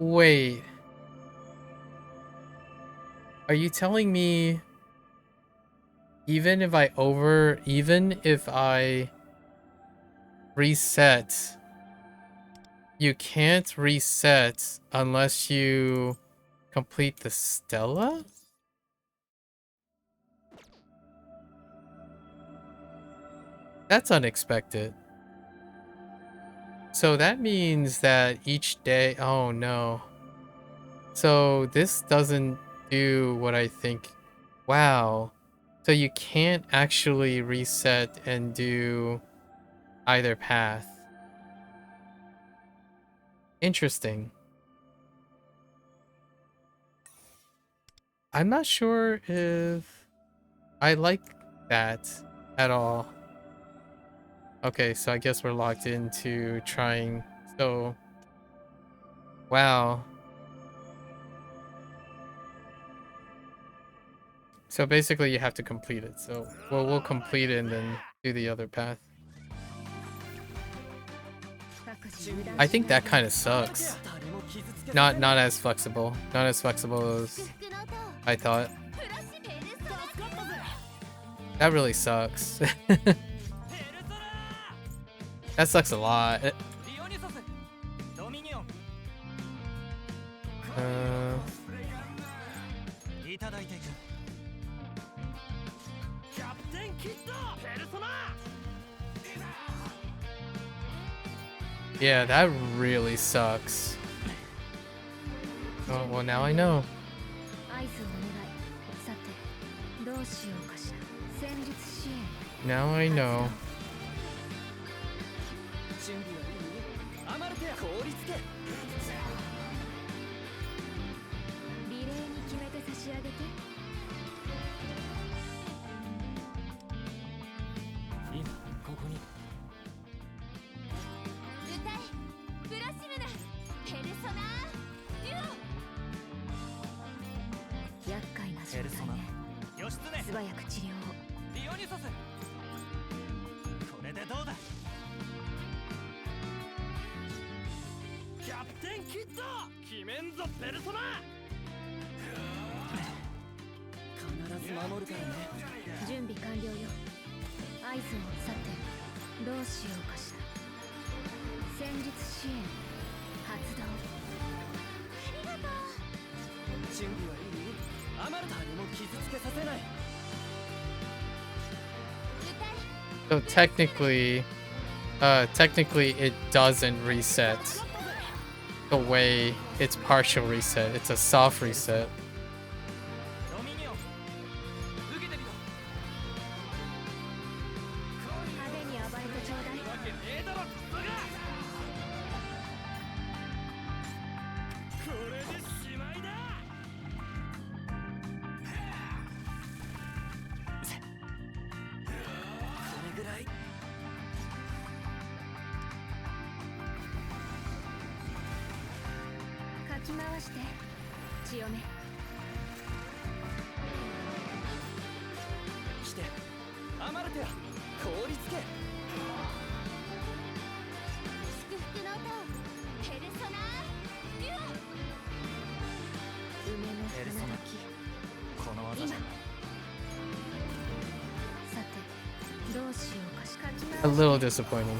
Wait. Are you telling me even if I reset, you can't reset unless you complete the Stella? That's unexpected. So that means that each day, oh no. So this doesn't do what I think. Wow. So you can't actually reset and do either path. Interesting. I'm not sure if I like that at all. Okay, so I guess we're locked into trying. So, wow. So basically you have to complete it. So we'll complete it and then do the other path. I think that kind of sucks. Not as flexible. Not as flexible as I thought. That really sucks. That sucks a lot. Yeah, that really sucks. Oh, well, now I know. Now I know. So technically it doesn't reset the way it's partial reset. It's a soft reset. A little disappointing.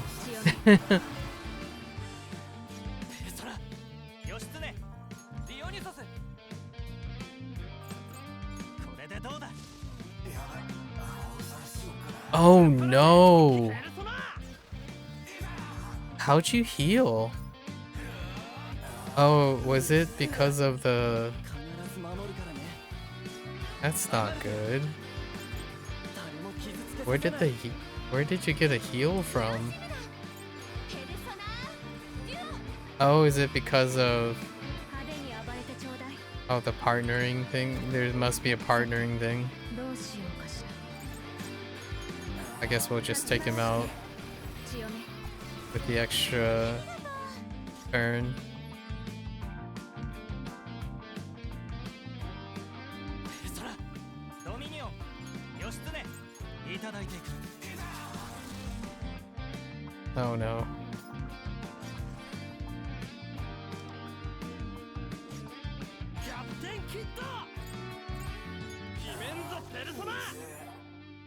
Oh no! How'd you heal? Oh, was it because of the... That's not good. Where did you get a heal from? Oh, is it because of... Oh, the partnering thing? There must be a partnering thing. I guess we'll just take him out with the extra turn. Oh no.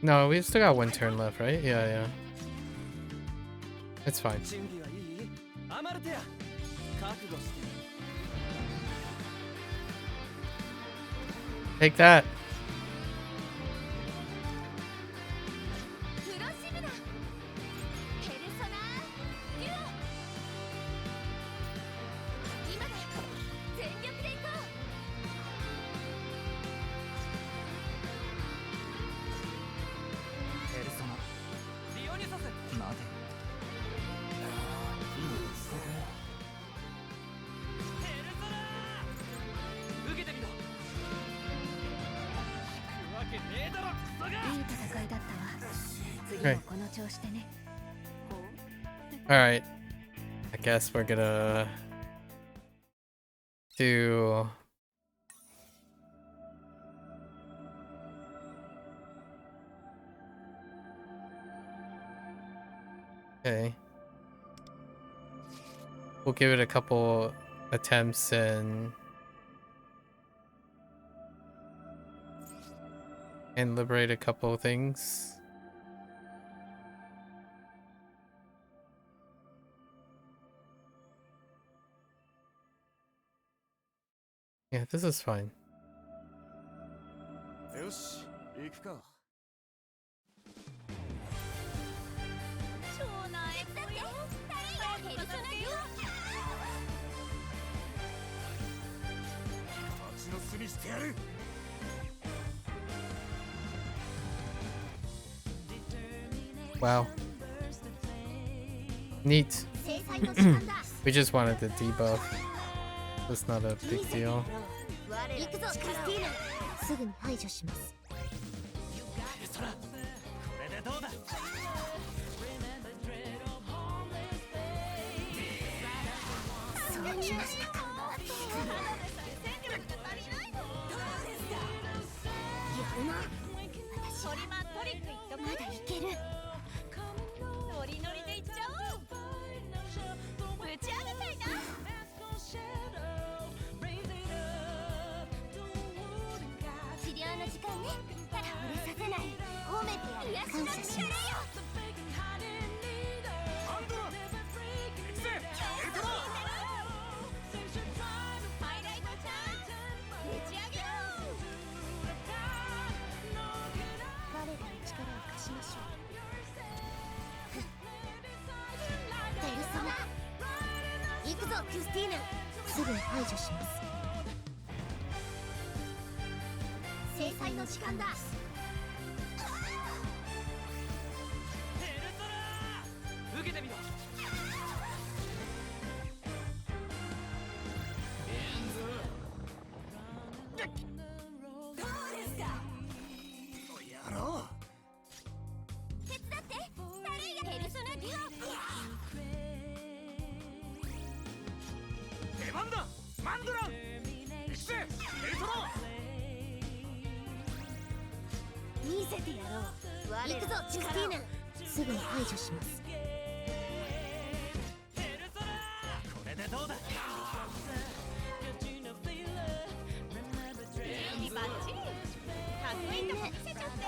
No, we still got one turn left, right? Yeah, yeah. It's fine. 準備はいい？アマルテア覚悟して。 Take that. プロシブだ。ペルソナデュオ。今だ。全力で行こう。ペルソナディオニサス待て。ペルソナ受けてみろ。行くわけねえだろクソが。いい戦いだったわ。次 Okay. もこの調子でね。 Alright. I guess we're gonna do okay. We'll give it a couple attempts and liberate a couple things. Yeah, this is fine. よし行くか。超なエだって誰がペルソナデュ蜂の巣にしてやる。 Wow. Neat. オ。制裁の時間だ。 We just wanted the debuff. It's not a big deal. 行くぞクリスティーナ。すぐに排除します。ペルソナこれでどうだ。 そうきましたか。やるな。私はまだいける。ノリノリでいっちゃおう。ぶち上げたいな。治療の時間ね。倒れさせない。褒めてやる。感謝します。ハンドラ行くぜ。エルトラ。ハイライトちゃんぶち上げよう。彼らの力を貸しましょう。ペルソナ行くぞクリスティーナ。すぐに排除します。制裁の時間だ。ペルソナ受けてみろ。 やろう。手伝って誰がペルソナデュオ。出番だ。マンドラン。行くぜ。エルトラ。見せてやろう。行くぞクリスティーナ。すぐに排除します。ペルソナこれでどうだ。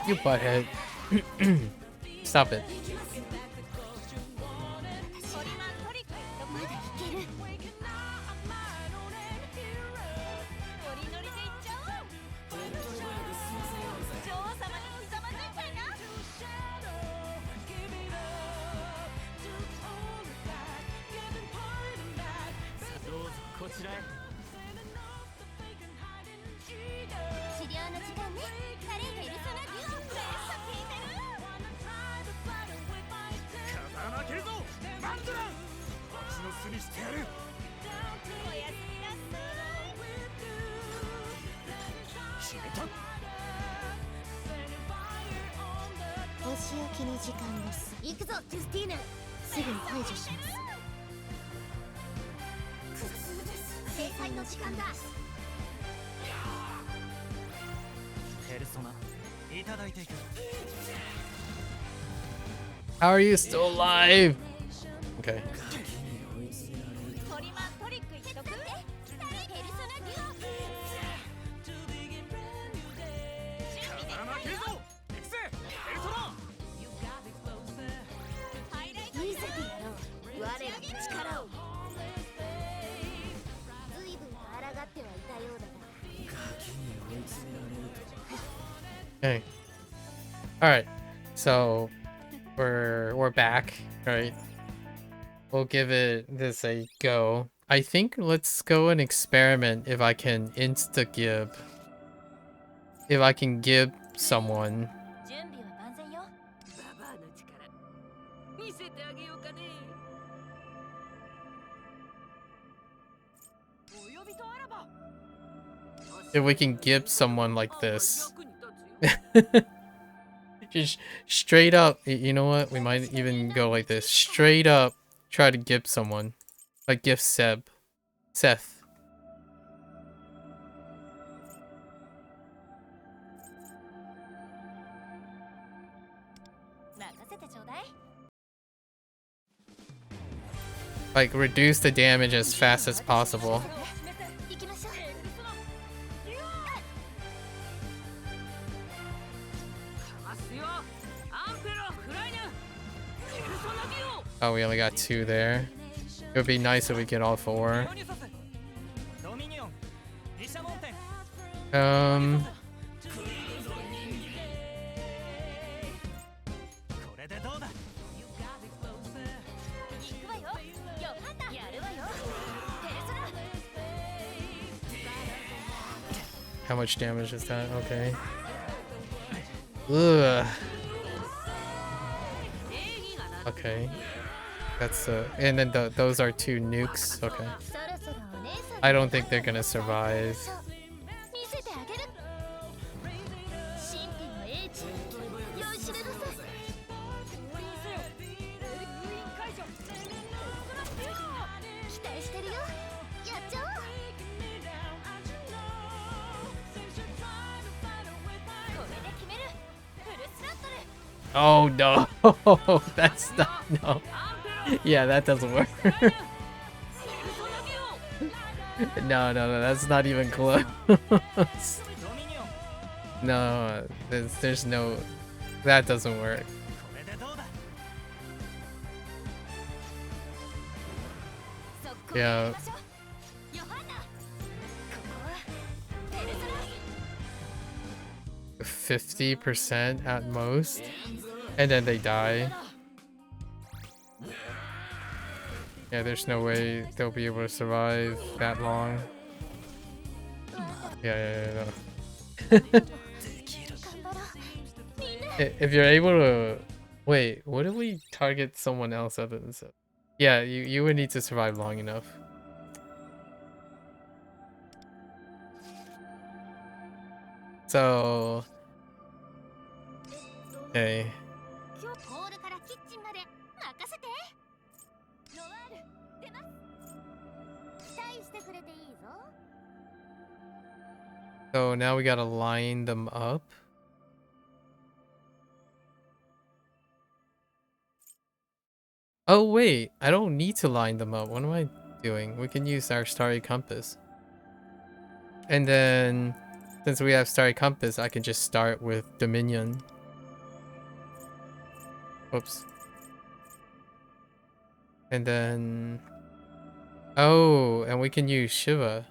You butthead. Stop it. まだいける。ノリノリでいっちゃおう。女王様にひざまずいたいな。どうぞこちらへ。治療の時間ね。彼ペルソナデュオ。聞いてる。風穴開けるぞ。マンドラン。蜂の巣にしてやる。おやすみなさい。決めた。お仕置きの時間です。行くぞクリスティーナ。すぐに排除します。苦痛です。制裁の時間だ。ペルソナいただいていく。 How are you still alive? Okay. トリマントリック一つ。ペルソナデュオ。準備できたよ。風穴開けるぞ。行くぜ。エルトラ。Okay. All right. So we're back, right? We'll give this a go. I think let's go and experiment if I can insta-gib. If I can give someone. 準備は万全よ。ババアの力見せてあげようかね。お呼びとあらば If we can give someone like this. 役に立つよ。 Just straight up, you know what? We might even go like this. Straight up, try to gift someone. Like gift Seth. 任せてちょうだい。 Like reduce the damage as fast as possible. 行きましょう。 かますよ。アンペラフライヌペルソナデュオ Oh, we only got 2 there. It would be nice if we get all 4. ドミニオン自社門店 これでどうだ 行くわよ。ヨハンナやるわよ。ペルソナ。 How much damage is that? Okay. Ugh. Okay. That's and then those are 2 nukes. Okay. そろそろお姉さん。 I don't think they're gonna survive. 見せてあげる。神秘の英知。よしれなさい。期待してるよ。やっちゃおう。これで決める。フルスラットル。 Oh no. That's not no. Yeah, that doesn't work. No, that's not even close. ドミニオン No, there's no. That doesn't work. これでどうだ 速攻やりましょう。ヨハンナ。ここはペルソナ。 50% at most, and then they die. Yeah, there's no way they'll be able to survive that long. Yeah. No. 頑張ろう。みんな。 If you're able to wait, what if we target someone else other than Seth? Yeah, you would need to survive long enough. So okay. 今日ホールからキッチンまで任せて。ノワール出ます。期待してくれていいぞ。 So now we gotta line them up. Oh wait, I don't need to line them up. What am I doing? We can use our starry compass. And then since we have starry compass, I can just start with Dominion. Whoops. And then oh, and we can use Shiva.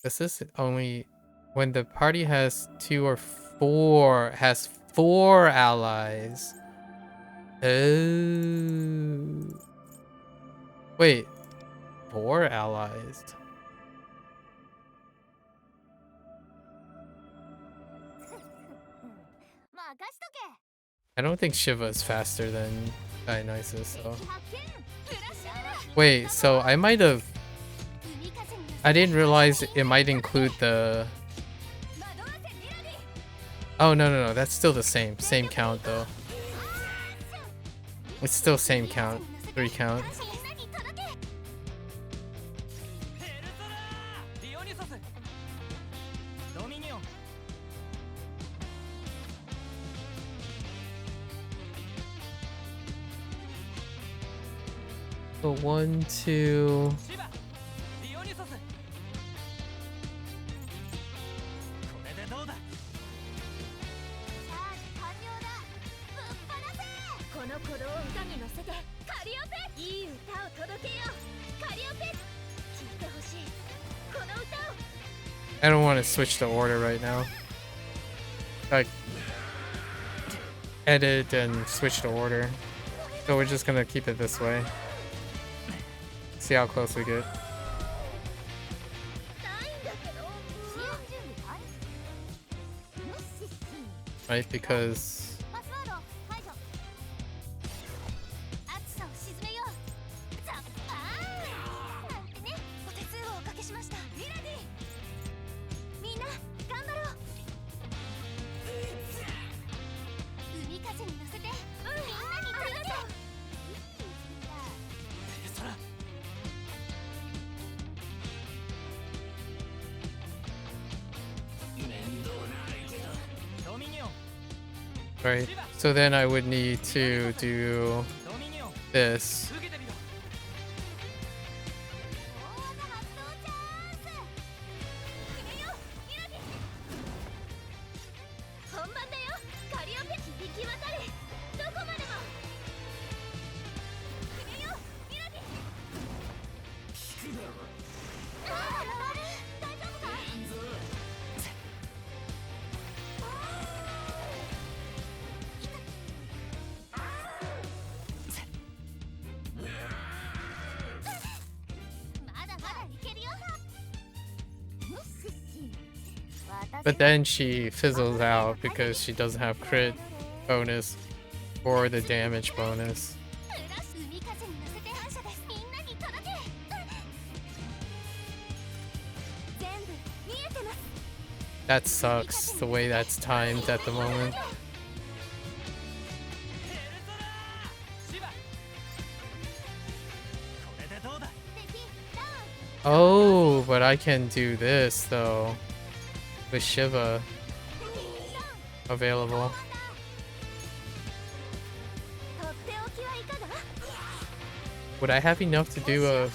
This is only when the party has 2 or 4 has 4 allies. Oh. Wait. 4 allies. I don't think Shiva is faster than Dionysus, though. Wait, so I might have... I didn't realize it might include the... Oh, no. That's still the same. Same count, though. It's still same count. 3 count. ペルソナディオニソスドミニオン So 1, 2... シバディオニソスこれでどうだチャージ完了だ。ぶっ放せ。この鼓動を打たせてカリオペ、いい歌を届けようカリオペ、聴いてほしいこの歌を。 I don't want to switch the order right now. Like, edit and switch the order. So we're just gonna keep it this way. See how close we get. ないんだけど支援準備はい Right? Because パスワード解除。暑さを鎮めよう。ザッパーンなんてね、お手数をおかけしました。ミラディ、みんな頑張ろう。海風に乗せて、みんなに届け。そら right. So then I would need to do ドミニオン this. 受けてみろ。大技発動チャンス。決めよう、ミラディ。本番だよ、カリオペ、響き渡れ。どこまでも。決めよう、ミラディ。ああ、大丈夫か。まだまだいけるよ。 But then she fizzles out because she doesn't have crit bonus or the damage bonus. 海風に乗せて感謝です。みんなに届け。全部見えてます。 That sucks the way that's timed at the moment. シバ、これでどうだ。 敵ダウン。 Oh, but I can do this though. With Shiva available. とっておきはいかが。 Would I have enough to do a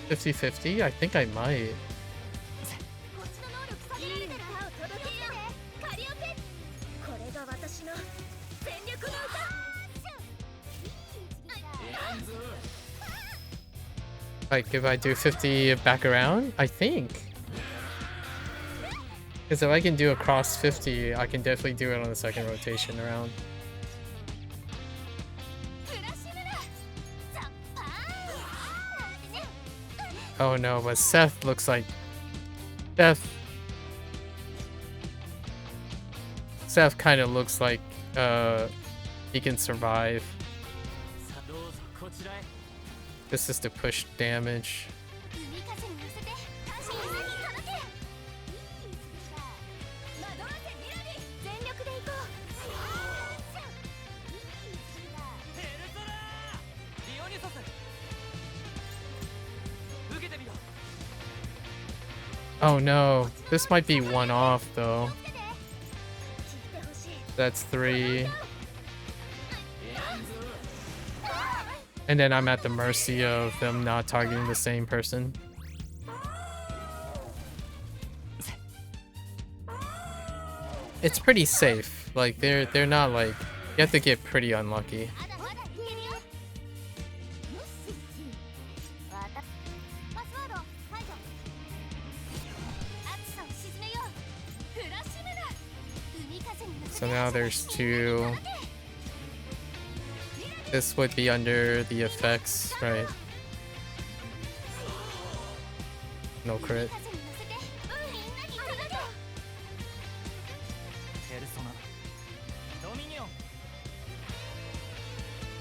50-50? I think I might. こっちの能力下げられてる歌を届けよう。カリオペ、これが私の全力の歌。 Like if I do 50 back around, I think. Because if I can do a cross 50, I can definitely do it on the second rotation around. フラッシュムラザッパーンなんてね。 Oh no, but Seth looks like Seth kind of looks like he can survive. さあどうぞこちらへ。 This is to push damage. 海風に乗せて感謝みんなに届け。惑わせミラディ、全力でいこう。ペルソナーディオニソス受けてみろ。 Oh no, this might be one off though. 聞いてほしい。 That's 3. And then I'm at the mercy of them not targeting the same person. It's pretty safe. Like they're not like, you have to get pretty unlucky. まだまだいけるよ。パスワード解除。暑さを鎮めよう。フラッシュムラ海風に乗せて。 So now there's 2. This would be under the effects, right? No crit. 風に乗せて、みんなに届け。ペルソナドミニオン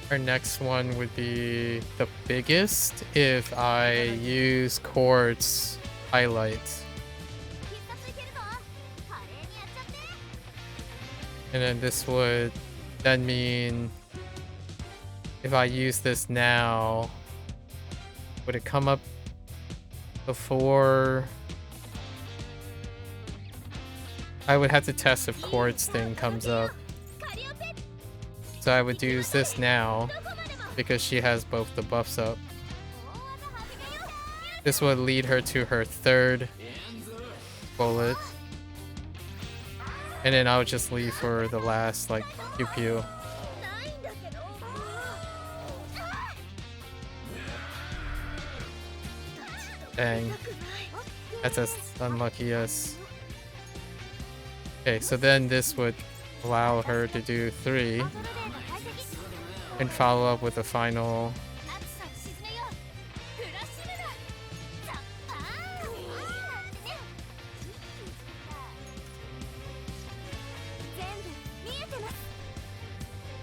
Our next one would be the biggest if I use quartz highlight. 必殺いけるぞ。華麗にやっちゃって。 And then this would then mean if I use this now, would it come up before? I would have to test if quartz thing comes up. カリオペ、 So I would use this now どこまでも。 because she has both the buffs up. 大技始めよう。 This would lead her to her 3rd bullet. And then I would just leave for the last like pew pew. ないんだけど。Dang. That's as unlucky as... Okay, so then this would allow her to do 3 and follow up with a final... 暑さを鎮めようフラッシュメガザッパーンってね全部見えてます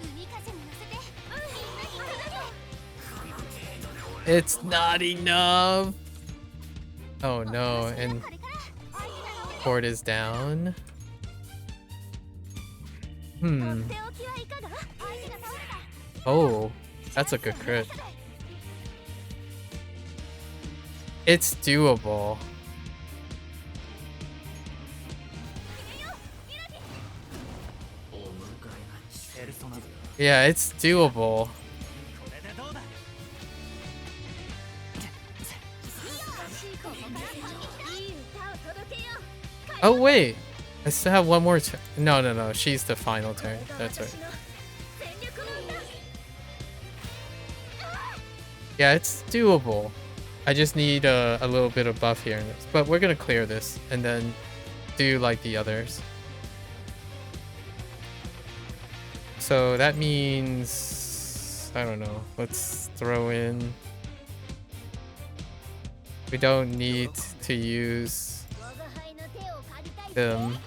海風に乗せてみんなに届け It's not enough! Oh no, and port is down. とっておきはいかが相手が倒れた Oh, that's a good crit. It's doable. Yeah, it's doable. これでどうだ Oh wait, I still have one more turn. No, no, no, she's the final turn. That's right. Yeah, it's doable. I just need a little bit of buff here, but we're gonna clear this and then do like the others. So that means, I don't know, let's throw in, we don't need to use them.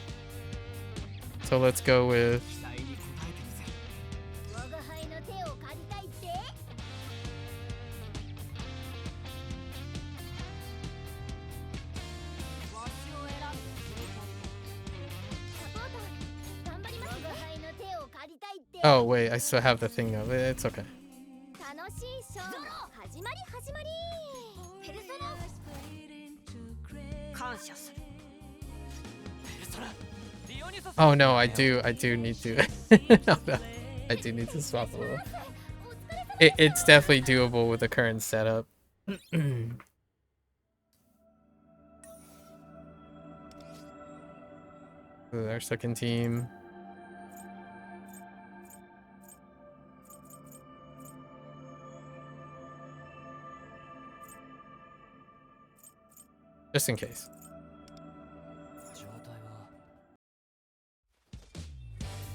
So let's go with, 期待に応えてみせる 我が輩の手を借りたいってわしを選ぶサポート頑張ります我が輩の手を借りたいって oh wait, I still have the thing of it. It's okay. 楽しいショー始まり始まりペルソナ感謝するペルソナディオニソス Oh no, I do need to, I do need to swap a little. It's definitely doable with the current setup. Ooh, our second team. Just in case. 状態は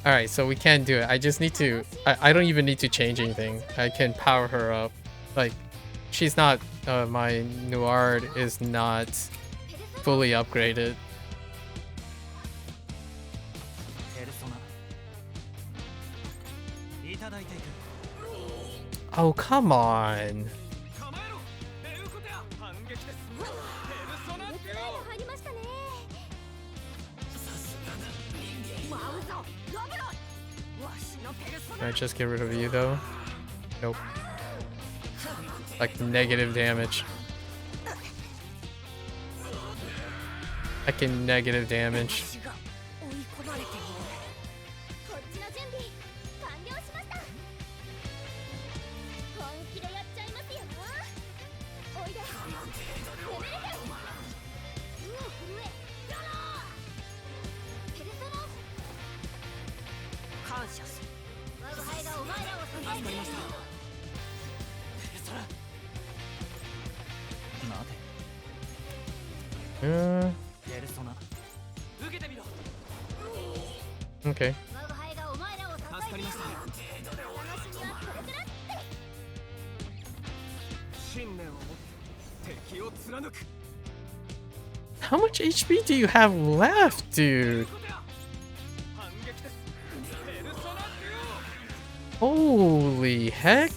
Alright, so we can do it. I just need to... I don't even need to change anything. I can power her up. Like, she's not... my Nuard is not fully upgraded. ペルソナいただいていく Oh, come on. 構えろエウコテア反撃ですペルソナデュ入りましたねマウゾロブロイわしのペルソ Can I just get rid of you, though? Nope. Like, negative damage. I can negative damage. 私が追い込まれているこっちの準備完了しました本気でやっちゃいますよおいで攻めるかうお震えペルソナ感謝する我が輩がお前らを支えているペルソナ待て ペルソナ受けてみろ Okay. 我が輩がお前らを支えている話にはこれからって信念を持って敵を貫く How much HP do you have left, dude? 反撃ですペルソナデュ Holy heck.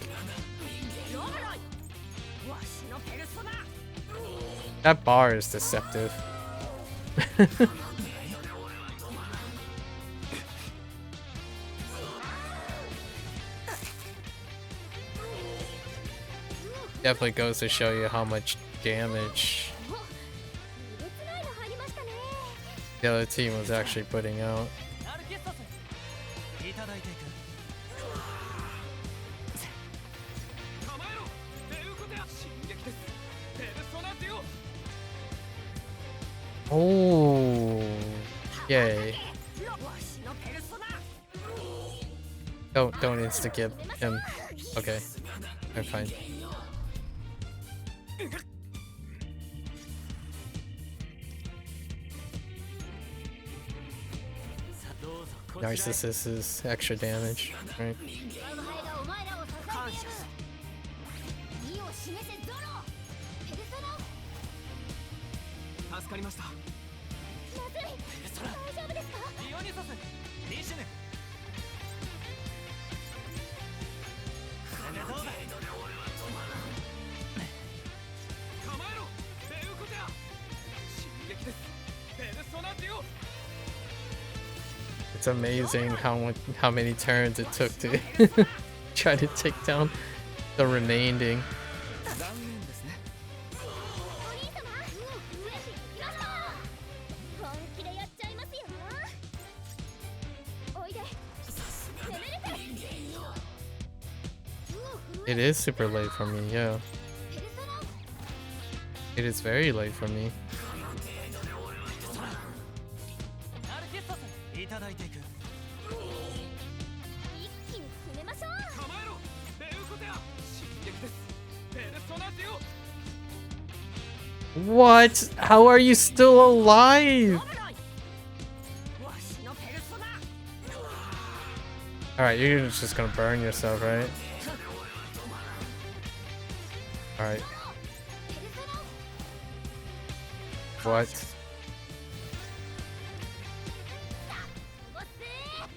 ロブロイわしのペルソナ That bar is deceptive. Definitely goes to show you how much damage えげつないの入りましたね the other team was actually putting out. アルケスタスいただいていく構えろエウコテア進撃ですペルソナデュオ Oh, yay. わしのペルソナ Don't insta give him. Okay, I'm fine. Narcissus is extra damage, right? 我が輩がお前らを支えている意を示せゾロペルソナ助かりました。まずい大丈夫ですかディオニュソス、リシュヌ。これでどうだ。構えろ、ベウコテア。進撃です。ペルソナディオ。 It's amazing how many turns it took to try to take down the remaining. 残念ですね。お兄様上司来ました本気でやっちゃいますよおいで攻めるぜ It is super late for me, yeah. ペルソナ It is very late for me. アルティストス、いただいていく。一気に攻めましょう構えろ、ベウコテア。進撃です。ペルソナディオ。 What? How are you still alive? わしのペルソナ Alright, you're just gonna burn yourself, right? Alright. ペルソナ What? ごっせー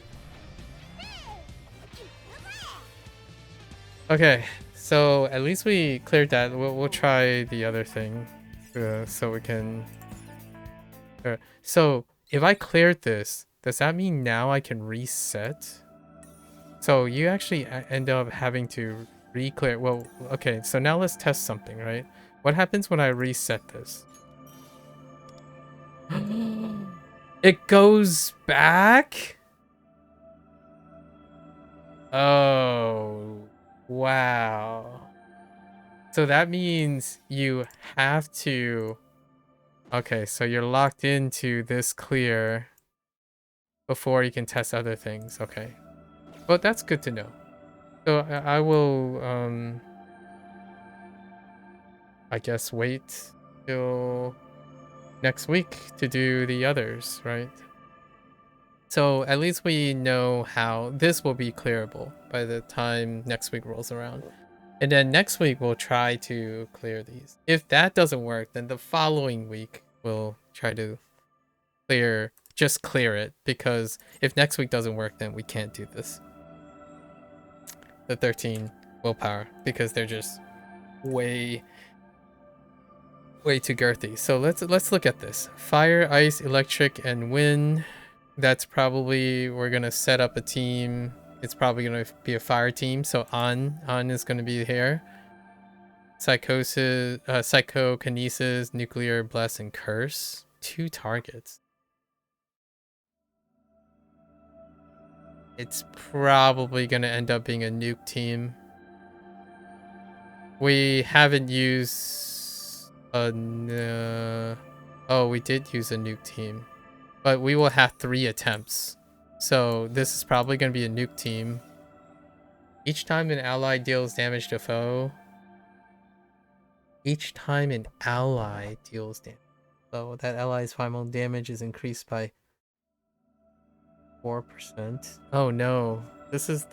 Okay, so at least we cleared that. We'll try the other thing, so we can. So if I cleared this, does that mean now I can reset? So you actually end up having to re-clear. Well, okay. So now let's test something, right? What happens when I reset this? It goes back. Oh. Wow. So that means you have to... Okay, so you're locked into this clear before you can test other things. Okay. Well, that's good to know. So I will, I guess wait till next week to do the others, right? So at least we know how this will be clearable by the time next week rolls around. And then next week we'll try to clear these. If that doesn't work, then the following week we'll try to just clear it, because if next week doesn't work, then we can't do this. The 13 willpower, because they're just way too girthy. So let's look at this. Fire, ice, electric, and wind. That's probably, we're gonna set up a team. It's probably gonna be a fire team. So An is gonna be here. Psychosis, psychokinesis, nuclear, bless, and curse. 2 targets. It's probably gonna end up being a nuke team. We haven't used a oh, we did use a nuke team, but we will have 3 attempts. So this is probably going to be a nuke team. Each time an ally deals damage to foe. Each time an ally deals damage. So that ally's final damage is increased by 4%. Oh no. This is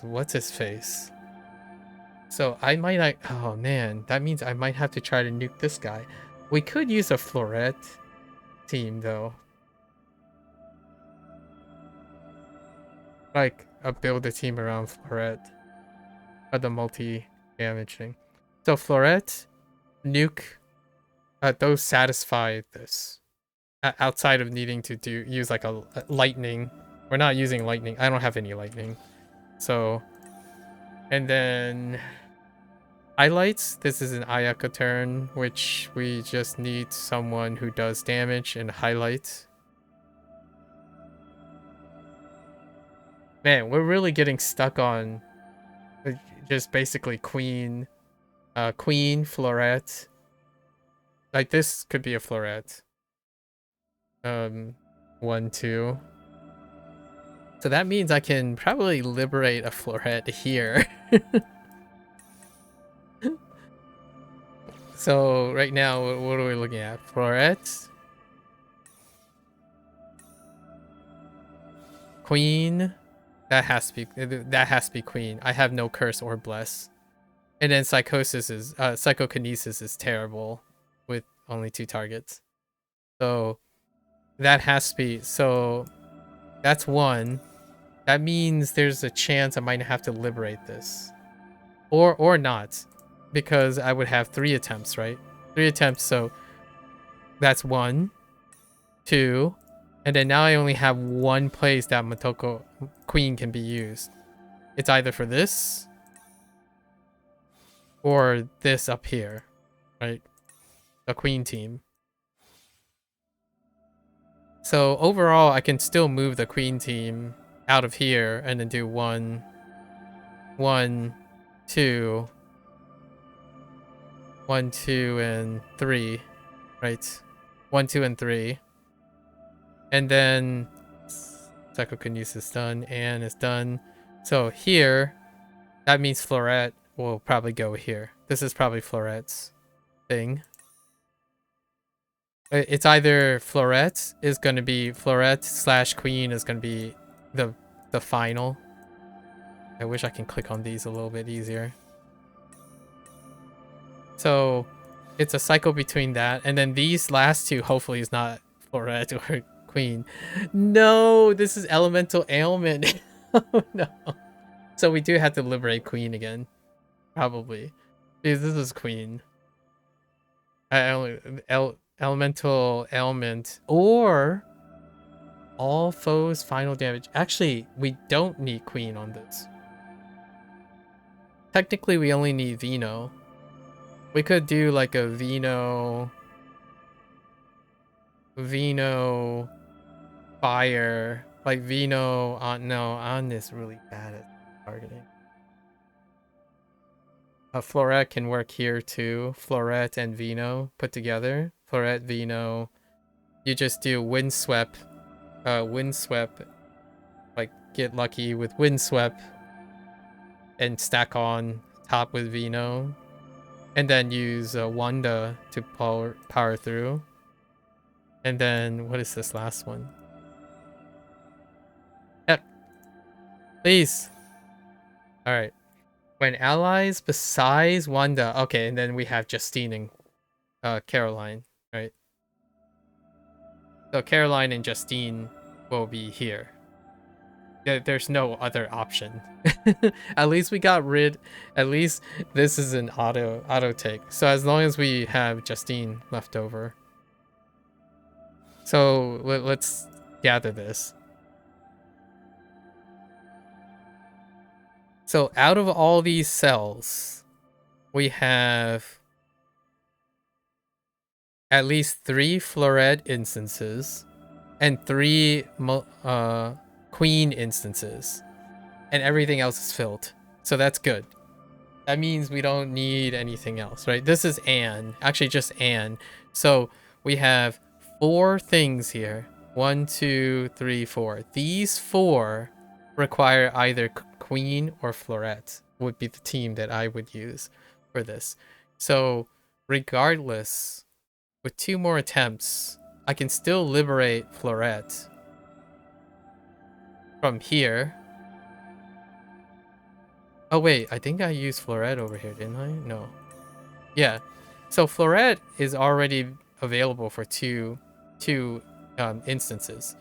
what's his face. So I might oh man, that means I might have to try to nuke this guy. We could use a Floret team though. Like build a team around Floret. Or the multi-damage thing. So Floret, nuke, those satisfy this. Outside of needing to use like a lightning. We're not using lightning. I don't have any lightning. So, and then highlights. This is an Ayaka turn, which we just need someone who does damage and highlight. Man, we're really getting stuck on just basically Queen, Floret. Like this could be a Floret. 1, 2. So that means I can probably liberate a Floret here. So right now, what are we looking at? Floret. queen. That has to be queen. I have no curse or bless. And then psychokinesis is terrible with only 2 targets. So that has to be, so that's 1. That means there's a chance I might have to liberate this. Or not. Because I would have 3 attempts, right? 3 attempts, so that's 1, 2, and then now I only have 1 place that Motoko Queen can be used. It's either for this or this up here, right? The Queen team. So overall, I can still move the Queen team out of here and then do 1, 1, 2, 1, 2, and 3, right? 1, 2, and 3. And then psychokinesis done, and it's done. So here, that means Florette will probably go here. This is probably Florette's thing. It's either Florette is going to be Florette / Queen is going to be the final. I wish I can click on these a little bit easier. So it's a cycle between that, and then these last 2 hopefully is not Florette or Queen. No, this is elemental ailment. Oh no. So we do have to liberate Queen again. Probably. Because this is Queen. Elemental ailment. Or all foes final damage. Actually, we don't need Queen on this. Technically, we only need Vino. We could do like a Vino fire, like Vino on. No, on is really bad at targeting. Florette can work here too. Florette and Vino put together. Florette, Vino. You just do windswept, like get lucky with windswept, and stack on top with Vino, and then use Wanda to power through. And then what is this last one? Heck. Please. Alright. When allies besides Wanda. Okay, and then we have Justine and Caroline, right? So Caroline and Justine will be here. There's no other option. At least we got rid. At least this is an auto take. So as long as we have Justine left over. So let's gather this. So out of all these cells, we have at least 3 Florette instances and 3 Queen instances, and everything else is filled. So that's good. That means we don't need anything else, right? This is Anne, actually just Anne. So we have 4 things here. 1, 2, 3, 4. These 4 require either Queen or Florette would be the team that I would use for this. So regardless, with 2 more attempts, I can still liberate Florette from here. Oh wait, I think I used Florette over here, didn't I? No. Yeah. So Florette is already available for two instances.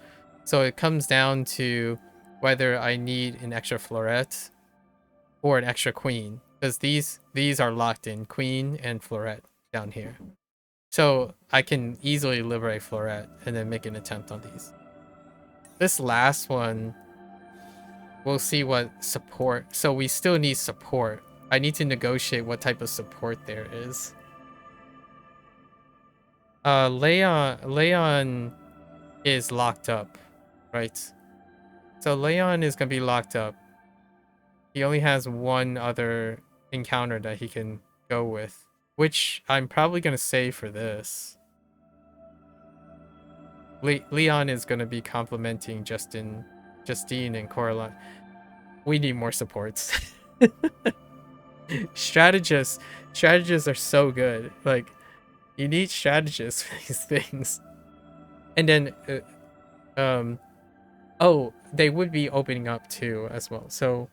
So it comes down to whether I need an extra Florette or an extra Queen, because these are locked in, Queen and Florette down here. So I can easily liberate Florette and then make an attempt on these. This last one, we'll see what support. So we still need support. I need to negotiate what type of support there is. Leon is locked up, right? So Leon is gonna be locked up. He only has 1 other encounter that he can go with, which I'm probably gonna save for this. Leon is gonna be complimenting Justine and Coraline. We need more supports. Strategists are so good. Like, you need strategists for these things. And then Oh, they would be opening up too as well. So,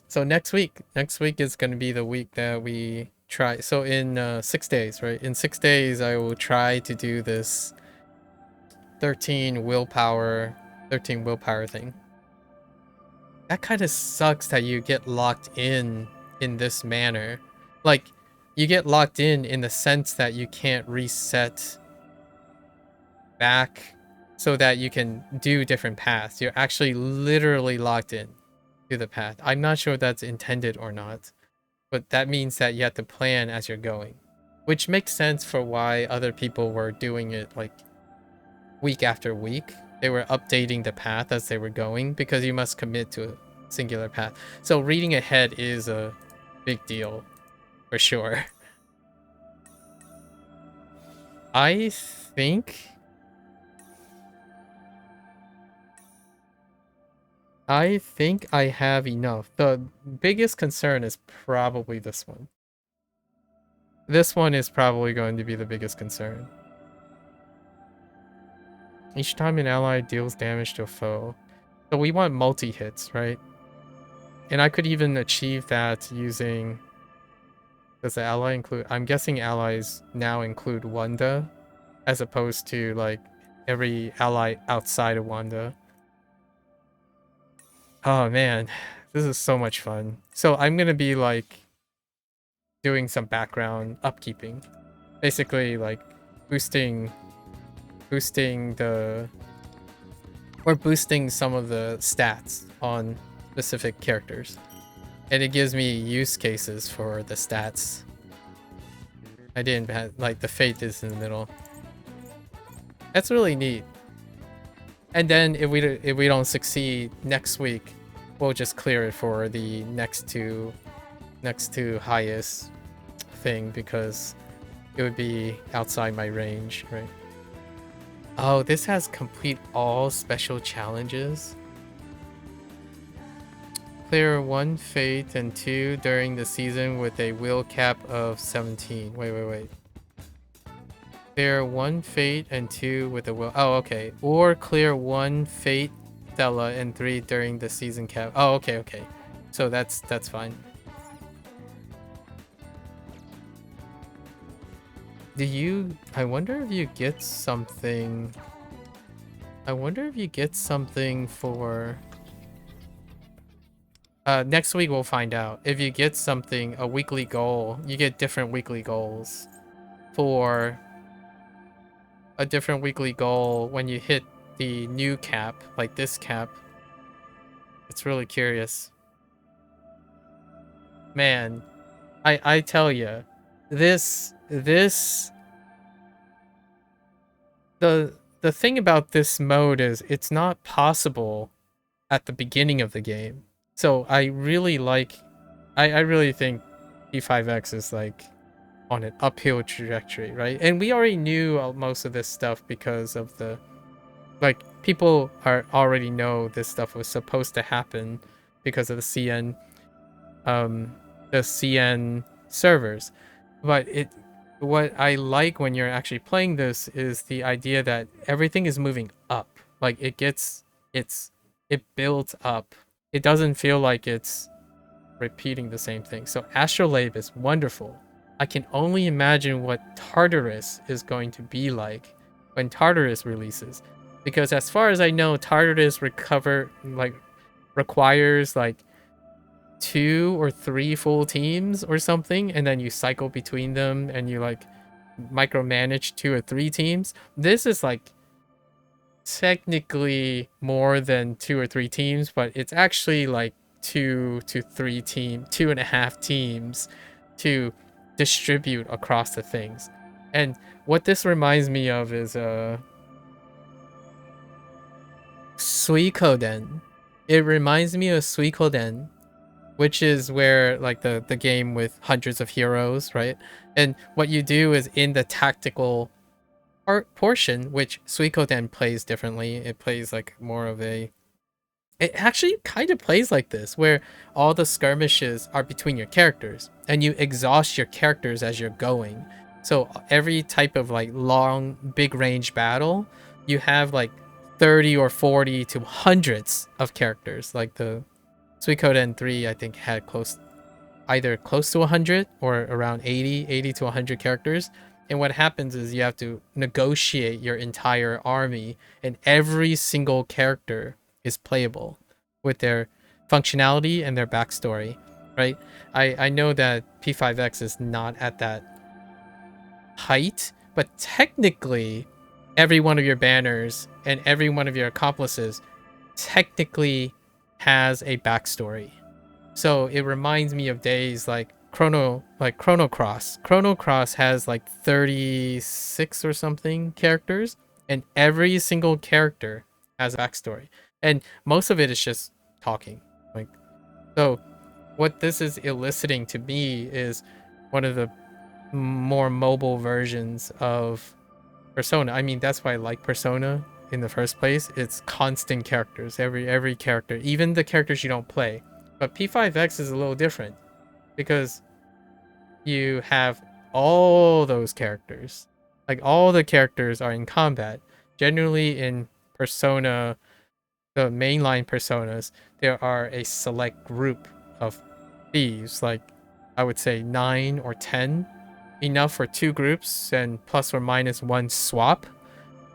So next week is going to be the week that we try. So in 6 days, right? In 6 days, I will try to do this 13 willpower thing. That kind of sucks that you get locked in this manner. Like, you get locked in the sense that you can't reset back so that you can do different paths. You're actually literally locked in to the path. I'm not sure if that's intended or not, but that means that you have to plan as you're going, which makes sense for why other people were doing it like week after week. They were updating the path as they were going because you must commit to a singular path. So reading ahead is a big deal for sure. I think I have enough. The biggest concern is probably this one. This one is probably going to be the biggest concern. Each time an ally deals damage to a foe. So we want multi-hits, right? And I could even achieve that using... Does the ally include... I'm guessing allies now include Wanda, as opposed to, like, every ally outside of Wanda. Oh, man. This is so much fun. So I'm gonna be, like, doing some background upkeeping. Basically, like, boosting the... Or boosting some of the stats on specific characters. And it gives me use cases for the stats. I didn't have, like, the fate is in the middle. That's really neat. And then if we don't succeed next week, we'll just clear it for the next to highest thing because it would be outside my range, right? Oh, this has complete all special challenges. Clear 1 fate and 2 during the season with a will cap of 17. Wait. Clear 1 fate and 2 with a will... Oh, okay. Or clear 1 fate, Stella, and 3 during the season cap. Oh, okay. So that's fine. I wonder if you get something... for... next week we'll find out. If you get something, a weekly goal, you get different weekly goals. For a different weekly goal when you hit the new cap, like this cap. It's really curious. Man, I tell you, the thing about this mode is it's not possible at the beginning of the game. So I really think P5X is like on an uphill trajectory, right? And we already knew most of this stuff because of the, like, people already know this stuff was supposed to happen because of the CN servers. But what I like when you're actually playing this is the idea that everything is moving up. Like, it builds up. It doesn't feel like it's repeating the same thing. So Astrolabe is wonderful. I can only imagine what Tartarus is going to be like when Tartarus releases. Because as far as I know, Tartarus requires like 2 or 3 full teams or something, and then you cycle between them and you like micromanage 2 or 3 teams. This is like technically more than 2 or 3 teams, but it's actually like 2 to 3 teams, 2.5 teams to distribute across the things. And what this reminds me of is Suikoden. It reminds me of Suikoden, which is where like the game with hundreds of heroes, right? And what you do is in the tactical portion, which Suikoden plays differently. It plays like more of a... It actually kind of plays like this, where all the skirmishes are between your characters, and you exhaust your characters as you're going. So every type of like long, big range battle, you have like 30 or 40 to hundreds of characters. Like the Suikoden 3, I think, had either close to 100 or around 80 to 100 characters. And what happens is you have to negotiate your entire army, and every single character is playable with their functionality and their backstory, right? I know that P5X is not at that height, but technically every one of your banners and every one of your accomplices technically has a backstory. So it reminds me of days like Chrono Cross. Chrono Cross has like 36 or something characters, and every single character has a backstory. And most of it is just talking. Like, so what this is eliciting to me is one of the more mobile versions of Persona. I mean, that's why I like Persona in the first place. It's constant characters, every character, even the characters you don't play. But P5X is a little different because you have all those characters. Like, all the characters are in combat. Generally in Persona, the mainline Personas, there are a select group of thieves, like I would say 9 or 10, enough for 2 groups and plus or minus 1 swap.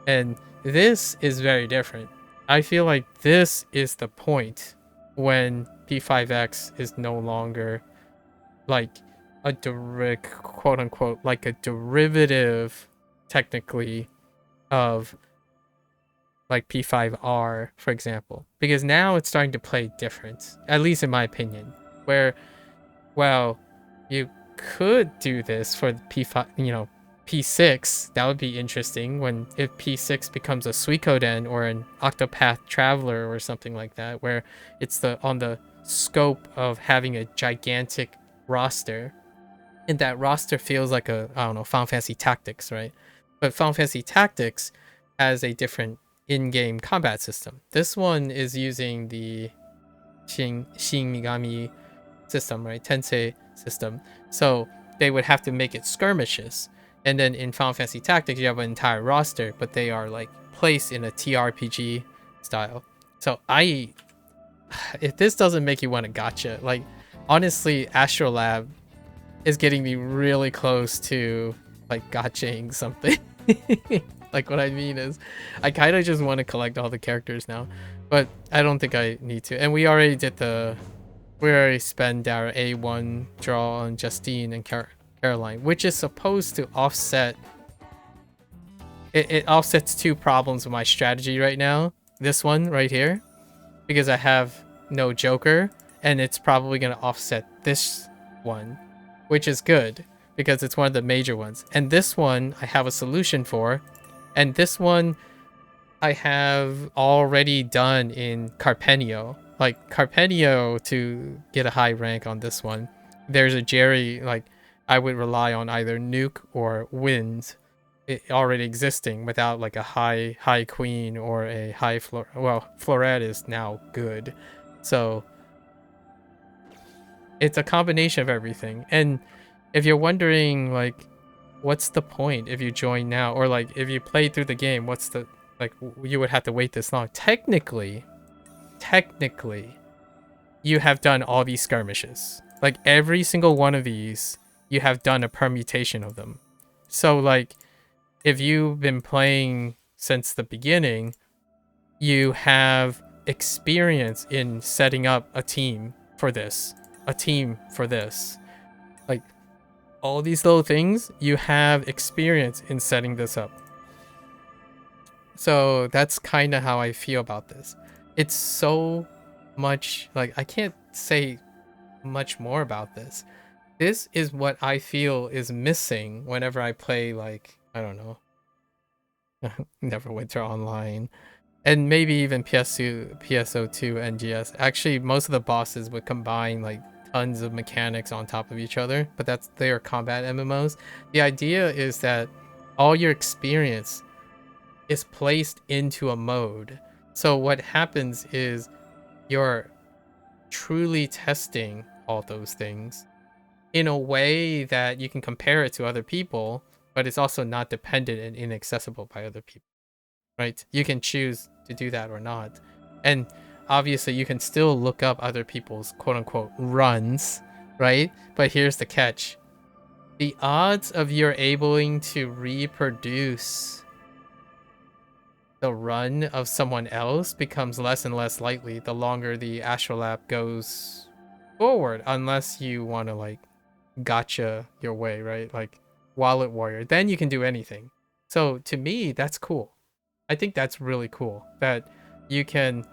And this is very different. I feel like this is the point when P5X is no longer like a direct, quote unquote, like a derivative technically of like P5R, for example, because now it's starting to play different, at least in my opinion, where, well, you could do this for the P5, P6. That would be interesting when if P6 becomes a Suikoden or an Octopath Traveler or something like that, where it's on the scope of having a gigantic roster, and that roster feels like a, I don't know, Final Fantasy Tactics, right? But Final Fantasy Tactics has a different in-game combat system. This one is using the Shin Megami system, right? Tensei system. So they would have to make it skirmishes. And then in Final Fantasy Tactics, you have an entire roster, but they are like placed in a TRPG style. So if this doesn't make you want to gacha, like honestly, Astrolab is getting me really close to like gotchaing something. Like, what I mean is, I kind of just want to collect all the characters now, but I don't think I need to. And we already spent our A1 draw on Justine and Caroline, which is supposed to offset. It offsets 2 problems with my strategy right now. This one right here, because I have no Joker, and it's probably going to offset this one, which is good because it's one of the major ones. And this one I have a solution for. And this one I have already done in Carpenio. Like, Carpenio, to get a high rank on this one, there's a Jerry, like, I would rely on either Nuke or Wind already existing without, like, a high Queen or a high Floret is now good. So, it's a combination of everything. And if you're wondering, like, what's the point if you join now, or like if you play through the game, what's the, like, you would have to wait this long. Technically you have done all these skirmishes. Like, every single one of these, you have done a permutation of them. So like, if you've been playing since the beginning, you have experience in setting up a team for this, like, all these little things, you have experience in setting this up. So that's kind of how I feel about this. It's so much, like, I can't say much more about this. This is what I feel is missing whenever I play, like, I don't know, Neverwinter Online, and maybe even PSO2 NGS. Actually, most of the bosses would combine like tons of mechanics on top of each other, but they are combat MMOs. The idea is that all your experience is placed into a mode. So what happens is you're truly testing all those things in a way that you can compare it to other people, but it's also not dependent and inaccessible by other people. right? You can choose to do that or not. And obviously you can still look up other people's quote unquote runs, right? But here's the catch. The odds of you're able to reproduce the run of someone else becomes less and less likely the longer the astrolab goes forward, unless you want to like gotcha your way, right? Like wallet warrior, then you can do anything. So to me, that's cool. I think that's really cool that you can.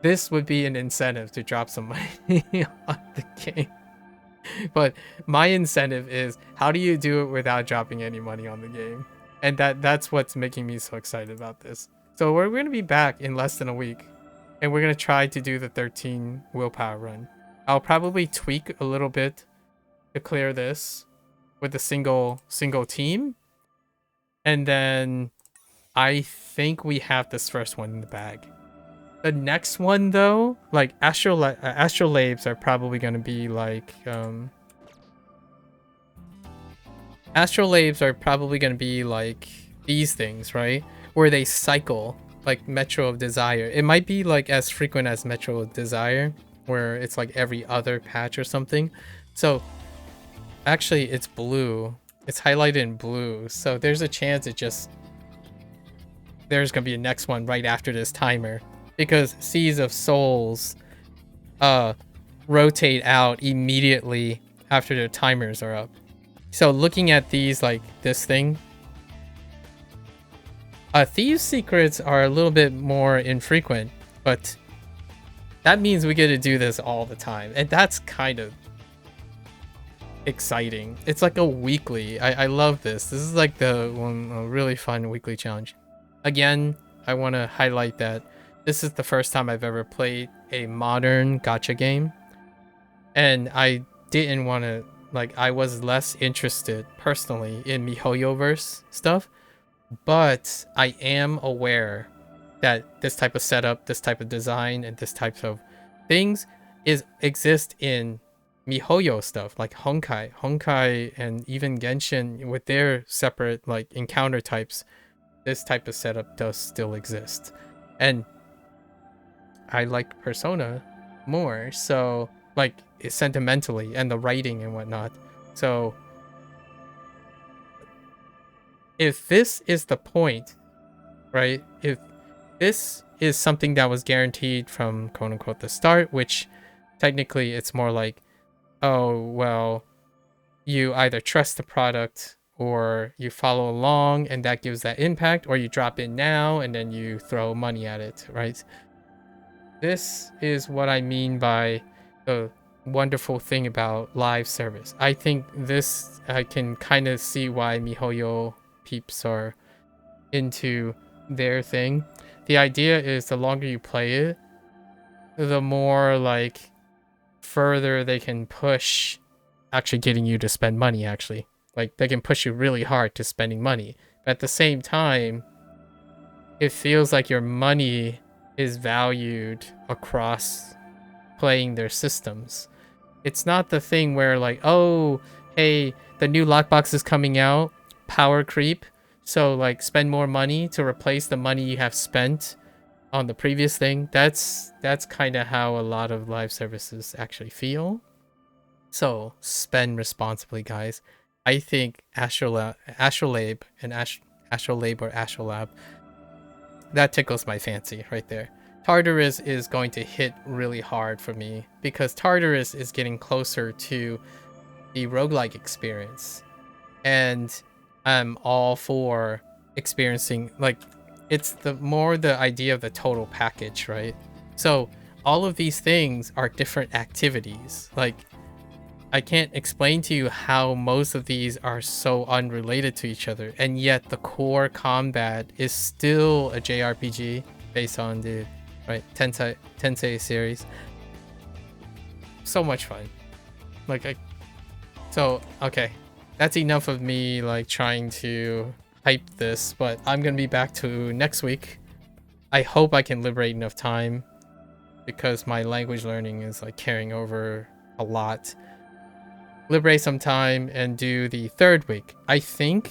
This would be an incentive to drop some money on the game. But my incentive is, how do you do it without dropping any money on the game? And that's what's making me so excited about this. So we're going to be back in less than a week, and we're going to try to do the 13 willpower run. I'll probably tweak a little bit to clear this with a single team, and then I think we have this first one in the bag. The next one though, like astrolabes are probably going to be like astrolabes are probably going to be like these things, right? Where they cycle, like Metro of Desire. It might be like as frequent as Metro of Desire, where it's like every other patch or something. So actually it's blue. It's highlighted in blue. So there's a chance there's going to be a next one right after this timer, because Seas of Souls rotate out immediately after their timers are up. So looking at these, like this thing, Thieves' Secrets are a little bit more infrequent, but that means we get to do this all the time, and that's kind of exciting. It's like a weekly. I love this. This is like a really fun weekly challenge. Again, I want to highlight that this is the first time I've ever played a modern gacha game, and I didn't want to, like, I was less interested personally in MiHoYoverse stuff, but I am aware that this type of setup, this type of design, and this type of things exist in MiHoYo stuff, like Honkai, and even Genshin with their separate like encounter types. This type of setup does still exist, and I like Persona more, so like sentimentally, and the writing and whatnot. So if this is the point, right? If this is something that was guaranteed from quote unquote the start, which technically it's more like, oh well, you either trust the product or you follow along and that gives that impact, or you drop in now and then you throw money at it, right? This is what I mean by the wonderful thing about live service. I think this, I can kind of see why MiHoYo peeps are into their thing. The idea is the longer you play it, the more like further they can push actually getting you to spend money. Actually, like they can push you really hard to spending money, but at the same time it feels like your money is valued across playing their systems. It's not the thing where like, oh hey, the new lockbox is coming out, power creep, so like spend more money to replace the money you have spent on the previous thing. That's kind of how a lot of live services actually feel. So spend responsibly, guys. I think Astrolabe and Astrolabe or Astrolab, that tickles my fancy right there. Tartarus is going to hit really hard for me because Tartarus is getting closer to the roguelike experience, and I'm all for experiencing, like, it's the idea of the total package, right? So all of these things are different activities. Like, I can't explain to you how most of these are so unrelated to each other, and yet the core combat is still a JRPG based on the Tensei series. So much fun. Like, okay, that's enough of me like trying to hype this, but I'm gonna be back to next week. I hope I can liberate enough time because my language learning is like carrying over a lot. Liberate some time and do the third week. I think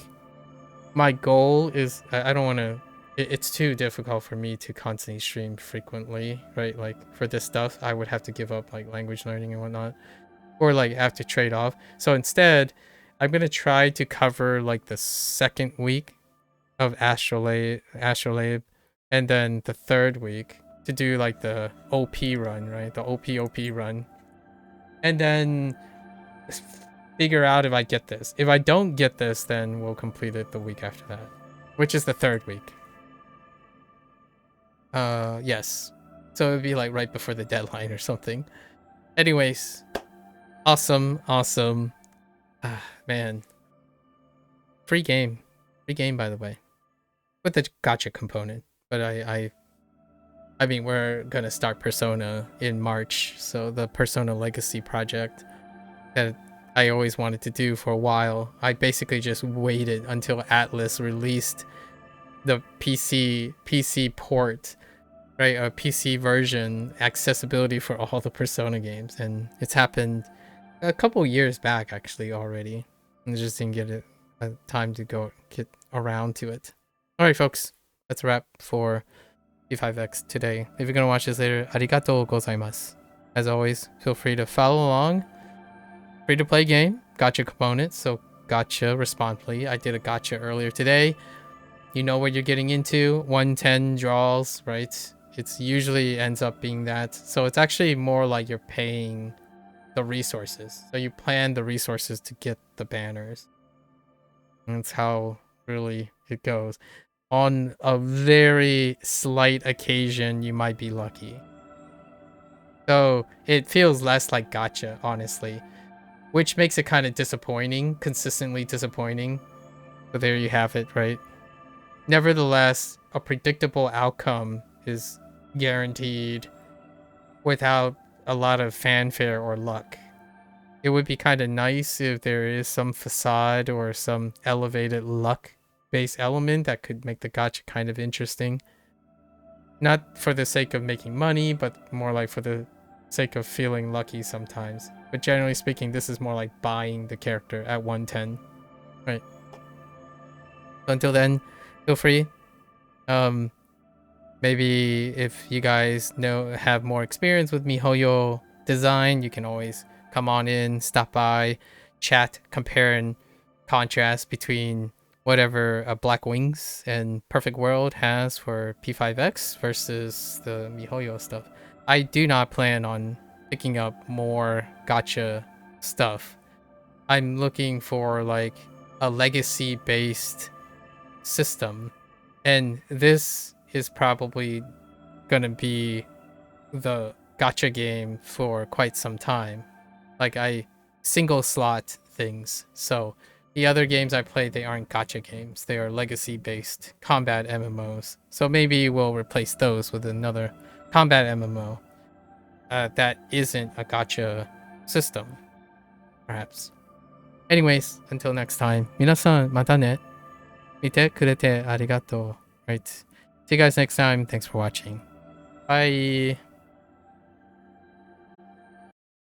my goal is, I don't want to it's too difficult for me to constantly stream frequently, right? Like for this stuff, I would have to give up like language learning and whatnot, or like have to trade off. So instead, I'm gonna try to cover like the second week of Astrolabe, and then the third week to do like the OP run, right? The OP run, and then figure out if I get this. If I don't get this, then we'll complete it the week after that, which is the third week. Yes. So it'd be like right before the deadline or something. Anyways, awesome. Man. Free game, by the way, with the gotcha component. But I mean, we're gonna start Persona in March, so the Persona Legacy project that I always wanted to do for a while. I basically just waited until ATLUS released the PC port, right? A PC version accessibility for all the Persona games, and it's happened a couple years back actually already. I just didn't get it time to get around to it. All right, folks, that's a wrap for P5X today. If you're gonna watch this later, arigatou gozaimasu. As always, feel free to follow along. Free to play game, gotcha components, so gotcha responsibly. I did a gotcha earlier today. You know what you're getting into. 110 draws, right? It's usually ends up being that. So it's actually more like you're paying the resources. So you plan the resources to get the banners. And that's how really it goes. On a very slight occasion, you might be lucky. So it feels less like gotcha, honestly. Which makes it kind of disappointing, consistently disappointing. But there you have it, right? Nevertheless, a predictable outcome is guaranteed without a lot of fanfare or luck. It would be kind of nice if there is some facade or some elevated luck-based element that could make the gacha kind of interesting. Not for the sake of making money, but more like for the sake of feeling lucky sometimes. But generally speaking, this is more like buying the character at 110. Right. Until then, feel free. Maybe if you guys have more experience with MiHoYo design, you can always come on in, stop by, chat, compare and contrast between whatever Black Wings and Perfect World has for P5X versus the MiHoYo stuff. I do not plan on picking up more gacha stuff. I'm looking for like a legacy based system, and this is probably gonna be the gacha game for quite some time. Like I single slot things. So the other games I play, they aren't gacha games. They are legacy based combat MMOs. So maybe we'll replace those with another combat MMO that isn't a gacha system, perhaps. Anyways, until next time, 皆さんまたね。見てくれてありがとう. Right. See you guys next time. Thanks for watching. Bye.